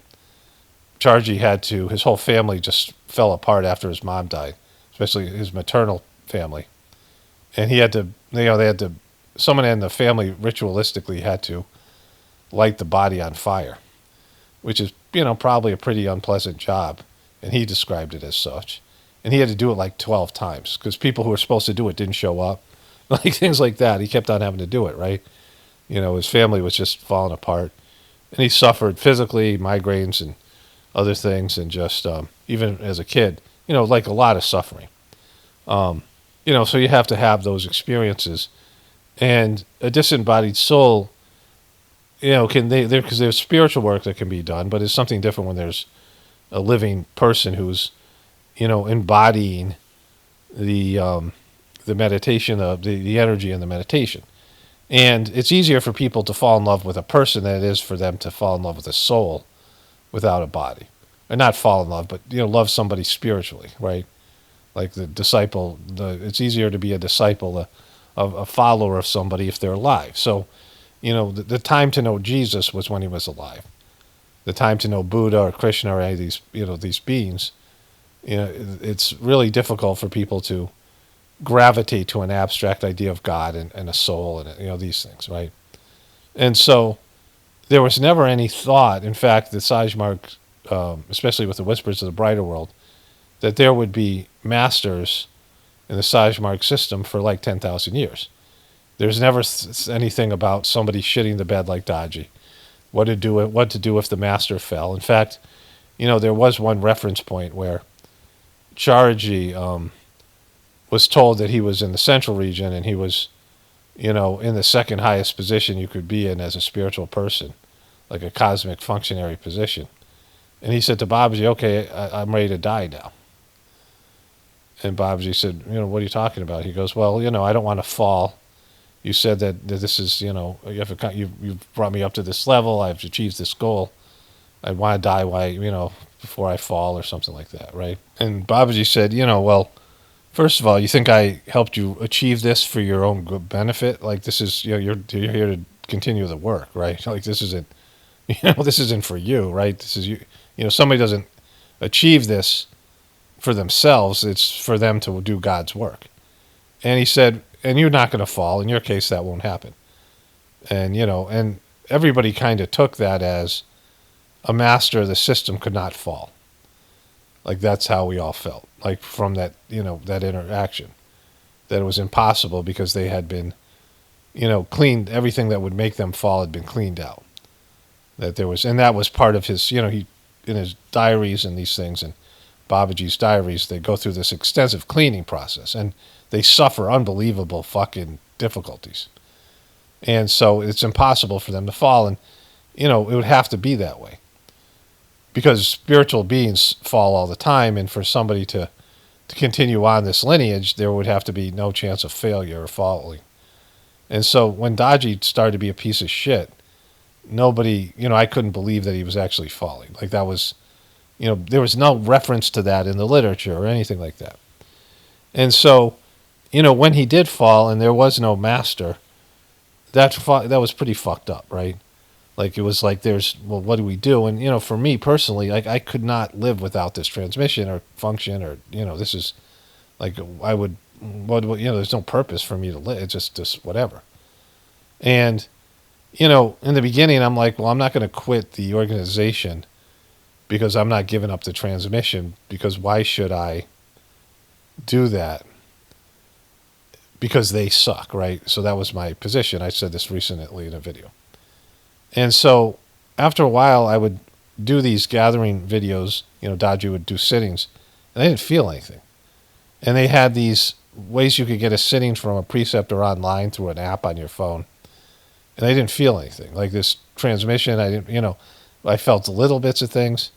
Charji his whole family just fell apart after his mom died, especially his maternal family. And he had to, someone in the family ritualistically had to light the body on fire, which is, probably a pretty unpleasant job. And he described it as such. And he had to do it like 12 times because people who were supposed to do it didn't show up. Like things like that. He kept on having to do it, right? His family was just falling apart. And he suffered physically, migraines and other things, and just even as a kid, like a lot of suffering. So you have to have those experiences. And a disembodied soul, because there's spiritual work that can be done, but it's something different when there's a living person who's, embodying the meditation of the energy in the meditation. And it's easier for people to fall in love with a person than it is for them to fall in love with a soul without a body. Or not fall in love, but love somebody spiritually, right? Like the disciple, it's easier to be a disciple, a follower of somebody if they're alive. So, the time to know Jesus was when he was alive. The time to know Buddha or Krishna or any of these, these beings, it's really difficult for people to gravitate to an abstract idea of God and a soul and, these things, right? And so there was never any thought, in fact, the Sagemark, especially with the Whispers of the Brighter World, that there would be masters in the Sagemark system for like 10,000 years. There's never anything about somebody shitting the bed like Daji, what to do if the master fell. In fact, there was one reference point where Charji was told that he was in the central region and he was, in the second highest position you could be in as a spiritual person, like a cosmic functionary position. And he said to Babaji, okay, I'm ready to die now. And Babaji said, what are you talking about? He goes, well, I don't want to fall. You said that this is, you've brought me up to this level. I've achieved this goal. I want to die before I fall or something like that, right? And Babaji said, well, first of all, you think I helped you achieve this for your own good benefit? Like this is, you're here to continue the work, right? Like this isn't, this isn't for you, right? This is you. Somebody doesn't achieve this for themselves. It's for them to do God's work. And he said, and you're not going to fall. In your case, that won't happen. And, and everybody kind of took that as a master of the system could not fall. Like that's how we all felt, like from that, that interaction, that it was impossible because they had been, cleaned. Everything that would make them fall had been cleaned out. That there was, and that was part of his, he, in his diaries and these things, and Babaji's diaries, they go through this extensive cleaning process, and they suffer unbelievable fucking difficulties. And so it's impossible for them to fall, and, it would have to be that way. Because spiritual beings fall all the time, and for somebody to continue on this lineage, there would have to be no chance of failure or falling. And so when Daji started to be a piece of shit, nobody, I couldn't believe that he was actually falling. Like that was, there was no reference to that in the literature or anything like that. And so, when he did fall and there was no master, that was pretty fucked up, right? Like it was like what do we do? And for me personally, like I could not live without this transmission or function or this is like I would there's no purpose for me to live. It's just whatever. And in the beginning, I'm like, well, I'm not going to quit the organization because I'm not giving up the transmission, because why should I do that? Because they suck, right? So that was my position. I said this recently in a video. And so after a while, I would do these gathering videos. Daji would do sittings, and I didn't feel anything. And they had these ways you could get a sitting from a preceptor online through an app on your phone. And I didn't feel anything. Like this transmission, I didn't, I felt little bits of things.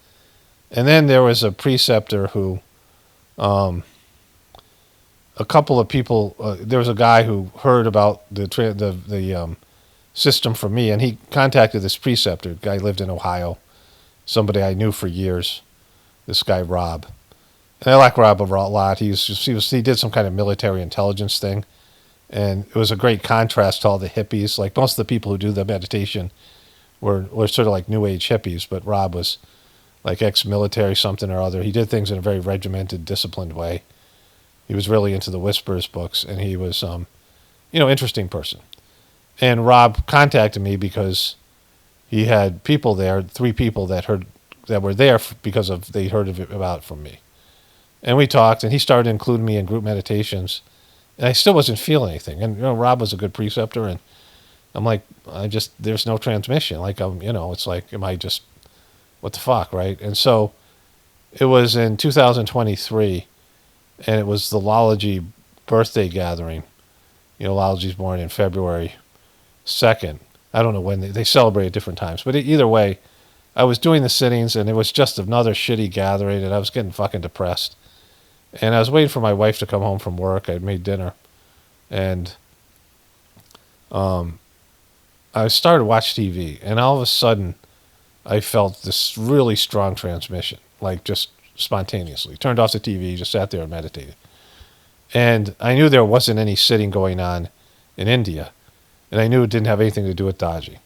And then there was a preceptor who, a couple of people, there was a guy who heard about the system from me, and he contacted this preceptor. The guy lived in Ohio, somebody I knew for years, this guy Rob. And I like Rob a lot. He did some kind of military intelligence thing, and it was a great contrast to all the hippies. Like most of the people who do the meditation were sort of like New Age hippies, but Rob was like ex-military something or other. He did things in a very regimented, disciplined way. He was really into the Whispers books, and he was, interesting person. And Rob contacted me because he had people there, 3 people that were there because they heard about it from me. And we talked, and he started including me in group meditations, and I still wasn't feeling anything. And Rob was a good preceptor, and I'm like, there's no transmission. Like, it's like, what the fuck, right? And so it was in 2023, and it was the Lology birthday gathering. Lology's born in February 2nd. I don't know when they celebrate at different times, but either way, I was doing the sittings, and it was just another shitty gathering, and I was getting fucking depressed. And I was waiting for my wife to come home from work. I'd made dinner, and I started to watch TV, and all of a sudden, I felt this really strong transmission, like just spontaneously. Turned off the TV, just sat there and meditated. And I knew there wasn't any sitting going on in India, and I knew it didn't have anything to do with Daji.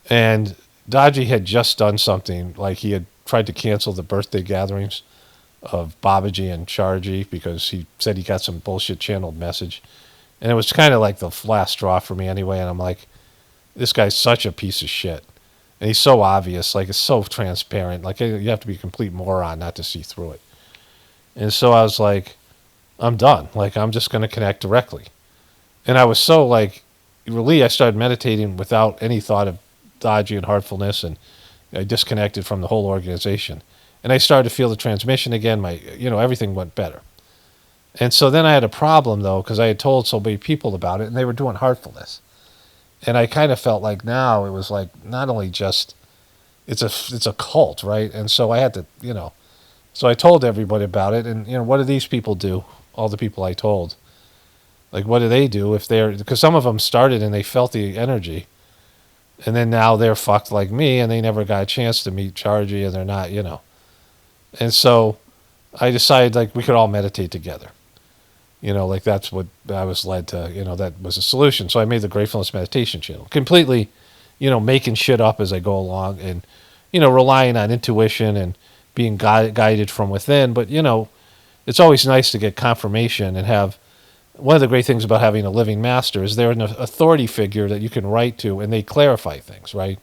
And Daji had just done something, like he had tried to cancel the birthday gatherings of Babaji and Charji because he said he got some bullshit channeled message. And it was kind of like the last straw for me anyway, and I'm like, this guy's such a piece of shit. And he's so obvious, like it's so transparent. Like you have to be a complete moron not to see through it. And so I was like, I'm done. Like I'm just going to connect directly. And I was so like, really, I started meditating without any thought of Daji and heartfulness, and I disconnected from the whole organization. And I started to feel the transmission again. Everything went better. And so then I had a problem though, because I had told so many people about it, and they were doing heartfulness. And I kind of felt like now it was like not only just it's a cult, right? And so I had to, so I told everybody about it. And what do these people do? All the people I told, like, what do they do if because some of them started and they felt the energy, and then now they're fucked like me, and they never got a chance to meet Charji, and they're not, And so I decided like we could all meditate together. Like that's what I was led to, that was a solution. So I made the Gratefullness meditation channel, completely, making shit up as I go along and, relying on intuition and being guided from within. But, it's always nice to get confirmation and have, one of the great things about having a living master is they're an authority figure that you can write to and they clarify things, right?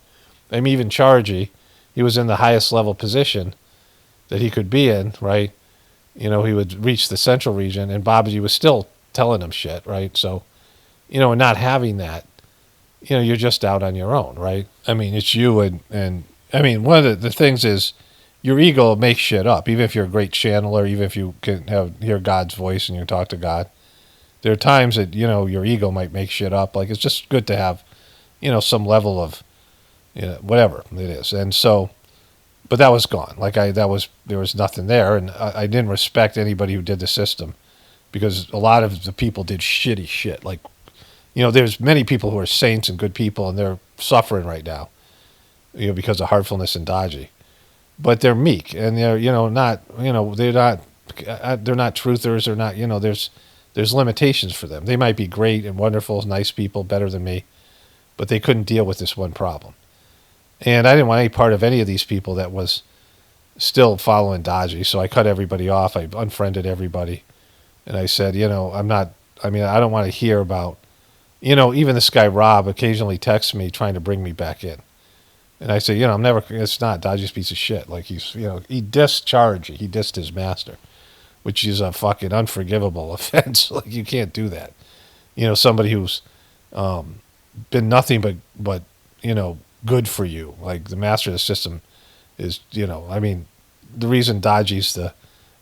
I mean, even Charji, he was in the highest level position that he could be in, right? He would reach the central region, and Babaji was still telling him shit, right? So, and not having that, you're just out on your own, right? I mean, it's you and I mean, one of the things is your ego makes shit up. Even if you're a great channeler, even if you can hear God's voice and you talk to God, there are times that, your ego might make shit up. Like, it's just good to have, some level of, whatever it is. And so, but that was gone. Like there was nothing there, and I didn't respect anybody who did the system, because a lot of the people did shitty shit. Like, there's many people who are saints and good people, and they're suffering right now, because of heartfulness and Daji, but they're meek and they're not they're not truthers. They're not there's limitations for them. They might be great and wonderful, nice people, better than me, but they couldn't deal with this one problem. And I didn't want any part of any of these people that was still following Daji, so I cut everybody off. I unfriended everybody. And I said, I don't want to hear about, even this guy Rob occasionally texts me trying to bring me back in. And I said, it's not, Daji's a piece of shit. Like he dissed Charji. He dissed his master, which is a fucking unforgivable offense. Like, you can't do that. Somebody who's been nothing but good for you. Like, the master of the system is, the reason Daji's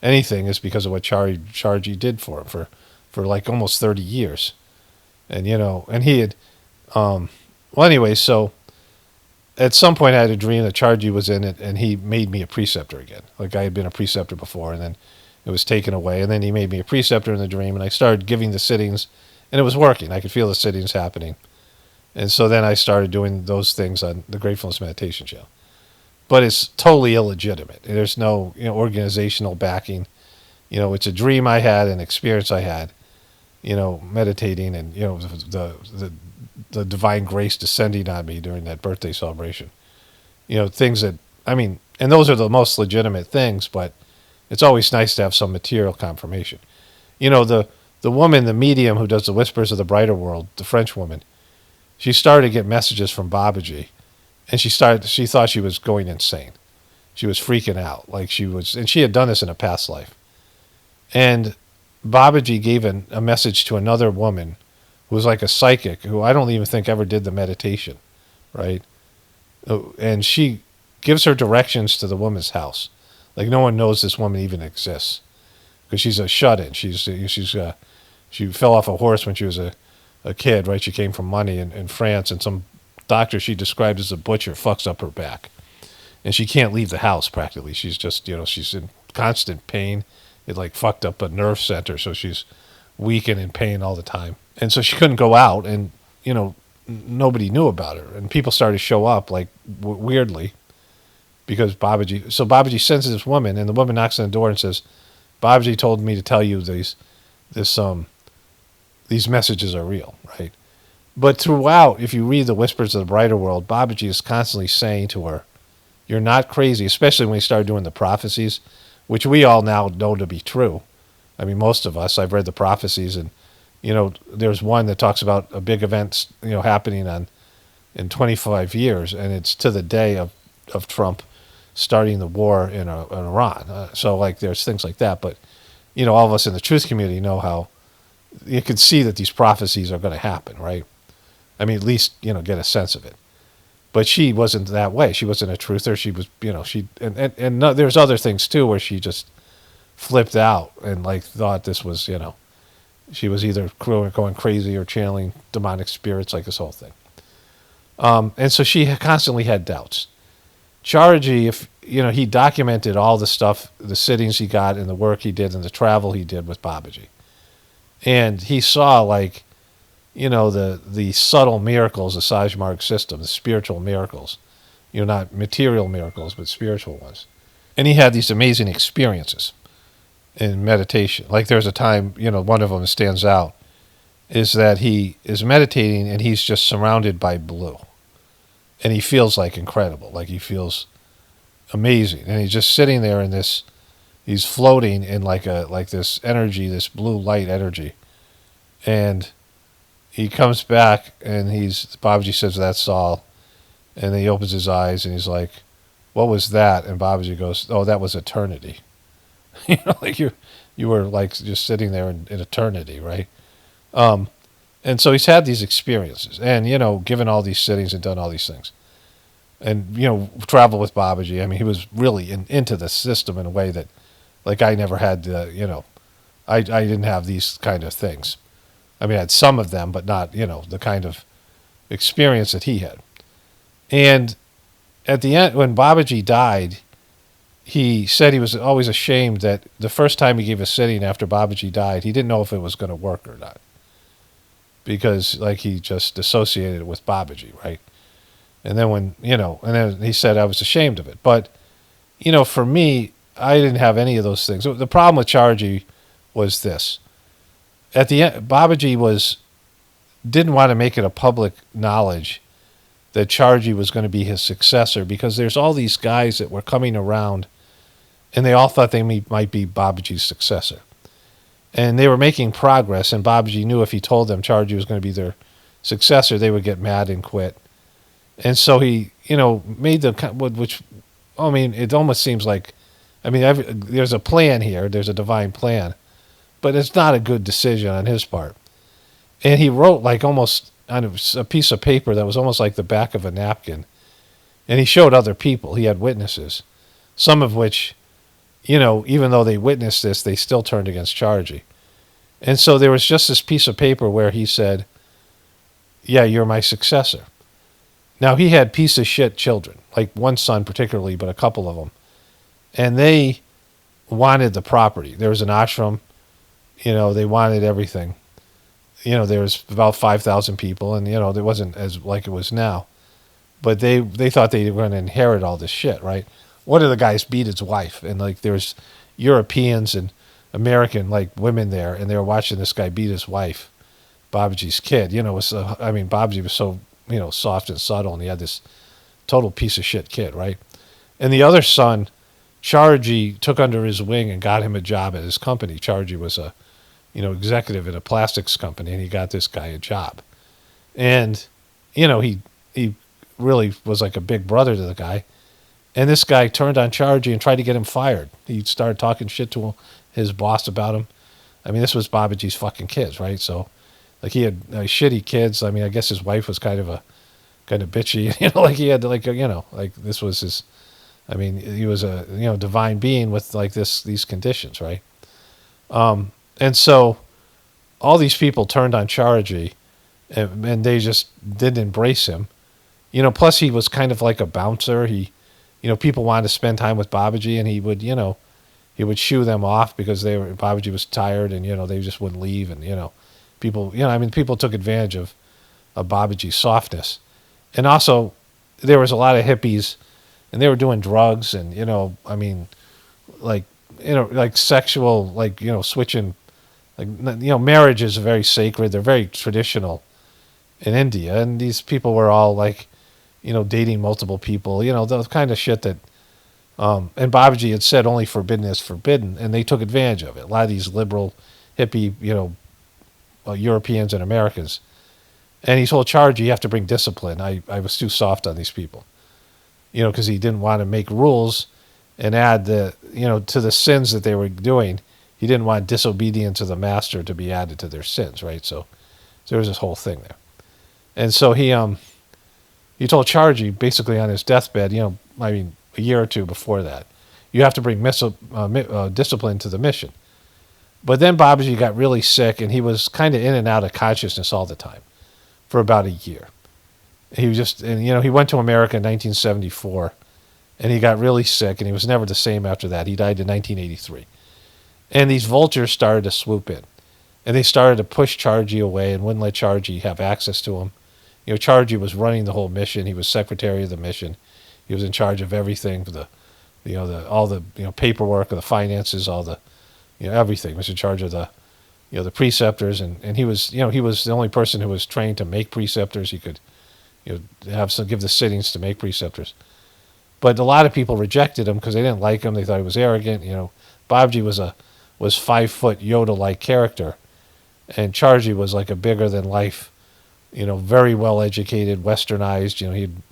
anything is because of what Charji did for him for like almost 30 years. And, and he had, anyway, so at some point I had a dream that Charji was in it, and he made me a preceptor again. Like, I had been a preceptor before, and then it was taken away, and then he made me a preceptor in the dream, and I started giving the sittings, and it was working. I could feel the sittings happening. And so then I started doing those things on the Gratefullness meditation channel. But it's totally illegitimate. There's no organizational backing. It's a dream I had, an experience I had, meditating, and the divine grace descending on me during that birthday celebration. Things that, and those are the most legitimate things, but it's always nice to have some material confirmation. The woman, the medium who does the Whispers of the Brighter World, the French woman, she started to get messages from Babaji, and she thought she was going insane. She was freaking out, and she had done this in a past life. And Babaji gave a message to another woman who was like a psychic, who I don't even think ever did the meditation, right? And she gives her directions to the woman's house. Like no one knows this woman even exists because she's a shut-in. She fell off a horse when she was a kid, right? She came from money in France, and some doctor she described as a butcher fucks up her back. And she can't leave the house practically. She's just, she's in constant pain. It like fucked up a nerve center, so she's weak and in pain all the time. And so she couldn't go out, and, nobody knew about her. And people started to show up like weirdly because Babaji sends this woman, and the woman knocks on the door and says, Babaji told me to tell you these messages are real, right? But throughout, if you read the Whispers of the Brighter World, Babaji is constantly saying to her, you're not crazy, especially when he started doing the prophecies, which we all now know to be true. I mean, most of us, I've read the prophecies, and, there's one that talks about a big event, happening in 25 years, and it's to the day of Trump starting the war in Iran. So, like, there's things like that. But, all of us in the truth community know how you can see that these prophecies are going to happen, right? I mean, at least, get a sense of it. But she wasn't that way. She wasn't a truther. She was, and no, there's other things too where she just flipped out and like thought this was, she was either going crazy or channeling demonic spirits, like this whole thing. And so she constantly had doubts. Charji, if he documented all the stuff, the sittings he got, and the work he did, and the travel he did with Babaji, and he saw like, the subtle miracles, the Sajmarg system, the spiritual miracles, not material miracles, but spiritual ones. And he had these amazing experiences in meditation. Like there's a time, one of them that stands out is that he is meditating and he's just surrounded by blue. And he feels like incredible, like he feels amazing. And he's just sitting there in this, he's floating in like this energy, this blue light energy. And he comes back and Babaji says, that's all. And then he opens his eyes and he's like, what was that? And Babaji goes, oh, that was eternity. Like you were like just sitting there in eternity, right? And so he's had these experiences and, given all these sittings and done all these things. And, travel with Babaji. I mean, he was really into the system in a way that, like, I never had, I didn't have these kind of things. I mean, I had some of them, but not, the kind of experience that he had. And at the end, when Babaji died, he said he was always ashamed that the first time he gave a sitting after Babaji died, he didn't know if it was going to work or not. Because, like, he just associated it with Babaji, right? And then and then he said I was ashamed of it. But, for me, I didn't have any of those things. The problem with Charji was this. At the end, Babaji didn't want to make it a public knowledge that Charji was going to be his successor because there's all these guys that were coming around and they all thought they might be Babaji's successor. And they were making progress, and Babaji knew if he told them Charji was going to be their successor, they would get mad and quit. And so he, made which, I mean, it almost seems like, there's a plan here, there's a divine plan, but it's not a good decision on his part. And he wrote like almost on a piece of paper that was almost like the back of a napkin. And he showed other people. He had witnesses, some of which, even though they witnessed this, they still turned against Charji. And so there was just this piece of paper where he said, yeah, you're my successor. Now, he had piece of shit children, like one son particularly, but a couple of them. And they wanted the property. There was an ashram, they wanted everything. There was about 5,000 people, and, there wasn't as like it was now. But they thought they were going to inherit all this shit, right? One of the guys beat his wife, and, like, there's Europeans and American, like, women there, and they were watching this guy beat his wife, Babaji's kid. Babaji was so, soft and subtle, and he had this total piece of shit kid, right? And the other son, Charji, took under his wing and got him a job at his company. Charji was a, executive at a plastics company, and he got this guy a job. And, he really was like a big brother to the guy. And this guy turned on Charji and tried to get him fired. He started talking shit to his boss about him. I mean, this was Babaji's fucking kids, right? So, like he had shitty kids. I mean, I guess his wife was kind of bitchy, like he had to, like, like this was his, I mean, he was a, divine being with like these conditions, right? And so all these people turned on Chargy, and they just didn't embrace him. Plus he was kind of like a bouncer. People wanted to spend time with Babaji, and he would shoo them off because Babaji was tired, and, they just wouldn't leave. And, people took advantage of Babaji's softness. And also there was a lot of hippies, and they were doing drugs and, like sexual, like, switching, like, marriage is very sacred. They're very traditional in India. And these people were all like, dating multiple people, the kind of shit that, and Babaji had said only forbidden is forbidden, and they took advantage of it. A lot of these liberal, hippie, Europeans and Americans. And he told Chargy, you have to bring discipline. I was too soft on these people, because he didn't want to make rules and add to the sins that they were doing. He didn't want disobedience to the master to be added to their sins, right? So there was this whole thing there. And so he told Chargy basically on his deathbed, a year or two before that, you have to bring discipline to the mission. But then Babaji got really sick, and he was kind of in and out of consciousness all the time for about a year. He was just, and he went to America in 1974, and he got really sick, and he was never the same after that. He died in 1983. And these vultures started to swoop in, and they started to push Chargy away and wouldn't let Chargy have access to him. Chargy was running the whole mission. He was secretary of the mission. He was in charge of everything, all the paperwork, of the finances, all the, everything. He was in charge of the, the preceptors, and he was, he was the only person who was trained to make preceptors. He could, give the sittings to make preceptors. But a lot of people rejected him because they didn't like him. They thought he was arrogant. Babaji was 5 foot Yoda-like character, and Chargy was like a bigger than life, very well educated, westernized.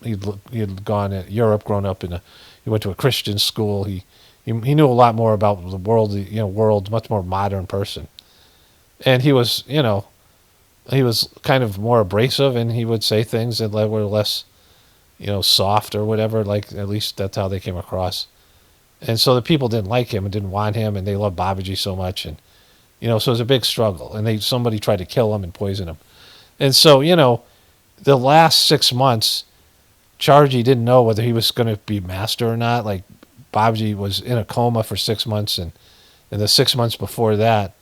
He had gone to Europe, grown up he went to a Christian school. He knew a lot more about the world, much more modern person. And he was, he was kind of more abrasive, and he would say things that were less, soft or whatever. Like, at least that's how they came across. And so the people didn't like him and didn't want him, and they loved Babaji so much. And, so it was a big struggle. And somebody tried to kill him and poison him. And so, the last 6 months, Chargy didn't know whether he was going to be master or not. Like, Babaji was in a coma for 6 months, and in the 6 months before that,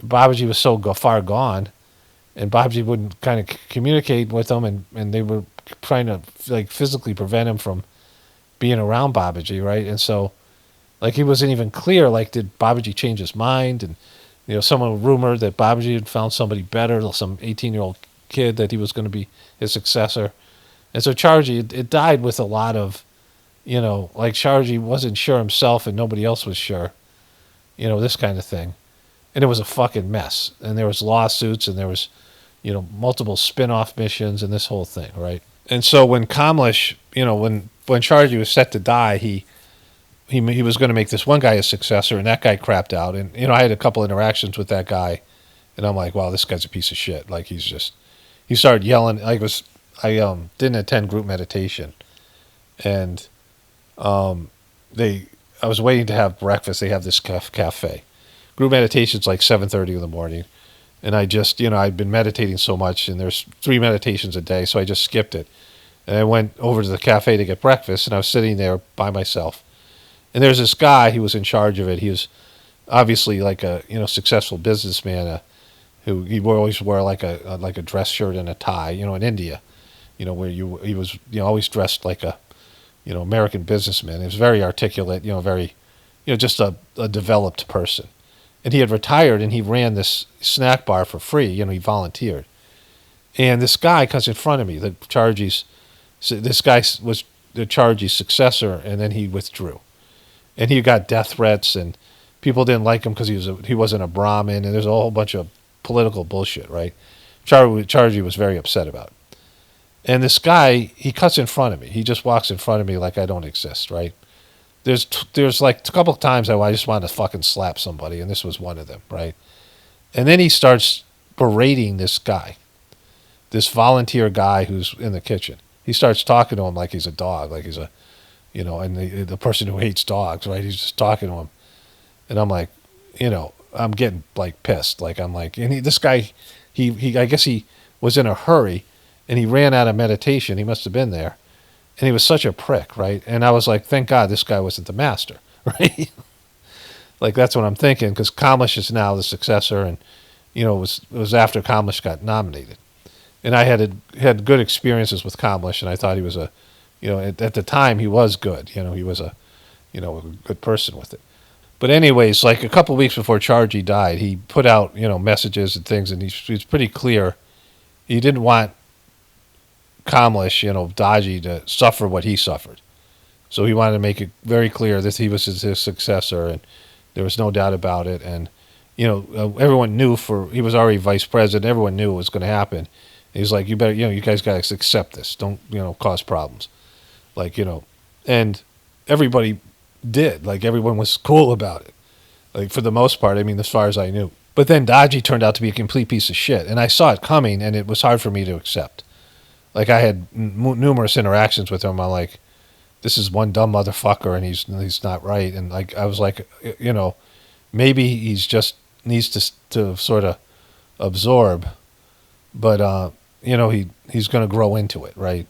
Babaji was so far gone, and Babaji wouldn't kind of communicate with him, and they were trying to, like, physically prevent him from being around Babaji, right? And so, like, he wasn't even clear, like, did Babaji change his mind? And, someone rumored that Babaji had found somebody better, some 18-year-old kid, that he was going to be his successor. And so Chargy, it died with a lot of, like, Chargy wasn't sure himself and nobody else was sure, this kind of thing. And it was a fucking mess. And there was lawsuits, and there was, multiple spin-off missions and this whole thing, right? And so when Kamlesh, when Chargy was set to die, he was going to make this one guy his successor, and that guy crapped out. And, I had a couple interactions with that guy, and I'm like, wow, this guy's a piece of shit. Like, he started yelling. I didn't attend group meditation, and I was waiting to have breakfast. They have this cafe. Group meditation's like 7:30 in the morning, and I just, I'd been meditating so much, and there's 3 meditations a day, so I just skipped it. And I went over to the cafe to get breakfast, and I was sitting there by myself. And there's this guy, he was in charge of it. He was obviously like a, successful businessman, who he always wore like a dress shirt and a tie, in India, where he was, always dressed like a, American businessman. He was very articulate, very, just a developed person. And he had retired, and he ran this snack bar for free. He volunteered. And this guy comes in front of me. This guy was the Chargy's successor, and then he withdrew. And he got death threats, and people didn't like him because he wasn't a Brahmin, and there's a whole bunch of political bullshit, right? Chargy was very upset about it. And this guy, he cuts in front of me. He just walks in front of me like I don't exist, right? There's like a couple of times I just wanted to fucking slap somebody, and this was one of them, right? And then he starts berating this guy, this volunteer guy who's in the kitchen. He starts talking to him like he's a dog, like he's a, and the person who hates dogs, right? He's just talking to him. And I'm like, I'm getting like pissed. Like, I'm like, and this guy, I guess he was in a hurry and he ran out of meditation. He must have been there. And he was such a prick, right? And I was like, thank God this guy wasn't the master, right? Like, that's what I'm thinking, because Kamlesh is now the successor, and, it was after Kamlesh got nominated. And I had good experiences with Kamlesh, and I thought he was at the time he was good. He was a good person with it. But anyways, like a couple weeks before Chargy died, he put out, messages and things, and he was pretty clear. He didn't want Kamlesh, Daji, to suffer what he suffered. So he wanted to make it very clear that he was his successor, and there was no doubt about it. And, everyone knew he was already vice president. Everyone knew it was going to happen. He was like, you better, you guys got to accept this. Don't, cause problems. Like, and everybody did. Like, everyone was cool about it. Like, for the most part, I mean, as far as I knew. But then Daji turned out to be a complete piece of shit. And I saw it coming, and it was hard for me to accept. Like, I had numerous interactions with him. I'm like, this is one dumb motherfucker, and he's not right. And like, I was like, maybe he's just needs to sort of absorb, but he's going to grow into it, right?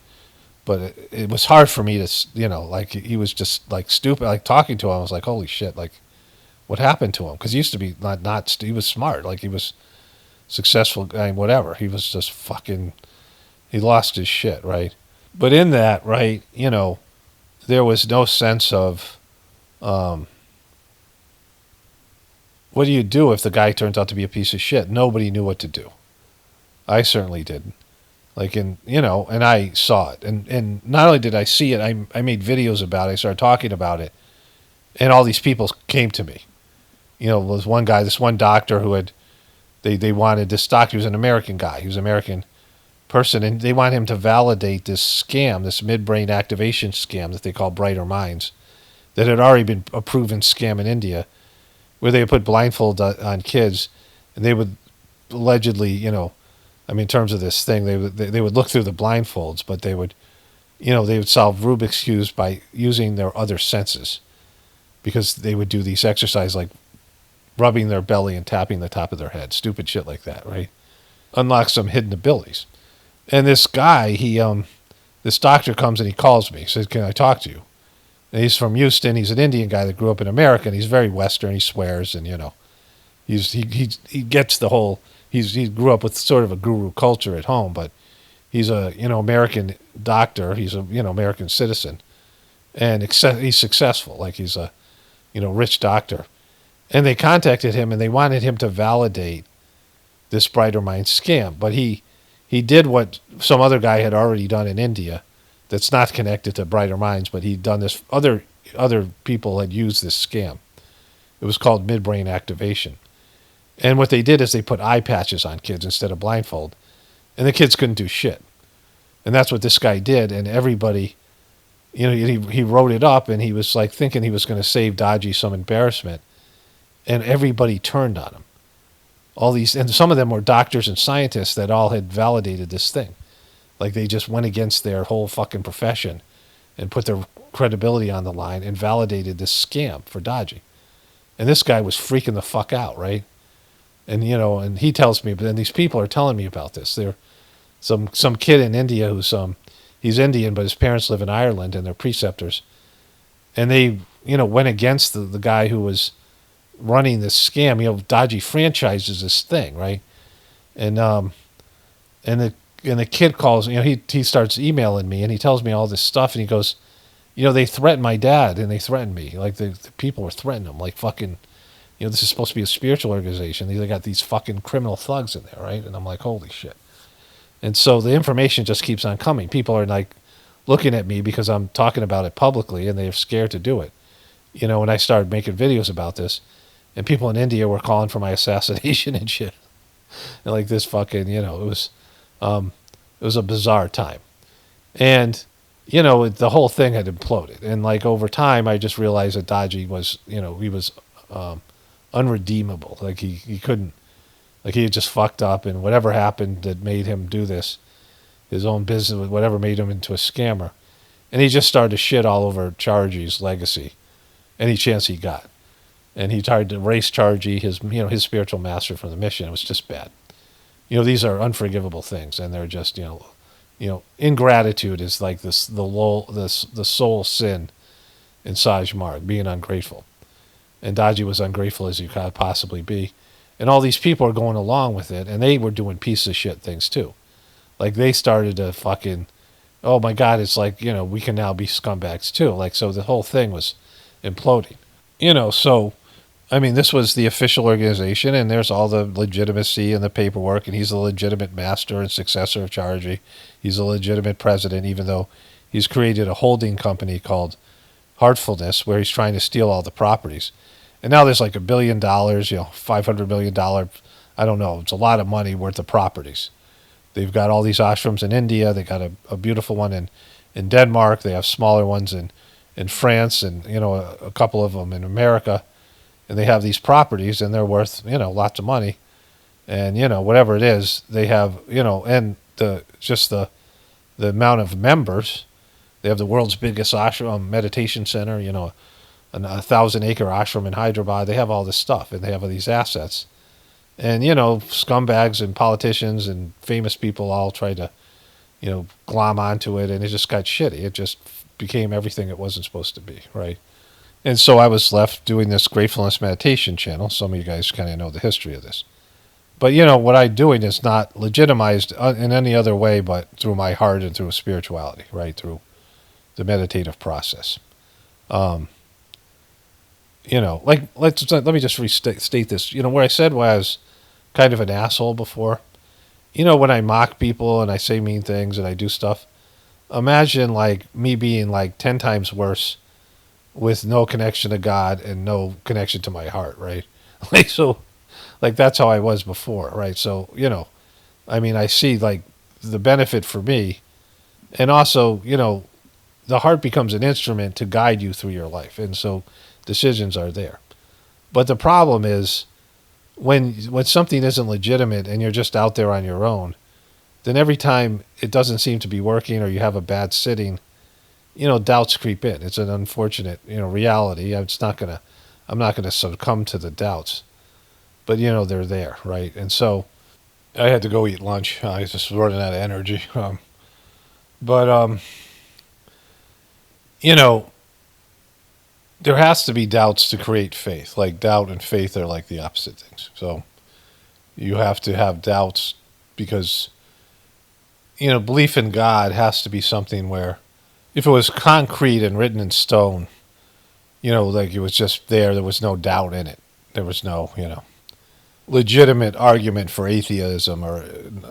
But it was hard for me to, like, he was just like stupid. Like, talking to him, I was like, holy shit, like, what happened to him? Because he used to be not he was smart, like, he was successful guy, whatever. He was just fucking, he lost his shit, right? But in that, right, there was no sense of, what do you do if the guy turns out to be a piece of shit? Nobody knew what to do. I certainly didn't. Like, and I saw it. And not only did I see it, I made videos about it. I started talking about it. And all these people came to me. There was one guy, this one doctor who they wanted, this doctor, he was an American guy. He was an American person. And they wanted him to validate this scam, this midbrain activation scam that they call Brighter Minds, that had already been a proven scam in India, where they would put blindfold on kids, and they would allegedly, in terms of this thing, they would look through the blindfolds, but they would solve Rubik's cubes by using their other senses, because they would do these exercises like rubbing their belly and tapping the top of their head, stupid shit like that, right? Unlock some hidden abilities. And this guy, this doctor comes and he calls me, says, "Can I talk to you?" And he's from Houston. He's an Indian guy that grew up in America, and he's very Western. He swears, and he gets the whole. He grew up with sort of a guru culture at home, but he's a American doctor. He's a American citizen, and he's successful. Like, he's a rich doctor. And they contacted him, and they wanted him to validate this Brighter Mind scam, but he did what some other guy had already done in India. That's not connected to Brighter Minds, but he'd done this. Other people had used this scam. It was called midbrain activation. And what they did is they put eye patches on kids instead of blindfold, and the kids couldn't do shit. And that's what this guy did, and everybody, he wrote it up, and he was like thinking he was going to save Daji some embarrassment, and everybody turned on him. All these, and some of them were doctors and scientists that all had validated this thing. Like, they just went against their whole fucking profession and put their credibility on the line and validated this scam for Daji. And this guy was freaking the fuck out, right? And, and he tells me, but then these people are telling me about this. They're some kid in India who's, he's Indian, but his parents live in Ireland, and they're preceptors. And they, went against the guy who was running this scam. Daji franchises this thing, right? And the kid calls, he starts emailing me, and he tells me all this stuff, and he goes, they threatened my dad, and they threatened me. Like, the people were threatening him, like, fucking, this is supposed to be a spiritual organization. They got these fucking criminal thugs in there, right? And I'm like, holy shit. And so the information just keeps on coming. People are like looking at me because I'm talking about it publicly, and they're scared to do it. When I started making videos about this, and people in India were calling for my assassination and shit. And like, this fucking, it was a bizarre time. And, the whole thing had imploded. And like, over time, I just realized that Daji was, he was unredeemable. Like, he couldn't, Like he had just fucked up, and whatever happened that made him do this, his own business, whatever made him into a scammer. And he just started to shit all over Chargie's legacy, any chance he got. And he tried to erase Chargie, his spiritual master, from the mission. It was just bad. These are unforgivable things, and they're just, ingratitude is like the soul sin in Saj Marg, being ungrateful. And Daji was ungrateful as you could possibly be. And all these people are going along with it, and they were doing piece of shit things too. Like they started to fucking, oh my God, it's like, we can now be scumbags too. Like, so the whole thing was imploding. So, I mean, this was the official organization, and there's all the legitimacy and the paperwork, and he's the legitimate master and successor of Chargy. He's a legitimate president, even though he's created a holding company called Heartfulness, where he's trying to steal all the properties. And now there's like $1 billion, $500 million, I don't know, it's a lot of money worth of properties. They've got all these ashrams in India. They got a beautiful one in Denmark. They have smaller ones in France, and a couple of them in America. And they have these properties, and they're worth lots of money. And whatever it is, they have and the amount of members. They have the world's biggest ashram meditation center. A 1,000-acre ashram in Hyderabad. They have all this stuff, and they have all these assets. And, scumbags and politicians and famous people all try to, glom onto it, and it just got shitty. It just became everything it wasn't supposed to be, right? And so I was left doing this Gratefullness meditation channel. Some of you guys kind of know the history of this. But, what I'm doing is not legitimized in any other way but through my heart and through spirituality, right? Through the meditative process. Let me just restate this. Where I said where I was kind of an asshole before. When I mock people and I say mean things and I do stuff, imagine like me being like 10 times worse with no connection to God and no connection to my heart, right? That's how I was before, right? So, I see like the benefit for me, and also, the heart becomes an instrument to guide you through your life. And so decisions are there. But the problem is when something isn't legitimate and you're just out there on your own, then every time it doesn't seem to be working or you have a bad sitting, doubts creep in. It's an unfortunate, reality. I'm not going to succumb to the doubts, but they're there. Right. And so I had to go eat lunch. I was just running out of energy. There has to be doubts to create faith. Like doubt and faith are like the opposite things. So you have to have doubts because, belief in God has to be something where if it was concrete and written in stone, like it was just there was no doubt in it. There was no, legitimate argument for atheism or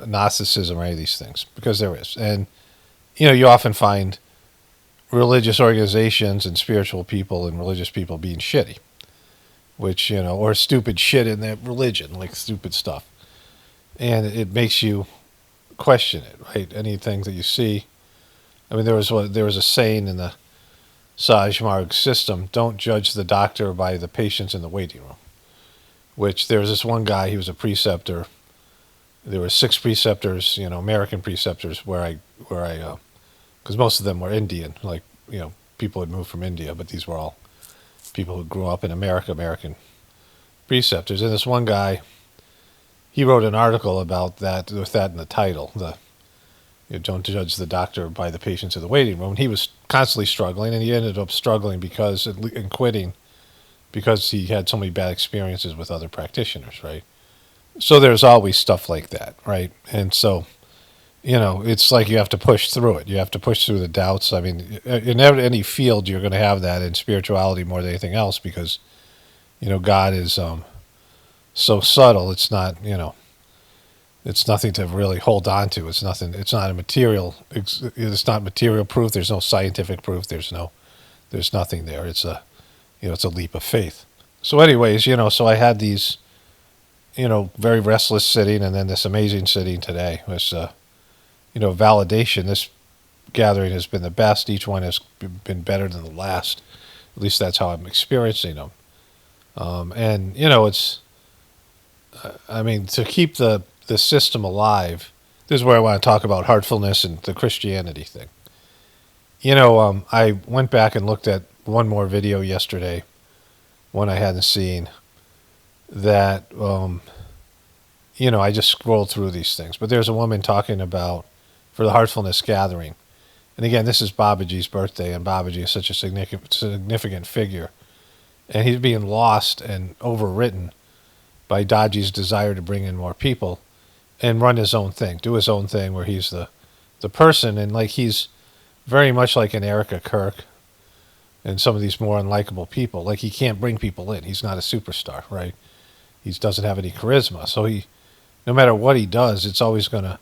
Gnosticism or any of these things, because there is. And, you often find religious organizations and spiritual people and religious people being shitty, which, or stupid shit in their religion, like stupid stuff. And it makes you question it, right? Anything that you see. There was a saying in the Saj Marg system, don't judge the doctor by the patients in the waiting room, which there was this one guy, he was a preceptor. There were 6 preceptors, American preceptors where I because most of them were Indian, like, people had moved from India, but these were all people who grew up in America, American preceptors. And this one guy, he wrote an article about that, with that in the title, don't judge the doctor by the patients in the waiting room. And he was constantly struggling, and he ended up struggling and quitting because he had so many bad experiences with other practitioners, right? So there's always stuff like that, right? And so, it's like you have to push through it. You have to push through the doubts. In any field, you're going to have that in spirituality more than anything else because, God is so subtle. It's not, it's nothing to really hold on to. It's nothing. It's not a material. It's not material proof. There's no scientific proof. There's nothing there. It's it's a leap of faith. So anyways, so I had these, very restless sitting, and then this amazing sitting today was, validation. This gathering has been the best. Each one has been better than the last. At least that's how I'm experiencing them. And, it's, I mean, to keep the system alive, this is where I want to talk about heartfulness and the Christianity thing. I went back and looked at one more video yesterday, one I hadn't seen, that, I just scrolled through these things. But there's a woman talking about, for the Heartfulness Gathering, and again, this is Babaji's birthday, and Babaji is such a significant figure. And he's being lost and overwritten by Daji's desire to bring in more people and run his own thing, do his own thing where he's the person. And like he's very much like an Erica Kirk and some of these more unlikable people. Like he can't bring people in. He's not a superstar, right? He doesn't have any charisma. So no matter what he does, it's always going to,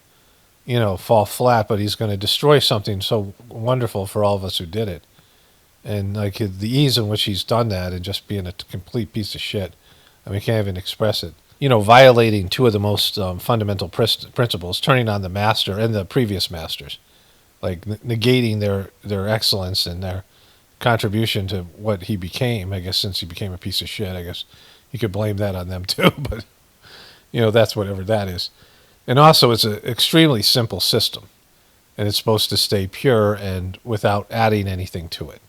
fall flat, but he's going to destroy something so wonderful for all of us who did it. And like the ease in which he's done that and just being a complete piece of shit. I mean, can't even express it. Violating two of the most fundamental principles, turning on the master and the previous masters, like negating their excellence and their contribution to what he became. I guess since he became a piece of shit, I guess you could blame that on them too. But, that's whatever that is. And also, it's an extremely simple system. And it's supposed to stay pure and without adding anything to it.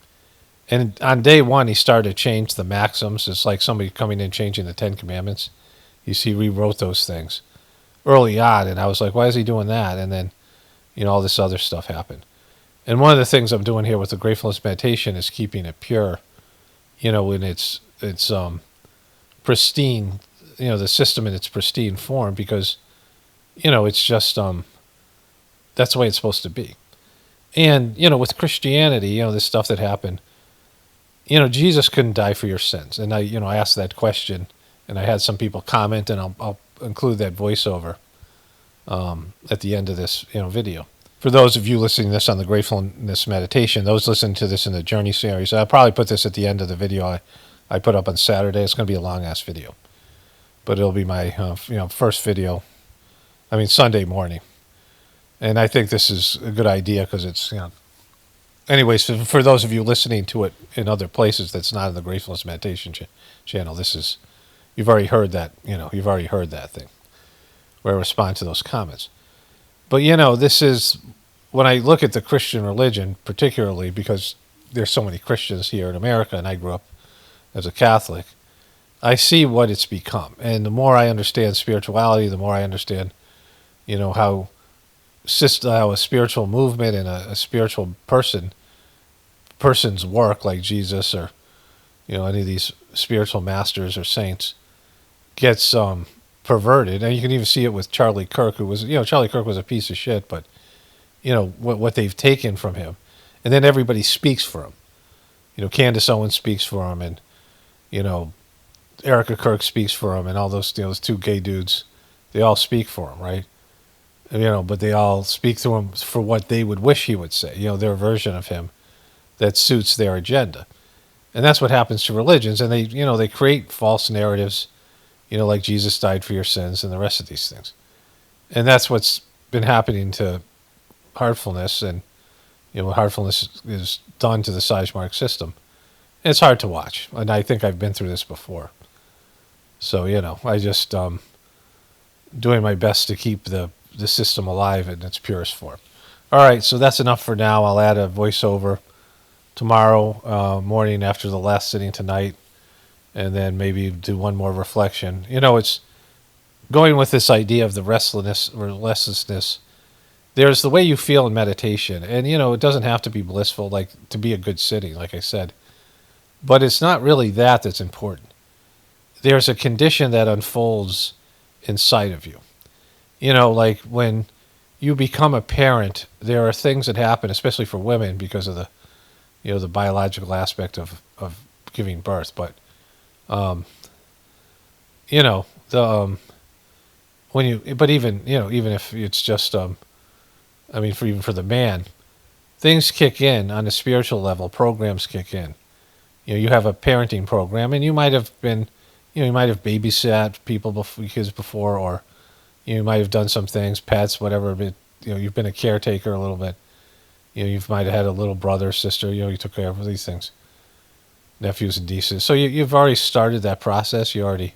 And on day one, he started to change the maxims. It's like somebody coming in changing the 10 Commandments. He rewrote those things early on, and I was like, why is he doing that? And then, all this other stuff happened. And one of the things I'm doing here with the Gratefulness Meditation is keeping it pure, in its pristine, the system in its pristine form, because, it's just, that's the way it's supposed to be. And, with Christianity, this stuff that happened, Jesus couldn't die for your sins. And I asked that question, and I had some people comment, and I'll include that voiceover at the end of this, video. For those of you listening to this on the Gratefulness Meditation, those listening to this in the Journey series, I'll probably put this at the end of the video I put up on Saturday. It's going to be a long-ass video. But it'll be my, first video, Sunday morning. And I think this is a good idea because it's, anyways, for those of you listening to it in other places that's not in the Gratefulness Meditation channel, you've already heard that, you've already heard that thing where I respond to those comments. But, this is, when I look at the Christian religion, particularly because there's so many Christians here in America and I grew up as a Catholic, I see what it's become. And the more I understand spirituality, the more I understand, how a spiritual movement and a spiritual person's work, like Jesus or any of these spiritual masters or saints, gets perverted. And you can even see it with Charlie Kirk, who was Charlie Kirk was a piece of shit, but what they've taken from him, and then everybody speaks for him. Candace Owens speaks for him, and Erica Kirk speaks for him, and all those those two gay dudes, they all speak for him, right? But they all speak to him for what they would wish he would say, their version of him that suits their agenda. And that's what happens to religions. And they create false narratives, like Jesus died for your sins and the rest of these things. And that's what's been happening to heartfulness and, what heartfulness is done to the Sajmark system. And it's hard to watch. And I think I've been through this before. So, I just doing my best to keep the system alive in its purest form. All right, so that's enough for now. I'll add a voiceover tomorrow morning after the last sitting tonight, and then maybe do one more reflection. It's going with this idea of the restlessness. There's the way you feel in meditation, and it doesn't have to be blissful, like to be a good sitting, like I said. But it's not really that's important. There's a condition that unfolds inside of you. Like when you become a parent, there are things that happen, especially for women, because of the, the biological aspect of giving birth. But, but even if it's just, even for the man, things kick in on a spiritual level, programs kick in. You have a parenting program, and you might have been, you might have babysat kids before, or you might have done some things, pets, whatever. But you've been a caretaker a little bit. You might have had a little brother, sister. You took care of these things, nephews and nieces. So you've already started that process. You already,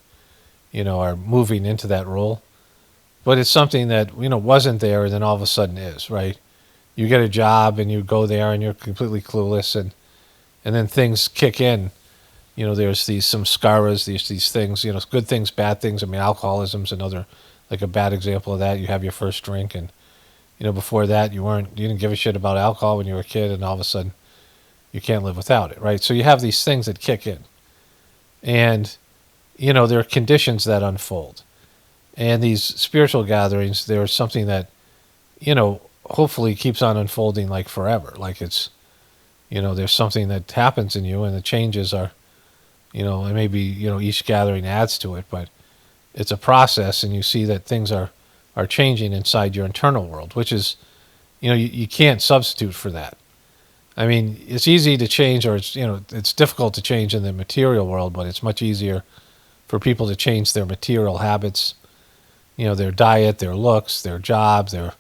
are moving into that role. But it's something that, wasn't there and then all of a sudden is, right? You get a job and you go there and you're completely clueless, and then things kick in. There's some scaras, these things, good things, bad things. I mean, alcoholism's another, like a bad example of that. You have your first drink, and before that you didn't give a shit about alcohol when you were a kid, and all of a sudden you can't live without it, right? So you have these things that kick in, and there are conditions that unfold, and these spiritual gatherings, there's something that hopefully keeps on unfolding like forever, like it's there's something that happens in you, and the changes are, and maybe each gathering adds to it, but it's a process, and you see that things are changing inside your internal world, which is, you can't substitute for that. I mean, it's easy to change, or it's difficult to change in the material world, but it's much easier for people to change their material habits, their diet, their looks, their jobs, their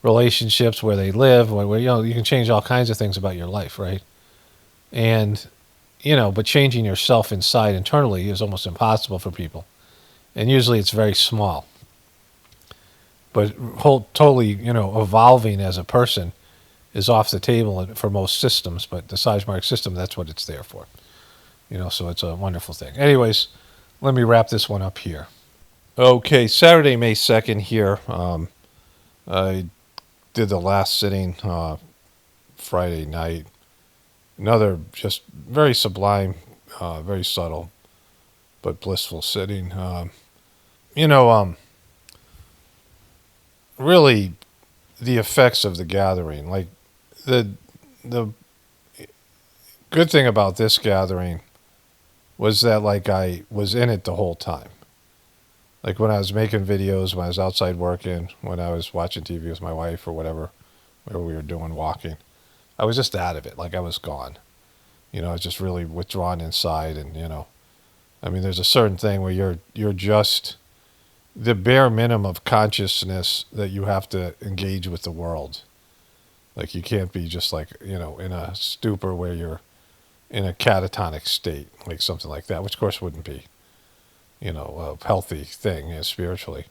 relationships, where they live, where you can change all kinds of things about your life, right? And but changing yourself inside internally is almost impossible for people, and usually it's very small. But totally, evolving as a person is off the table for most systems, but the Sajmark system, that's what it's there for. So it's a wonderful thing. Anyways, let me wrap this one up here. Okay, Saturday, May 2nd here. I did the last sitting Friday night. Another just very sublime, very subtle, but blissful sitting. Really, the effects of the gathering, like the good thing about this gathering was that, like, I was in it the whole time. Like when I was making videos, when I was outside working, when I was watching TV with my wife or whatever we were doing, walking, I was just out of it. Like I was gone. I was just really withdrawn inside, and I mean, there's a certain thing where you're just the bare minimum of consciousness that you have to engage with the world. Like you can't be just like, in a stupor where you're in a catatonic state, like something like that, which of course wouldn't be, a healthy thing spiritually.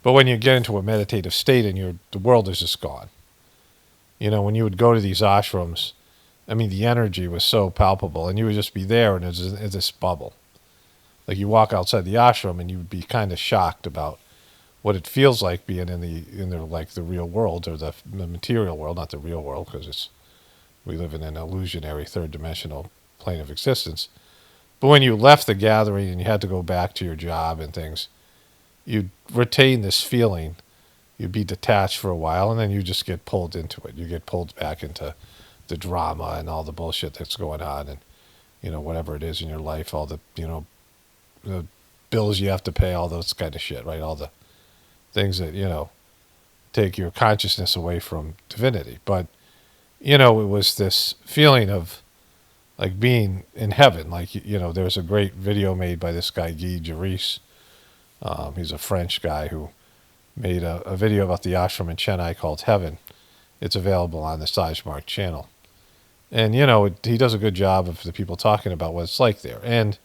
But when you get into a meditative state and the world is just gone. When you would go to these ashrams, I mean, the energy was so palpable, and you would just be there, and it's this bubble. Like you walk outside the ashram, and you would be kind of shocked about what it feels like being in the real world, or the material world, not the real world, because we live in an illusionary third dimensional plane of existence. But when you left the gathering and you had to go back to your job and things, you'd retain this feeling. You'd be detached for a while, and then you just get pulled into it. You get pulled back into the drama and all the bullshit that's going on, and whatever it is in your life, all the the bills you have to pay, all those kind of shit, right? All the things that take your consciousness away from divinity. But it was this feeling of like being in heaven. Like there's a great video made by this guy Guy Jaris. He's a French guy who made a video about the ashram in Chennai called Heaven. It's available on the Sajmark channel. And, he does a good job of the people talking about what it's like there. And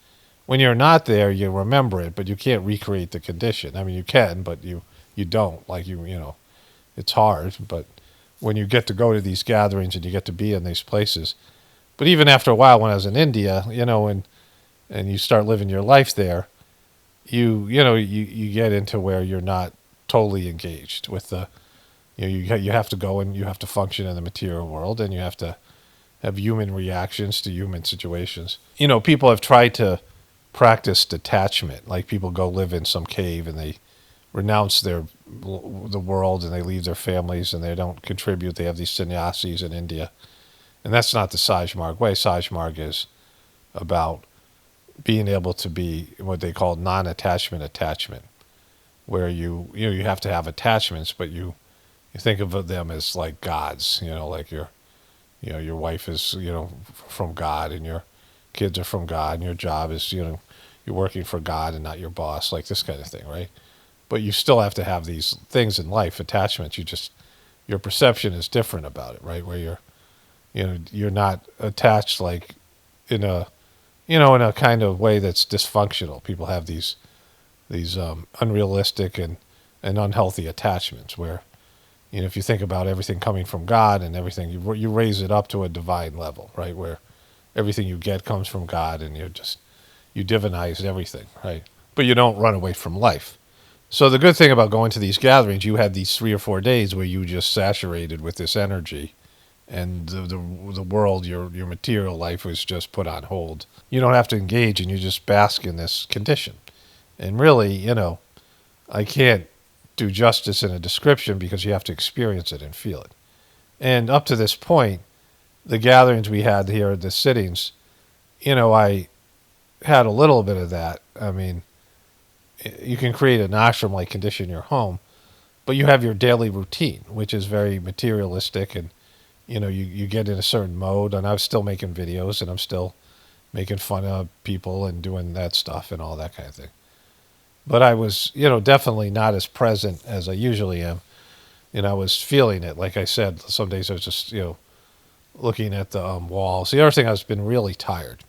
when you're not there, you remember it, but you can't recreate the condition. I mean, you can, but you don't. Like, it's hard. But when you get to go to these gatherings and you get to be in these places. But even after a while, when I was in India, and you start living your life there, you get into where you're not totally engaged with the, you have to go and you have to function in the material world, and you have to have human reactions to human situations. People have tried to practice detachment. Like people go live in some cave and they renounce the world, and they leave their families, and they don't contribute. They have these sannyasis in India. And that's not the Sajmark way. Sajmark is about being able to be what they call non-attachment attachment, where you have to have attachments, but you think of them as like gods, like your wife is, from God, and your kids are from God, and your job is, you're working for God and not your boss, like this kind of thing, right? But you still have to have these things in life, attachments. Your perception is different about it, right? Where you're not attached like in a kind of way that's dysfunctional. People have these unrealistic and unhealthy attachments where, if you think about everything coming from God and everything, you raise it up to a divine level, right? Where everything you get comes from God and you divinize everything, right? But you don't run away from life. So the good thing about going to these gatherings, you had these 3 or 4 days where you just saturated with this energy, and the world, your material life was just put on hold. You don't have to engage, and you just bask in this condition. And really, I can't do justice in a description because you have to experience it and feel it. And up to this point, the gatherings we had here, the sittings, I had a little bit of that. I mean, you can create an ashram-like condition in your home, but you have your daily routine, which is very materialistic, and you get in a certain mode. And I was still making videos, and I'm still making fun of people and doing that stuff and all that kind of thing. But I was, definitely not as present as I usually am. And I was feeling it. Like I said, some days I was just, looking at the walls. The other thing, I've been really tired.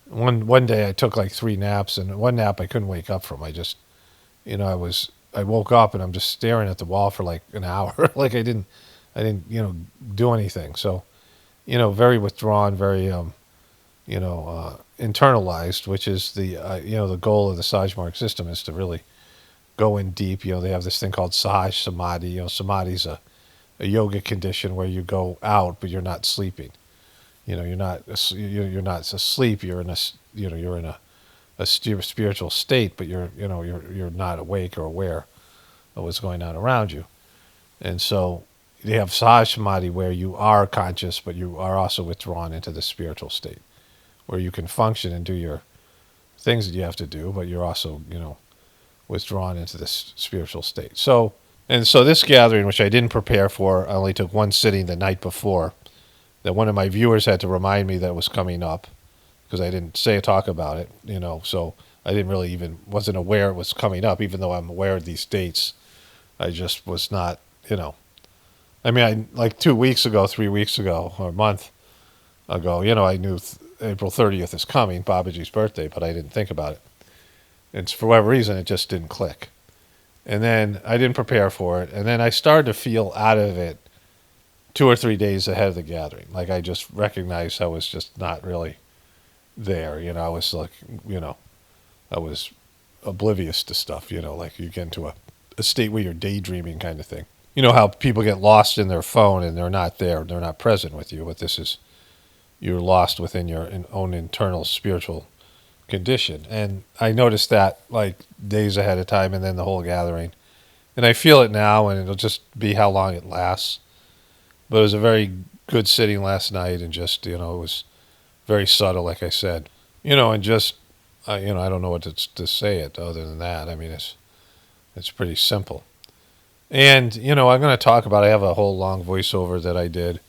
One day I took like 3 naps, and one nap I couldn't wake up from. I just, I woke up and I'm just staring at the wall for like an hour. Like I didn't, do anything. So, very withdrawn, very, internalized, which is the goal of the Sajmark system, is to really go in deep. They have this thing called Saj Samadhi. Samadhi's a yoga condition where you go out, but you're not sleeping. You're not asleep. You're in a spiritual state, but you're not awake or aware of what's going on around you. And so they have Saj Samadhi where you are conscious, but you are also withdrawn into the spiritual state, where you can function and do your things that you have to do, but you're also, withdrawn into this spiritual state. So this gathering, which I didn't prepare for, I only took one sitting the night before, that one of my viewers had to remind me that it was coming up, because I didn't talk about it, so I didn't really wasn't aware it was coming up, even though I'm aware of these dates. I just was not, I mean, like 2 weeks ago, 3 weeks ago, or a month ago, I knew April 30th is coming, Babaji's birthday, but I didn't think about it. And for whatever reason, it just didn't click. And then I didn't prepare for it. And then I started to feel out of it 2 or 3 days ahead of the gathering. Like I just recognized I was just not really there. I was like, I was oblivious to stuff, like you get into a state where you're daydreaming kind of thing. How people get lost in their phone and they're not there, they're not present with you, but you're lost within your own internal spiritual condition. And I noticed that like days ahead of time, and then the whole gathering. And I feel it now, and it'll just be how long it lasts. But it was a very good sitting last night, and just, it was very subtle, like I said. And just, I don't know what to say it other than that. I mean, it's pretty simple. And, I'm going to talk about, I have a whole long voiceover that I did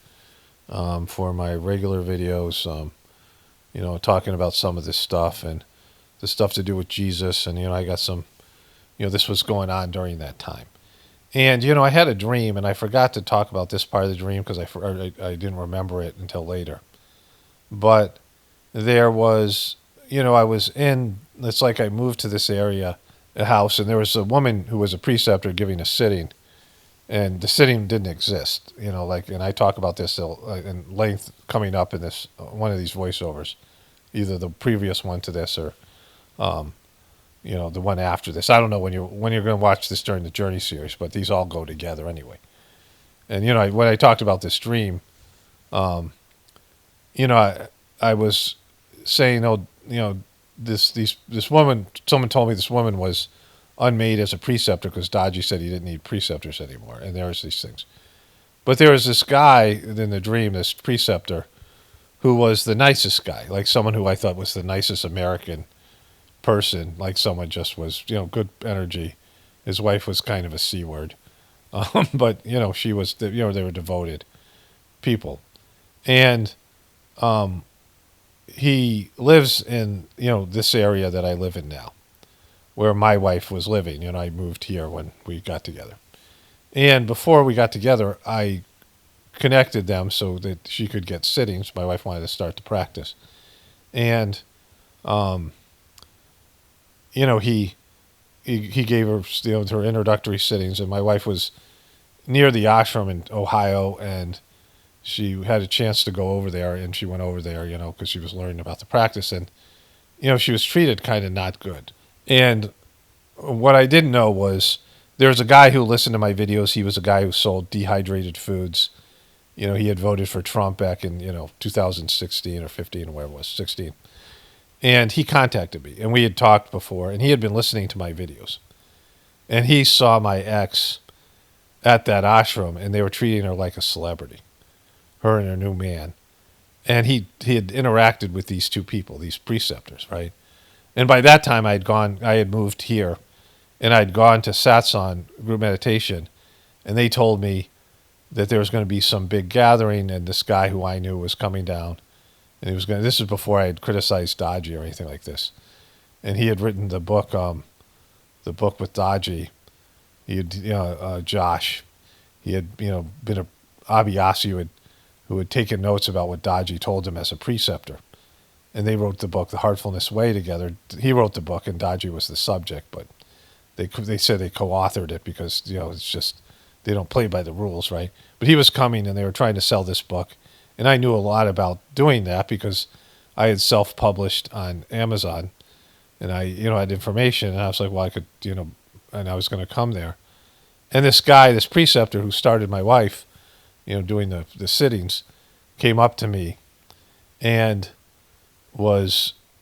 for my regular videos, talking about some of this stuff and the stuff to do with Jesus. And, I got some, this was going on during that time. And, I had a dream, and I forgot to talk about this part of the dream because I didn't remember it until later. But there was, I was it's like I moved to this area, a house, and there was a woman who was a preceptor giving a sitting, and the sitting didn't exist, and I talk about this in length coming up in this one of these voiceovers, either the previous one to this or, the one after this. I don't know when you're going to watch this during the Journey series, but these all go together anyway. And when I talked about this dream, I was saying, this woman, someone told me this woman was unmade as a preceptor because Daji said he didn't need preceptors anymore, and there was these things. But there was this guy in the dream, this preceptor, who was the nicest guy, like someone who I thought was the nicest American person, like someone just was, good energy. His wife was kind of a C word, but she was, they were devoted people, and he lives in this area that I live in now, where my wife was living. I moved here when we got together, and before we got together, I connected them so that she could get sittings. My wife wanted to start the practice, and he he gave her, her introductory sittings, and my wife was near the ashram in Ohio, and she had a chance to go over there, and she went over there, because she was learning about the practice, and she was treated kind of not good. And what I didn't know was there's a guy who listened to my videos. He was a guy who sold dehydrated foods. He had voted for Trump back in 2016 or 15 or whatever it was, 16. And he contacted me, and we had talked before, and he had been listening to my videos. And he saw my ex at that ashram, and they were treating her like a celebrity, her and her new man. And he had interacted with these two people, these preceptors, right? And by that time, I had moved here, and I'd gone to satsang, group meditation, and they told me that there was going to be some big gathering, and this guy who I knew was coming down, and he was going. This is before I had criticized Daji or anything like this, and he had written the book with Daji. He had, Josh. He had, been a Abhyasi who had taken notes about what Daji told him as a preceptor, and they wrote the book, The Heartfulness Way, together. He wrote the book, and Daji was the subject, but they said they co-authored it because it's just they don't play by the rules, right? But he was coming, and they were trying to sell this book. And I knew a lot about doing that because I had self-published on Amazon, and I, had information, and I was like, well, I could, and I was going to come there. And this guy, this preceptor who started my wife, doing the sittings, came up to me and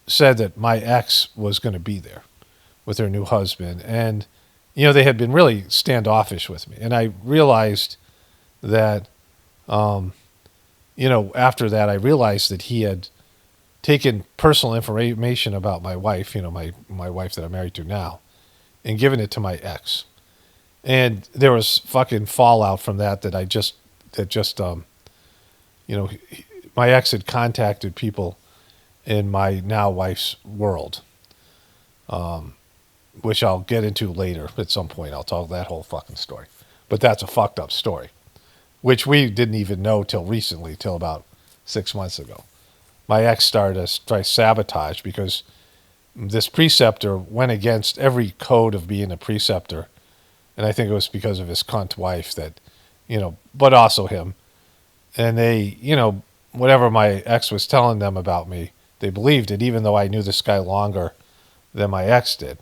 said that my ex was going to be there with her new husband. And, they had been really standoffish with me. And I realized that, after that, I realized that he had taken personal information about my wife, my wife that I'm married to now, and given it to my ex. And there was fucking fallout from that my ex had contacted people in my now wife's world, which I'll get into later at some point. I'll tell that whole fucking story. But that's a fucked up story, which we didn't even know till recently, till about 6 months ago. My ex started to try sabotage because this preceptor went against every code of being a preceptor. And I think it was because of his cunt wife that, but also him. And they, whatever my ex was telling them about me, they believed it, even though I knew this guy longer than my ex did.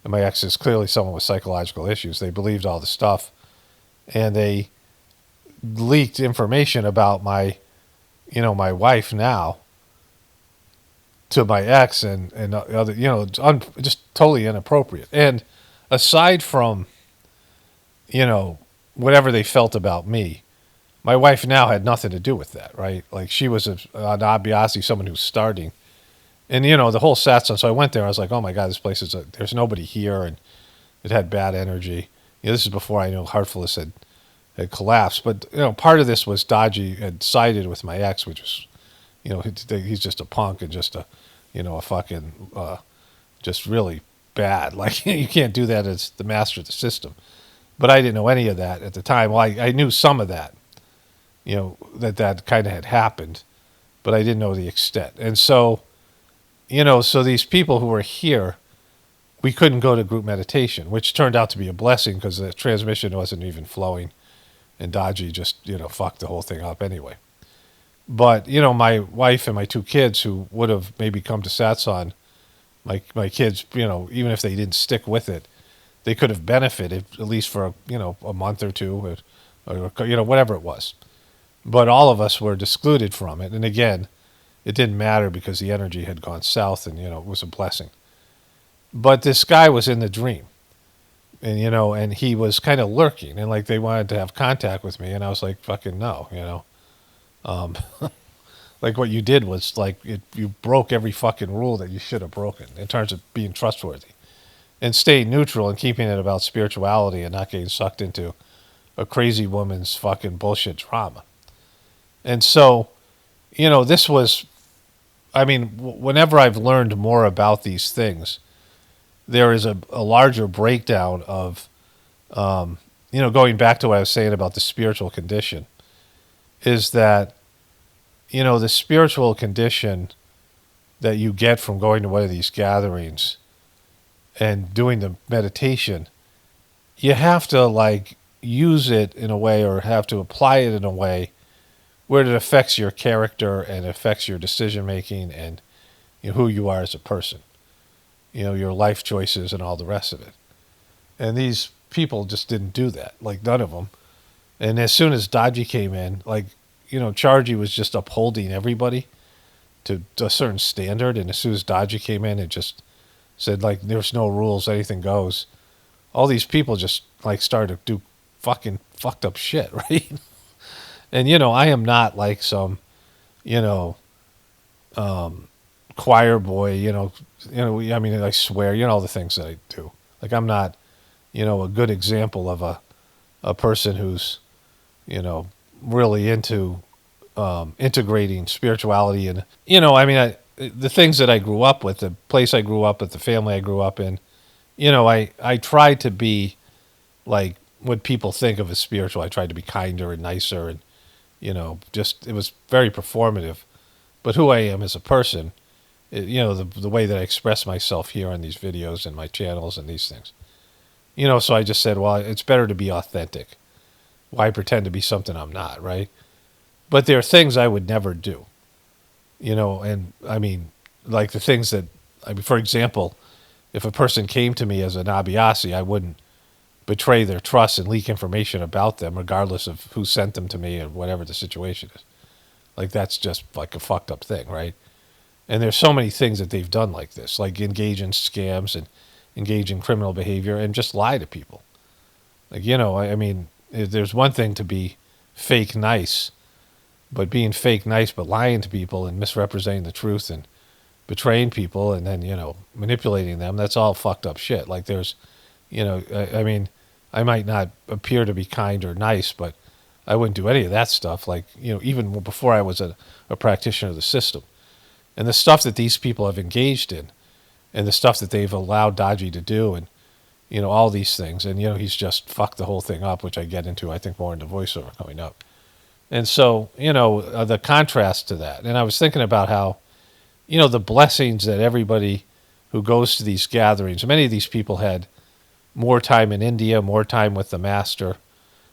And my ex is clearly someone with psychological issues. They believed all the stuff. And they leaked information about my wife now to my ex and other, just totally inappropriate. And aside from, whatever they felt about me, my wife now had nothing to do with that, right? Like she was an Abhyasi, someone who's starting. And, the whole satsang, so I went there, I was like, oh my God, this place there's nobody here, and it had bad energy. This is before I knew Heartfulness had collapsed. But, part of this was Daji had sided with my ex, which was, he's just a punk and just a fucking, just really bad. Like, you can't do that as the master of the system. But I didn't know any of that at the time. Well, I knew some of that, that kind of had happened, but I didn't know the extent. And so, so these people who were here, we couldn't go to group meditation, which turned out to be a blessing because the transmission wasn't even flowing, and Daji just, fucked the whole thing up anyway. But, my wife and my two kids who would have maybe come to satsang, my kids, even if they didn't stick with it, they could have benefited at least for, a month or two, or whatever it was. But all of us were excluded from it. And again, it didn't matter because the energy had gone south and, it was a blessing. But this guy was in the dream. And, and he was kind of lurking. And, like, they wanted to have contact with me. And I was like, fucking no, like, what you did was, like, you broke every fucking rule that you should have broken in terms of being trustworthy. And staying neutral and keeping it about spirituality and not getting sucked into a crazy woman's fucking bullshit drama. And so, this was, whenever I've learned more about these things, there is a larger breakdown of, going back to what I was saying about the spiritual condition, is that, the spiritual condition that you get from going to one of these gatherings and doing the meditation, you have to like use it in a way or have to apply it in a way where it affects your character and affects your decision making and who you are as a person, your life choices and all the rest of it. And these people just didn't do that, like none of them. And as soon as Dodgy came in, like, Chargy was just upholding everybody to a certain standard. And as soon as Dodgy came in, it just said, like, there's no rules, anything goes. All these people just, like, started to do fucking fucked up shit, right? And, I am not like some, choir boy, I mean, I swear, all the things that I do. Like, I'm not, a good example of a person who's, really into integrating spirituality and, I mean, the things that I grew up with, the place I grew up with, the family I grew up in, I tried to be like what people think of as spiritual. I tried to be kinder and nicer and, just, it was very performative. But who I am as a person, the way that I express myself here on these videos and my channels and these things. So I just said, well, it's better to be authentic. Why pretend to be something I'm not, right? But there are things I would never do. And I mean, like the things that, for example, if a person came to me as an Abiasi, I wouldn't betray their trust and leak information about them, regardless of who sent them to me and whatever the situation is. Like, that's just like a fucked up thing, right? And there's so many things that they've done like this, like engage in scams and engage in criminal behavior and just lie to people. Like, I mean, there's one thing to be fake nice, but being fake nice but lying to people and misrepresenting the truth and betraying people and then, manipulating them, that's all fucked up shit. Like, there's, I mean, I might not appear to be kind or nice, but I wouldn't do any of that stuff. Like, even before I was a practitioner of the system. And the stuff that these people have engaged in and the stuff that they've allowed Dodgy to do and, all these things. And, he's just fucked the whole thing up, which I get into, I think, more into voiceover coming up. And so, the contrast to that. And I was thinking about how, the blessings that everybody who goes to these gatherings, many of these people had more time in India, more time with the master,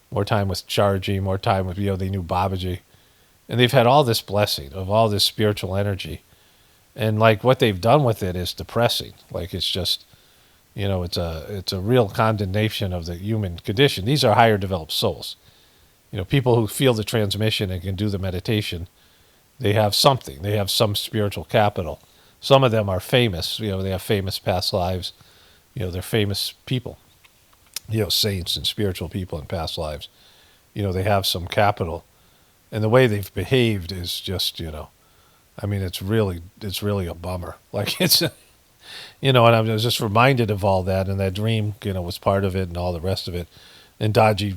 more time with Charji, more time with, they knew Babaji. And they've had all this blessing of all this spiritual energy. And like what they've done with it is depressing. Like, it's just, it's a real condemnation of the human condition. These are higher developed souls. People who feel the transmission and can do the meditation, they have something. They have some spiritual capital. Some of them are famous. They have famous past lives. They're famous people. Saints and spiritual people in past lives. They have some capital. And the way they've behaved is just, I mean, it's really a bummer. Like, it's, and I was just reminded of all that, and that dream, was part of it and all the rest of it. And Dodgy,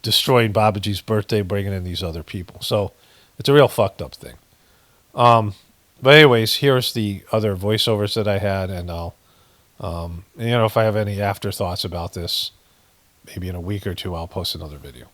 destroying Babaji's birthday, bringing in these other people. So it's a real fucked up thing. But anyways, here's the other voiceovers that I had, and I'll, if I have any afterthoughts about this, maybe in a week or two, I'll post another video.